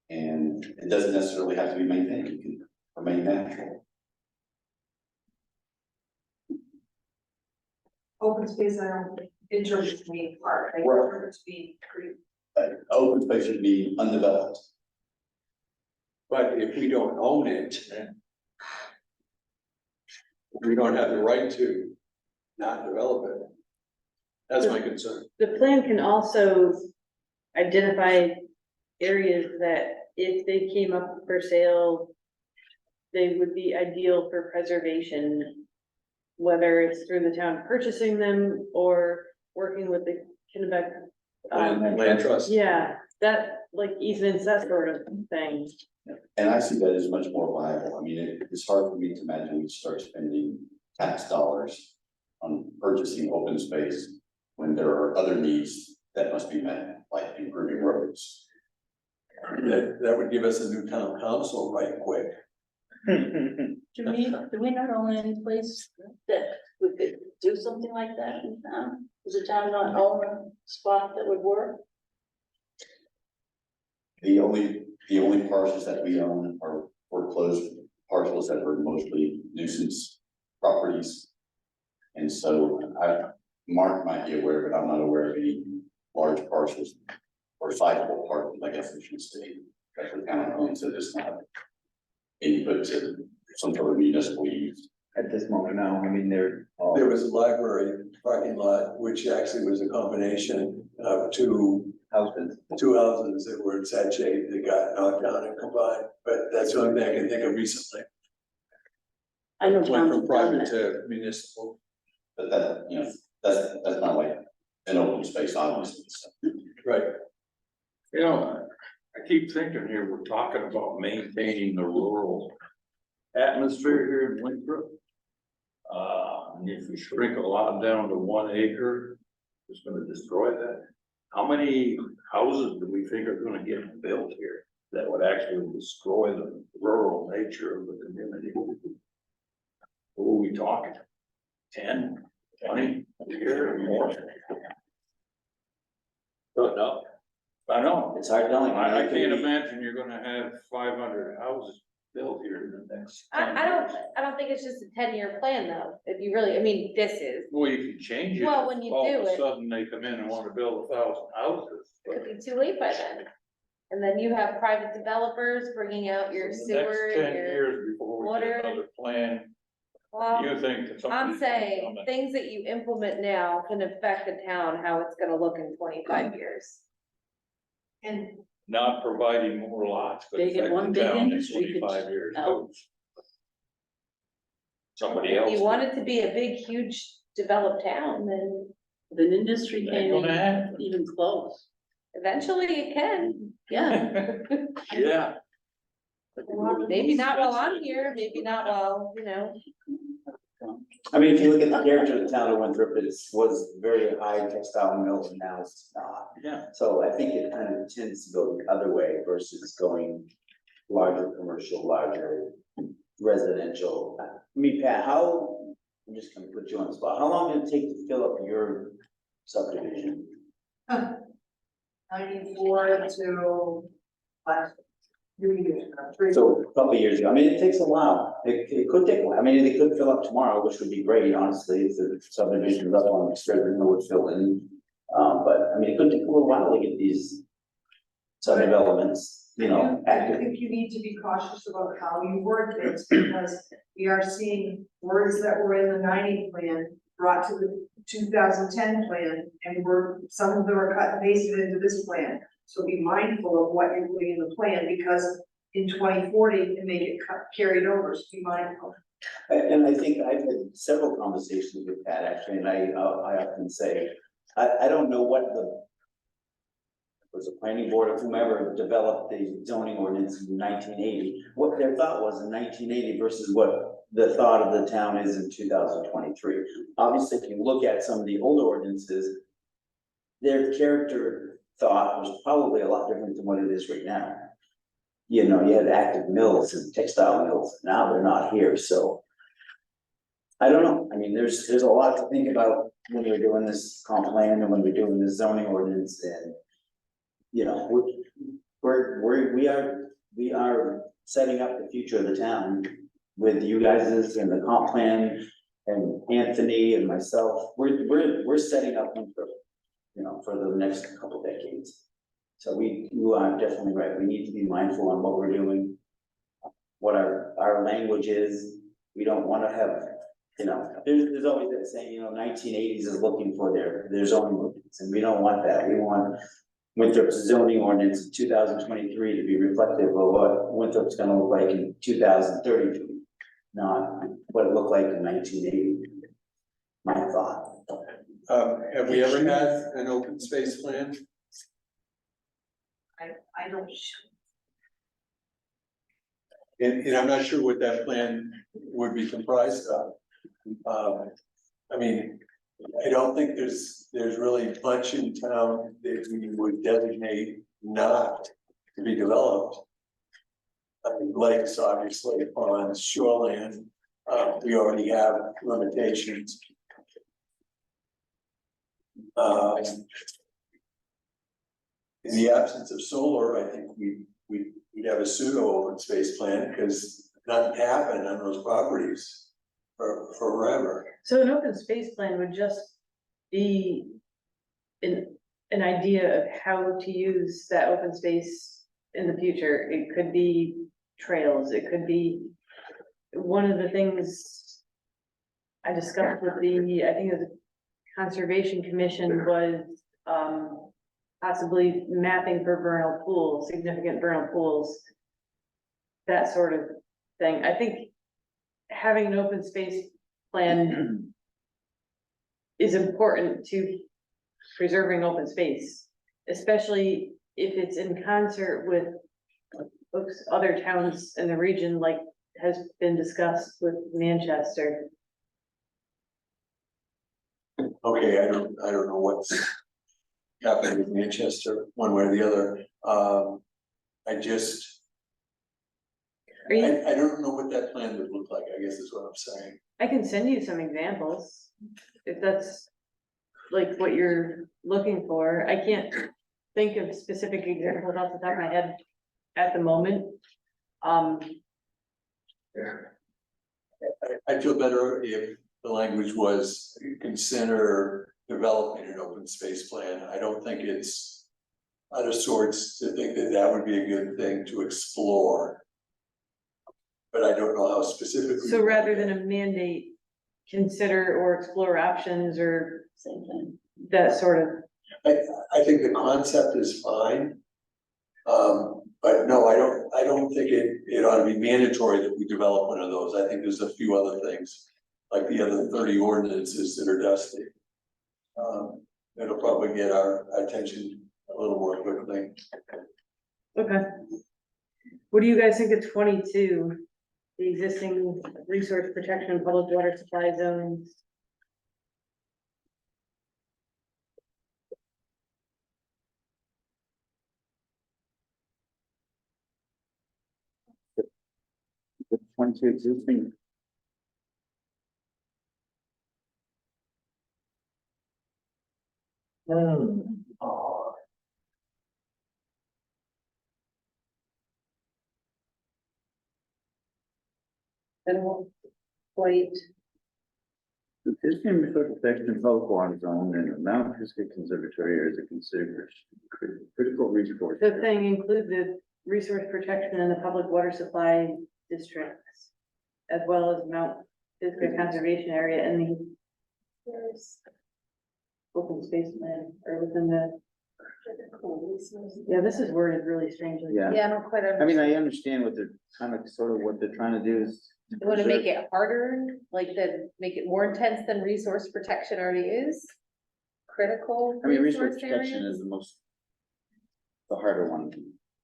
And it doesn't necessarily have to be maintained, it can remain natural. Open space, I don't think, in terms of main park, I Right. prefer it to be pretty. Open space should be undeveloped. But if we don't own it. We don't have the right to not develop it. That's my concern. The plan can also identify areas that if they came up for sale, they would be ideal for preservation, whether it's through the town purchasing them or working with the Kennebec. Land trust. Yeah, that like easements, that sort of thing. And I see that as much more viable. I mean, it's hard for me to imagine we start spending tax dollars on purchasing open space when there are other needs that must be met, like improving roads. That would give us a new town council right quick. Do we not own any place that we could do something like that in town? Does the town not own a spot that would work? The only parcels that we own are foreclosed parcels that are mostly nuisance properties. And so Mark might be aware, but I'm not aware of any large parcels or sizable parcels, I guess we should say, that the town owns, so it's not input to some sort of municipal use. At this moment, no, I mean, they're all. There was a library parking lot, which actually was a combination of 2 houses. two houses that were in sad shape that got knocked down and combined, but that's the only thing I can think of recently. I know Went towns from have done private that. to municipal. But that, you know, that's not like an open space, obviously, so. Right. You know, I keep thinking here, we're talking about maintaining the rural atmosphere here in Winthrop. And if you shrink a lot down to 1 acre, it's gonna destroy that. How many houses do we think are gonna get built here that would actually destroy the rural nature of the community? Who are we talking? 10, 20 a year or more? Don't know. I know. It's hard telling. I can't imagine you're gonna have 500 houses built here in the next. 10 years. I don't think it's just a 10-year plan though, if you really, I mean, this is, Well, you can change it. Well, when you All do of a it- sudden they come in and wanna build 1,000 houses. could be too late by then. And then you have private developers bringing out your The next sewer, 10 your, years before we water. get another plan, well, you think that something. I'm saying, things that you implement now can affect the town, how it's gonna look in 25 years. And Not providing more lots, but They get affect one the big town in industry could 25 years. help. Somebody else. If you want it to be a big, huge developed town, then If an industry Ain't can't gonna happen. even close, eventually it can. yeah. Yeah. Maybe not while I'm here, maybe not while, you know. I mean, if you look at the character of the town of Winthrop, was very high textile mills and now it's not. Yeah. So I think it kind of tends to go the other way versus going larger commercial, larger residential. I mean, Pat, I'm just gonna put you on the spot. How long did it take to fill up your subdivision? 94 to last 3 years now, 3. So a couple of years ago, I mean, it takes a while, it could take, a while. I mean, they could fill up tomorrow, which would be great, honestly, if the subdivision is up on the straight, it would fill in. But, I mean, it could take a little while to get these subdevelopments, you know, I active. think you need to be cautious about how you word things, because we are seeing words that were in the 90 plan brought to the 2010 plan, and some of them are cut and pasted into this plan. So be mindful of what you're putting in the plan, because in 2040, it may get carried over, so be mindful. And I think I've had several conversations with Pat, actually, and I often say, I don't know what was a planning board or whomever developed the zoning ordinance in 1980, what their thought was in 1980 versus what the thought of the town is in 2023. Obviously, if you look at some of the older ordinances, their character thought was probably a lot different than what it is right now. You know, you had active mills and textile mills, now they're not here, so. I don't know, I mean, there's a lot to think about when we're doing this comp plan and when we're doing this zoning ordinance and. You know, we are setting up the future of the town with you guys and the comp plan and Anthony and myself, we're setting up Winthrop, you know, for the next couple decades. So you are definitely right, we need to be mindful on what we're doing, what our language is, we don't wanna have, you know, there's always that saying, you know, 1980s is looking for their zoning ordinance, and we don't want that, we want Winthrop's zoning ordinance in 2023 to be reflective of what Winthrop's gonna look like in 2032, not what it looked like in 1980. My thought. Have we ever had an open space plan? I don't. And I'm not sure what that plan would be comprised of. I mean, I don't think there's really much in town that we would designate not to be developed. I mean, lakes, obviously, ponds, shoreland, we already have limitations. In the absence of solar, I think we'd have a pseudo open space plan, because nothing happened on those properties for forever. So an open space plan would just be an idea of how to use that open space in the future. It could be trails, it could be, one of the things I discussed with I think it was the Conservation Commission was, possibly mapping for vernal pools, significant vernal pools. That sort of thing. I think having an open space plan is important to preserving open space, especially if it's in concert with other towns in the region, like has been discussed with Manchester. Okay, I don't know what's happening with Manchester, one way or the other. I just, Are you, I don't know what that plan would look like, I guess is what I'm saying. I can send you some examples, if that's like what you're looking for. I can't think of specific examples off the top of my head at the moment. I'd feel better if the language was consider developing an open space plan. I don't think it's out of sorts to think that that would be a good thing to explore. But I don't know how specifically. So rather than a mandate, consider or explore options or Same thing. that sort of. I think the concept is fine. But no, I don't think it ought to be mandatory that we develop one of those. I think there's a few other things, like the other 30 ordinances that are dusty. It'll probably get our attention a little more quickly. Okay. What do you guys think of 22? The existing resource protection and public water supply zones? The 22 existing. Quite. The existing resource protection public water zone and the Mount Pisgah Conservatory areas are considered critical resource. The thing include the resource protection and the public water supply districts, as well as Mount Pisgah Conservation Area and the open space land, or within the. Yeah, this is worded really strangely. Yeah. Yeah, I don't quite I mean, I understand what they're kind of, sort of what they're trying to do is. You wanna make it harder, like make it more intense than resource protection already is? Critical I mean, resource resource protection areas? is the harder one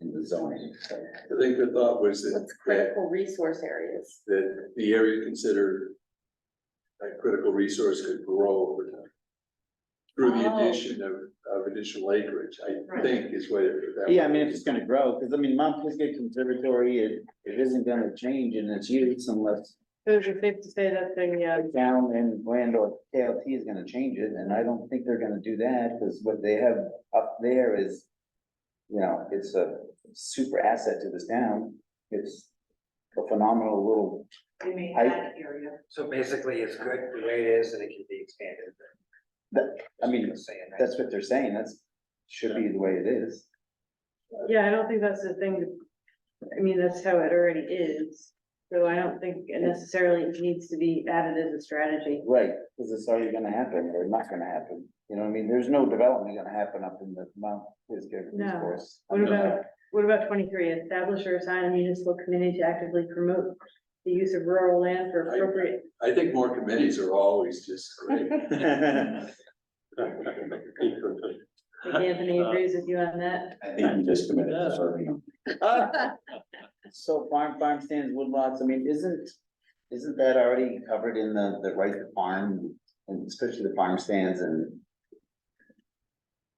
in the zoning. So. I think the thought was that. What's critical resource areas? That the area considered a critical resource could grow over time. Through the Oh. addition of additional acreage, I think is what. Yeah, I mean, if it's gonna grow, because I mean, Mount Pisgah Conservatory, it isn't gonna change in its use unless So is it safe to say that the, town and land or KLT is gonna change it, and I don't think they're gonna do that, because what they have up there is, you know, it's a super asset to this town. It's a phenomenal little, So basically, it's good the way it is, and it can be expanded. I mean, Saying that. that's what they're saying, that's, should be the way it is. yeah, I don't think that's the thing. I mean, that's how it already is. So I don't think it necessarily needs to be added as a strategy. Right, because it's already gonna happen, or not gonna happen, you know what I mean, there's no development gonna happen up in the Mount Pisgah No. resource. What about 23? Establish or assign a municipal committee to actively promote the use of rural land for appropriate. I think more committees are always just great. I think Anthony agrees with you on that. I think you just committed to serving them. So farm stands, woodlots, I mean, isn't that already covered in the right to farm, and especially the farm stands and?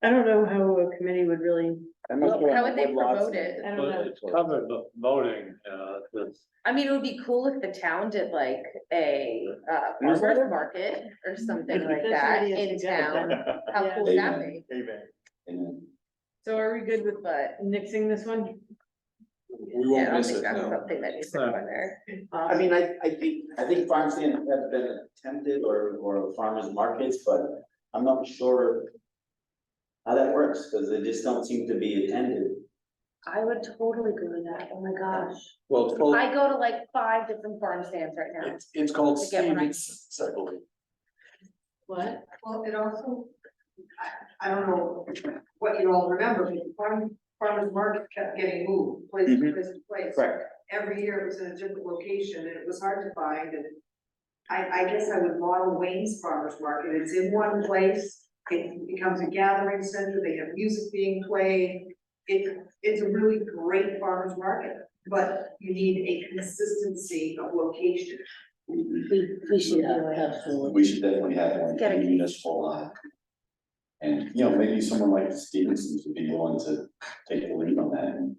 I don't know how a committee would really, I'm not sure How on would they woodlots promote it? I don't know. It's covered voting, that's. I mean, it would be cool if the town did like a farmer's market or something like That's that already a in suggestion. town. How Yeah. cool would that be? And So are we good with But nixing this one? We yeah, I won't don't miss think it, that's no. something that needs to go in there. I mean, I think farm stands have been attempted or farmers markets, but I'm not sure how that works, because they just don't seem to be attended. I would totally go to that. Oh my gosh. Well, it's called, I go to like 5 different farm stands right now. it's called To get what I Stevens, I believe. What? Well, it also, I don't know what you all remember, but the farmers market kept getting moved, place to place to place. Correct. Every year it was in a different location and it was hard to find, and I guess I would model Wayne's Farmers Market. It's in one place, it becomes a gathering center, they have music being played. It's a really great farmers market, but you need a consistency of location. We should absolutely. We should definitely have one Gotta in keep- municipal lot. And, you know, maybe someone like Stevenson's would be willing to take the lead on that and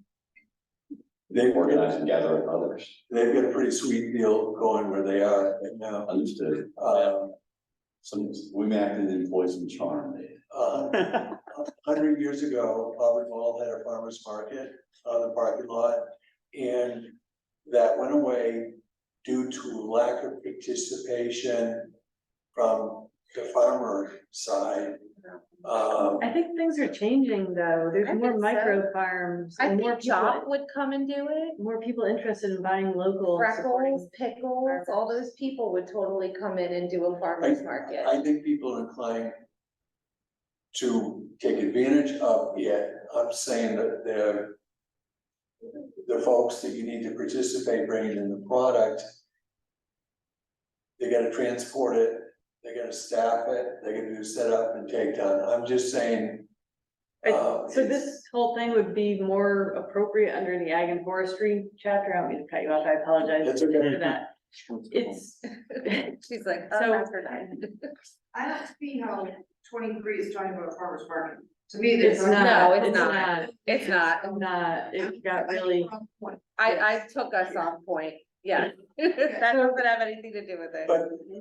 They, organize and gather up others. they've got a pretty sweet deal going where they are right now. Understood. We may have to employ some charm there. 100 years ago, Auburn Mall had a farmer's market on the parking lot. And that went away due to lack of participation from the farmer side. I think things are changing though. There's I more think so. micro farms I and more think Job people, would come and do it. more people interested in buying local. and supporting- Freckles, Pickles, all those people would totally come in and do a farmer's market. I think people are inclined to take advantage of it. I'm saying that the folks that you need to participate bringing in the product, they gotta transport it, they gotta staff it, they gotta do setup and takedown. I'm just saying. So this whole thing would be more appropriate under the ag and forestry chapter. I don't mean to cut you off. I apologize That's okay. for that. It's. She's like, So- that's her time. I don't see how 23 is talking about a farmer's market. To me, It's there's. not, No, it's it's not. not. It's not. It's not, it got really, I took us off point, yeah. That doesn't have anything to do with it.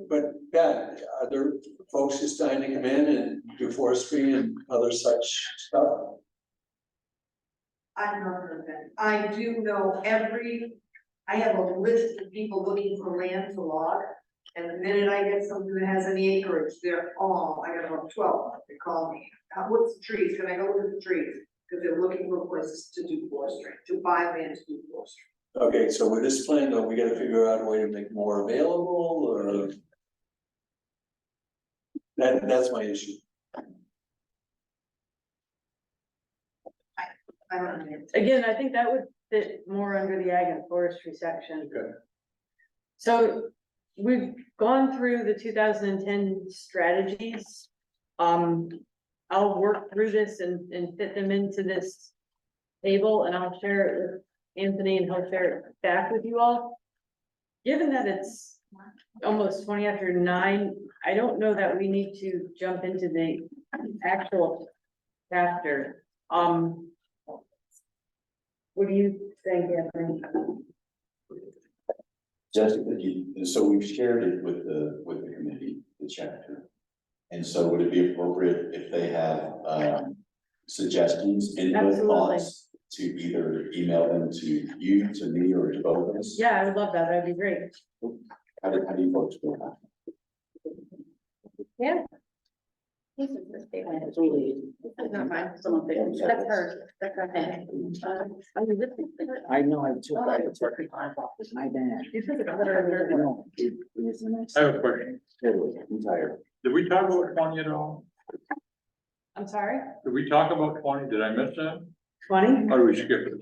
But Pat, are there folks just dying to come in and do forestry and other such stuff? I've not heard of that. I do know I have a list of people looking for land to log. And the minute I get something that has any acreage, I got about 12, they call me. What's the trees? Can I go look at the trees? Because they're looking for places to do forestry, to buy land to do forestry. Okay, so with this plan, though, we gotta figure out a way to make more available, or? That's my issue. I don't know. again, I think that would fit more under the ag and forestry section. Okay. So we've gone through the 2010 strategies. I'll work through this and fit them into this table, and I'll share it with Anthony and he'll share it back with you all. Given that it's almost 20 after 9, I don't know that we need to jump into the actual chapter. What do you think, Anthony? Jessica, so we've shared it with the committee, the chapter. And so would it be appropriate if they have, suggestions, input, Absolutely. thoughts, to either email them to you, to me, or to both of us? Yeah, I would love that. That'd be great. How do you folks feel about Yeah. It's really easy. Not mine. Someone pick it. That's her, that's her thing. I know, I took, I was working on this, my bad. No, it was the next. I have a question. I'm tired. Did we talk about 20 at all? I'm sorry, Did we talk about 20? Did I miss that? 20? Or did we skip it?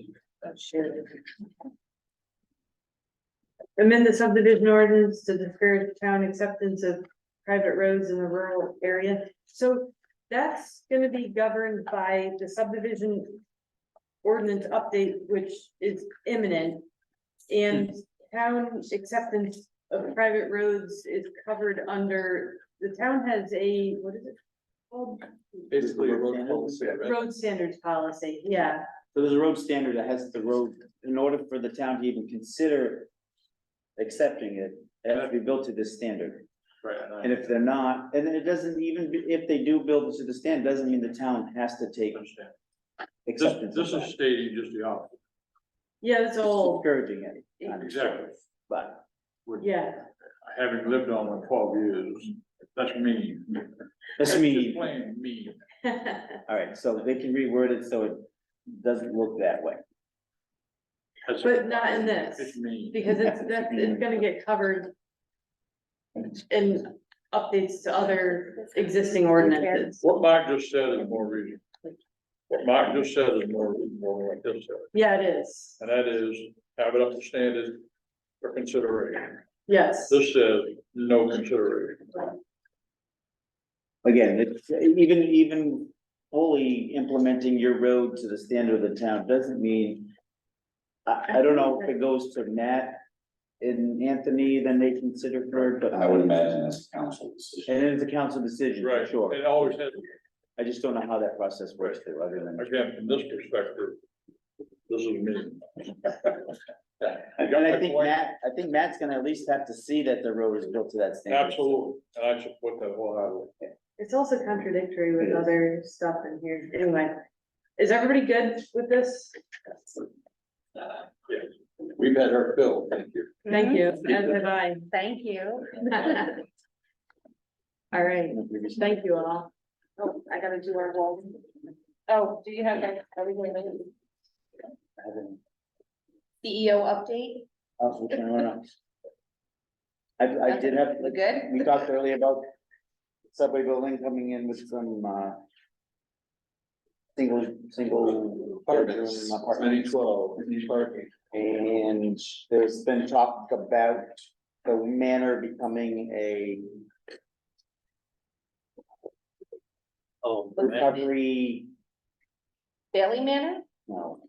Amend the subdivision ordinance to discourage town acceptance of private roads in the rural area. So that's gonna be governed by the subdivision ordinance update, which is imminent. And town acceptance of private roads is covered under, the town has a, what is it called? Basically, a road policy. Road standards policy, yeah. So there's a road standard that has the road, in order for the town to even consider accepting it, it has to be built to this standard. Right. And if they're not, and it doesn't even, if they do build it to the standard, doesn't mean the town has to take Understand. acceptance This of is that. stating just the opposite. Yeah, that's It's all, encouraging it. Exactly. But, yeah. Having lived on it 12 years, that's mean. that's just mean, Plain mean. all right, so they can reword it so it doesn't look that way. That's- But not in this. It's mean. Because it's gonna get covered. And updates to other existing ordinances. What Mark just said is more reasonable. What Mark just said is more reasonable than what this said, Yeah, it is. and that is have it up to standard for consideration. Yes. This says no consideration. Again, it's even fully implementing your road to the standard of the town doesn't mean. I don't know if it goes to Matt and Anthony, then they consider for, but. I would imagine that's a council decision. And it is a council decision, for Right, sure. it always has, I just don't know how that process works there, other than. again, from this perspective, this is me. And I think Matt's gonna at least have to see that the road is built to that standard. Absolutely, and I support that wholeheartedly. It's also contradictory with other stuff in here. Anyway, is everybody good with this? We've had our fill, thank you. Thank you, as have I. Thank you. All right, thank you all. Oh, I gotta do our wall. Oh, do you have that? Are we going to? CEO update? I did have, We good? we talked earlier about subway building coming in with some, single bedroom Apartments, apartments. 12, parking. And there's been talk about the manor becoming a Oh, recovery, Bailey Manor? no,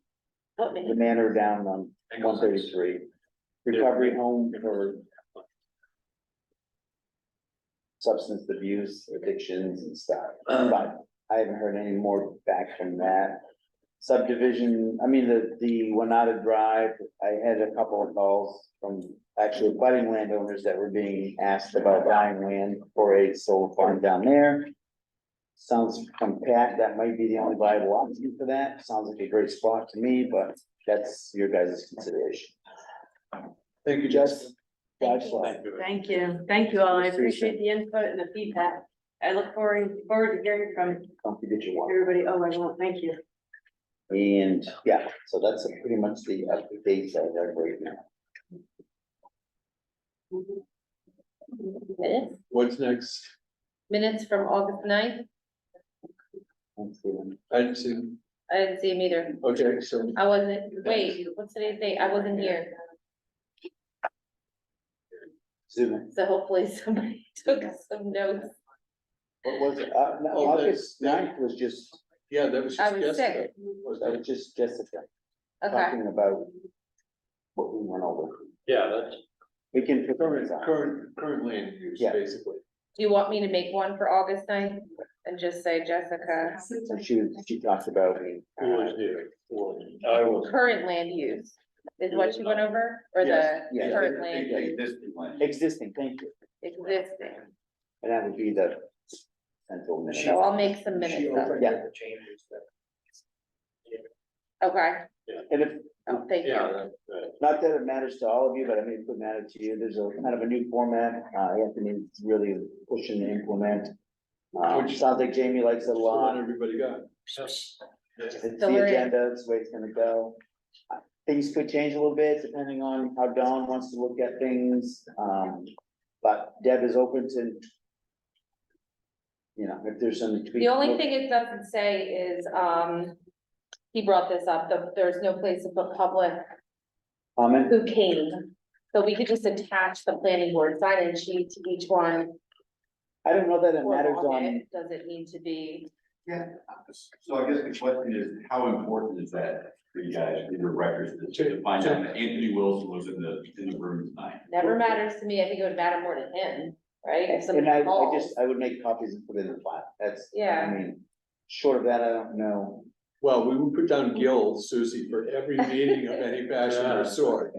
What the manor? manor down on 133. Recovery home for substance abuse, addictions and stuff, but I haven't heard any more back from that. Subdivision, I mean, the Wanata Drive, I had a couple of calls from actually budding landowners that were being asked about buying land for a solar farm down there. Sounds from Pat, that might be the only viable option for that, sounds like a great spot to me, but that's your guys' consideration. Thank you, Just. Thank you. Thank you all. I appreciate the input and the feedback. I look forward to hearing from Don't forget your water. everybody. Oh, I won't, thank you. And yeah, so that's pretty much the updates I have right now. Minutes? What's next? Minutes from August 9th? Let's see them. I didn't see, I didn't see them either. okay, so I wasn't, wait, what's today's date? I wasn't here, Zoom. so hopefully somebody took some notes. What was it? No, Oh, August 9th was just, yeah, that was I just was sick. yesterday. that was just Jessica Okay, talking about what we went over. yeah, that's, We can. put Current, these on. current land use, Yeah. basically. do you want me to make one for August 9th and just say Jessica, So she talked about. who was here? I was, current land use? Is what you went over, or the Yes, yes. current land use, Existing land. Existing, thank you. existing? And that would be the central. minute. So I'll make some minutes She up, opened Yeah. the changes that. okay, And if, oh, thank you. yeah, not that it matters to all of you, but I mean, it could matter to you, there's a kind of a new format, Anthony's really pushing to implement. Which- Sounds like Jamie likes it a The one lot, everybody got. it's So the we're in. agenda, it's the way it's gonna go. Things could change a little bit depending on how Dawn wants to look at things, but Deb is open to. You know, if there's some. The only thing it doesn't say is, he brought this up, there's no place to put public Comment, who came. So we could just attach the planning board sign-in sheet to each one. I don't know that it or matters log on, it. Does it need to be? Yeah, so I guess the question is, how important is that for you guys, in your records, to find out that Anthony Wilson was in the room tonight? Never matters to me, I think it would matter more to him, right? If somebody and I calls. just, I would make copies and put it in the file, that's, I Yeah. mean, short of that, I don't know. Well, we would put down Gil, Susie, for every meeting of any fashion or sort.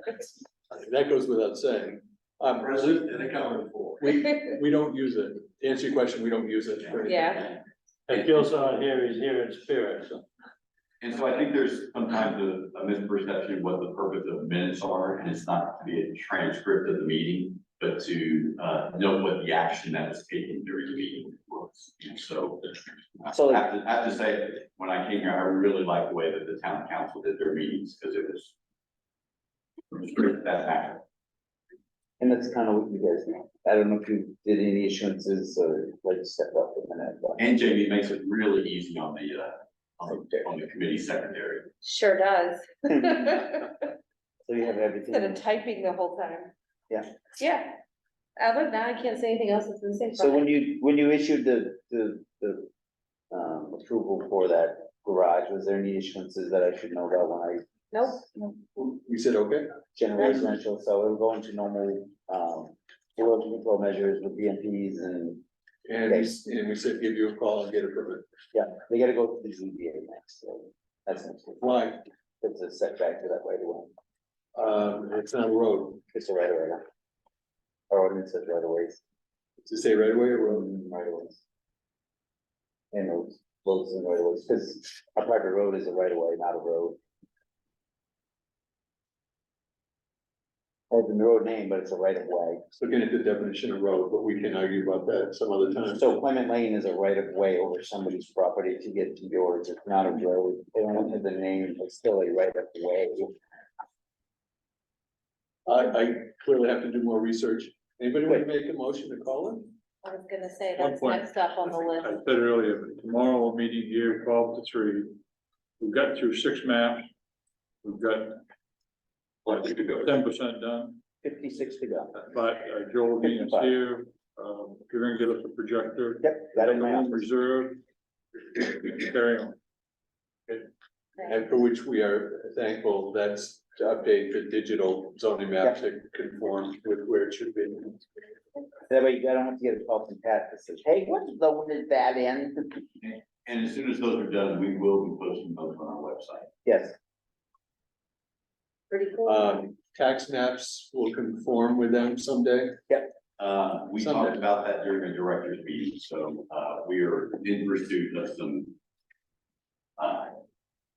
That goes without saying. President and accounted for. We don't use it. To answer your question, we don't use it for anything. Yeah, and Gil's not here, he's here in spirit, so. And so I think there's sometimes a misperception of what the purpose of minutes are, and it's not to be a transcript of the meeting, but to note what the action that was taken during the meeting was. And so So- I have to say, when I came here, I really liked the way that the town council did their meetings, because it was that matter. And that's kind of what you guys know. I don't know if you did any issuances or like stepped up in that. but- And JV makes it really easy on the committee secretary. Sure does. So you have everything. Instead of typing the whole time. Yeah. Yeah. Other than that, I can't say anything else that's in the same. So when you issued the approval for that garage, was there any issuances that I should know about when I Nope. We said, okay, generate residential, so it'll go into normal, erosion control measures with BMPs and, and we said, give you a call and get a permit. yeah, they gotta go to the ZBA next, so that's next week. Why? It's a setback to that right away, It's not a road. it's a right away. Our ordinance says right aways, Does it say right away or road? right aways. And roads and right aways, because a private road is a right away, not a road. Or the road name, but it's a right of way. Looking at the definition of road, but we can argue about that some other time. So Clement Lane is a right of way over somebody's property to get to yours, it's not a road, they don't have the name, it's still a right of way. I clearly have to do more research. Anybody want to make a motion to call him? I was gonna say, One that's point. next up on the list. I said earlier, but tomorrow, we're meeting here 12 to 3. We've got through 6 maps. We've got Plenty to go. 10% done, 56 to go. but Joel being 55. here, you're gonna get us a projector. Yep, got it in my own. Reserve. Carry on. And for which we are thankful, that's to update the digital zoning map to conform with where it should be. That way I don't have to get a call from Pat that says, hey, what zone is that in? And as soon as those are done, we will be posting those on our website. Yes, Pretty cool. Tax maps will conform with them someday. We Someday. talked about that during the director's meeting, so, we are in pursuit of some,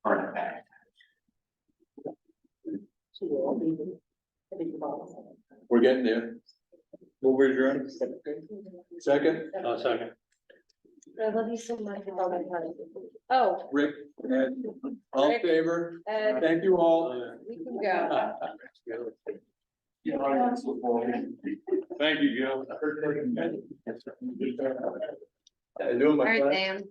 current tax. We're getting there. Will we adjourn? Second, Second. I love you so much. with all my heart. Oh, Rick, Ed, all in favor? Thank you all. we can go. Thank you, Joe. I do All right, Dan.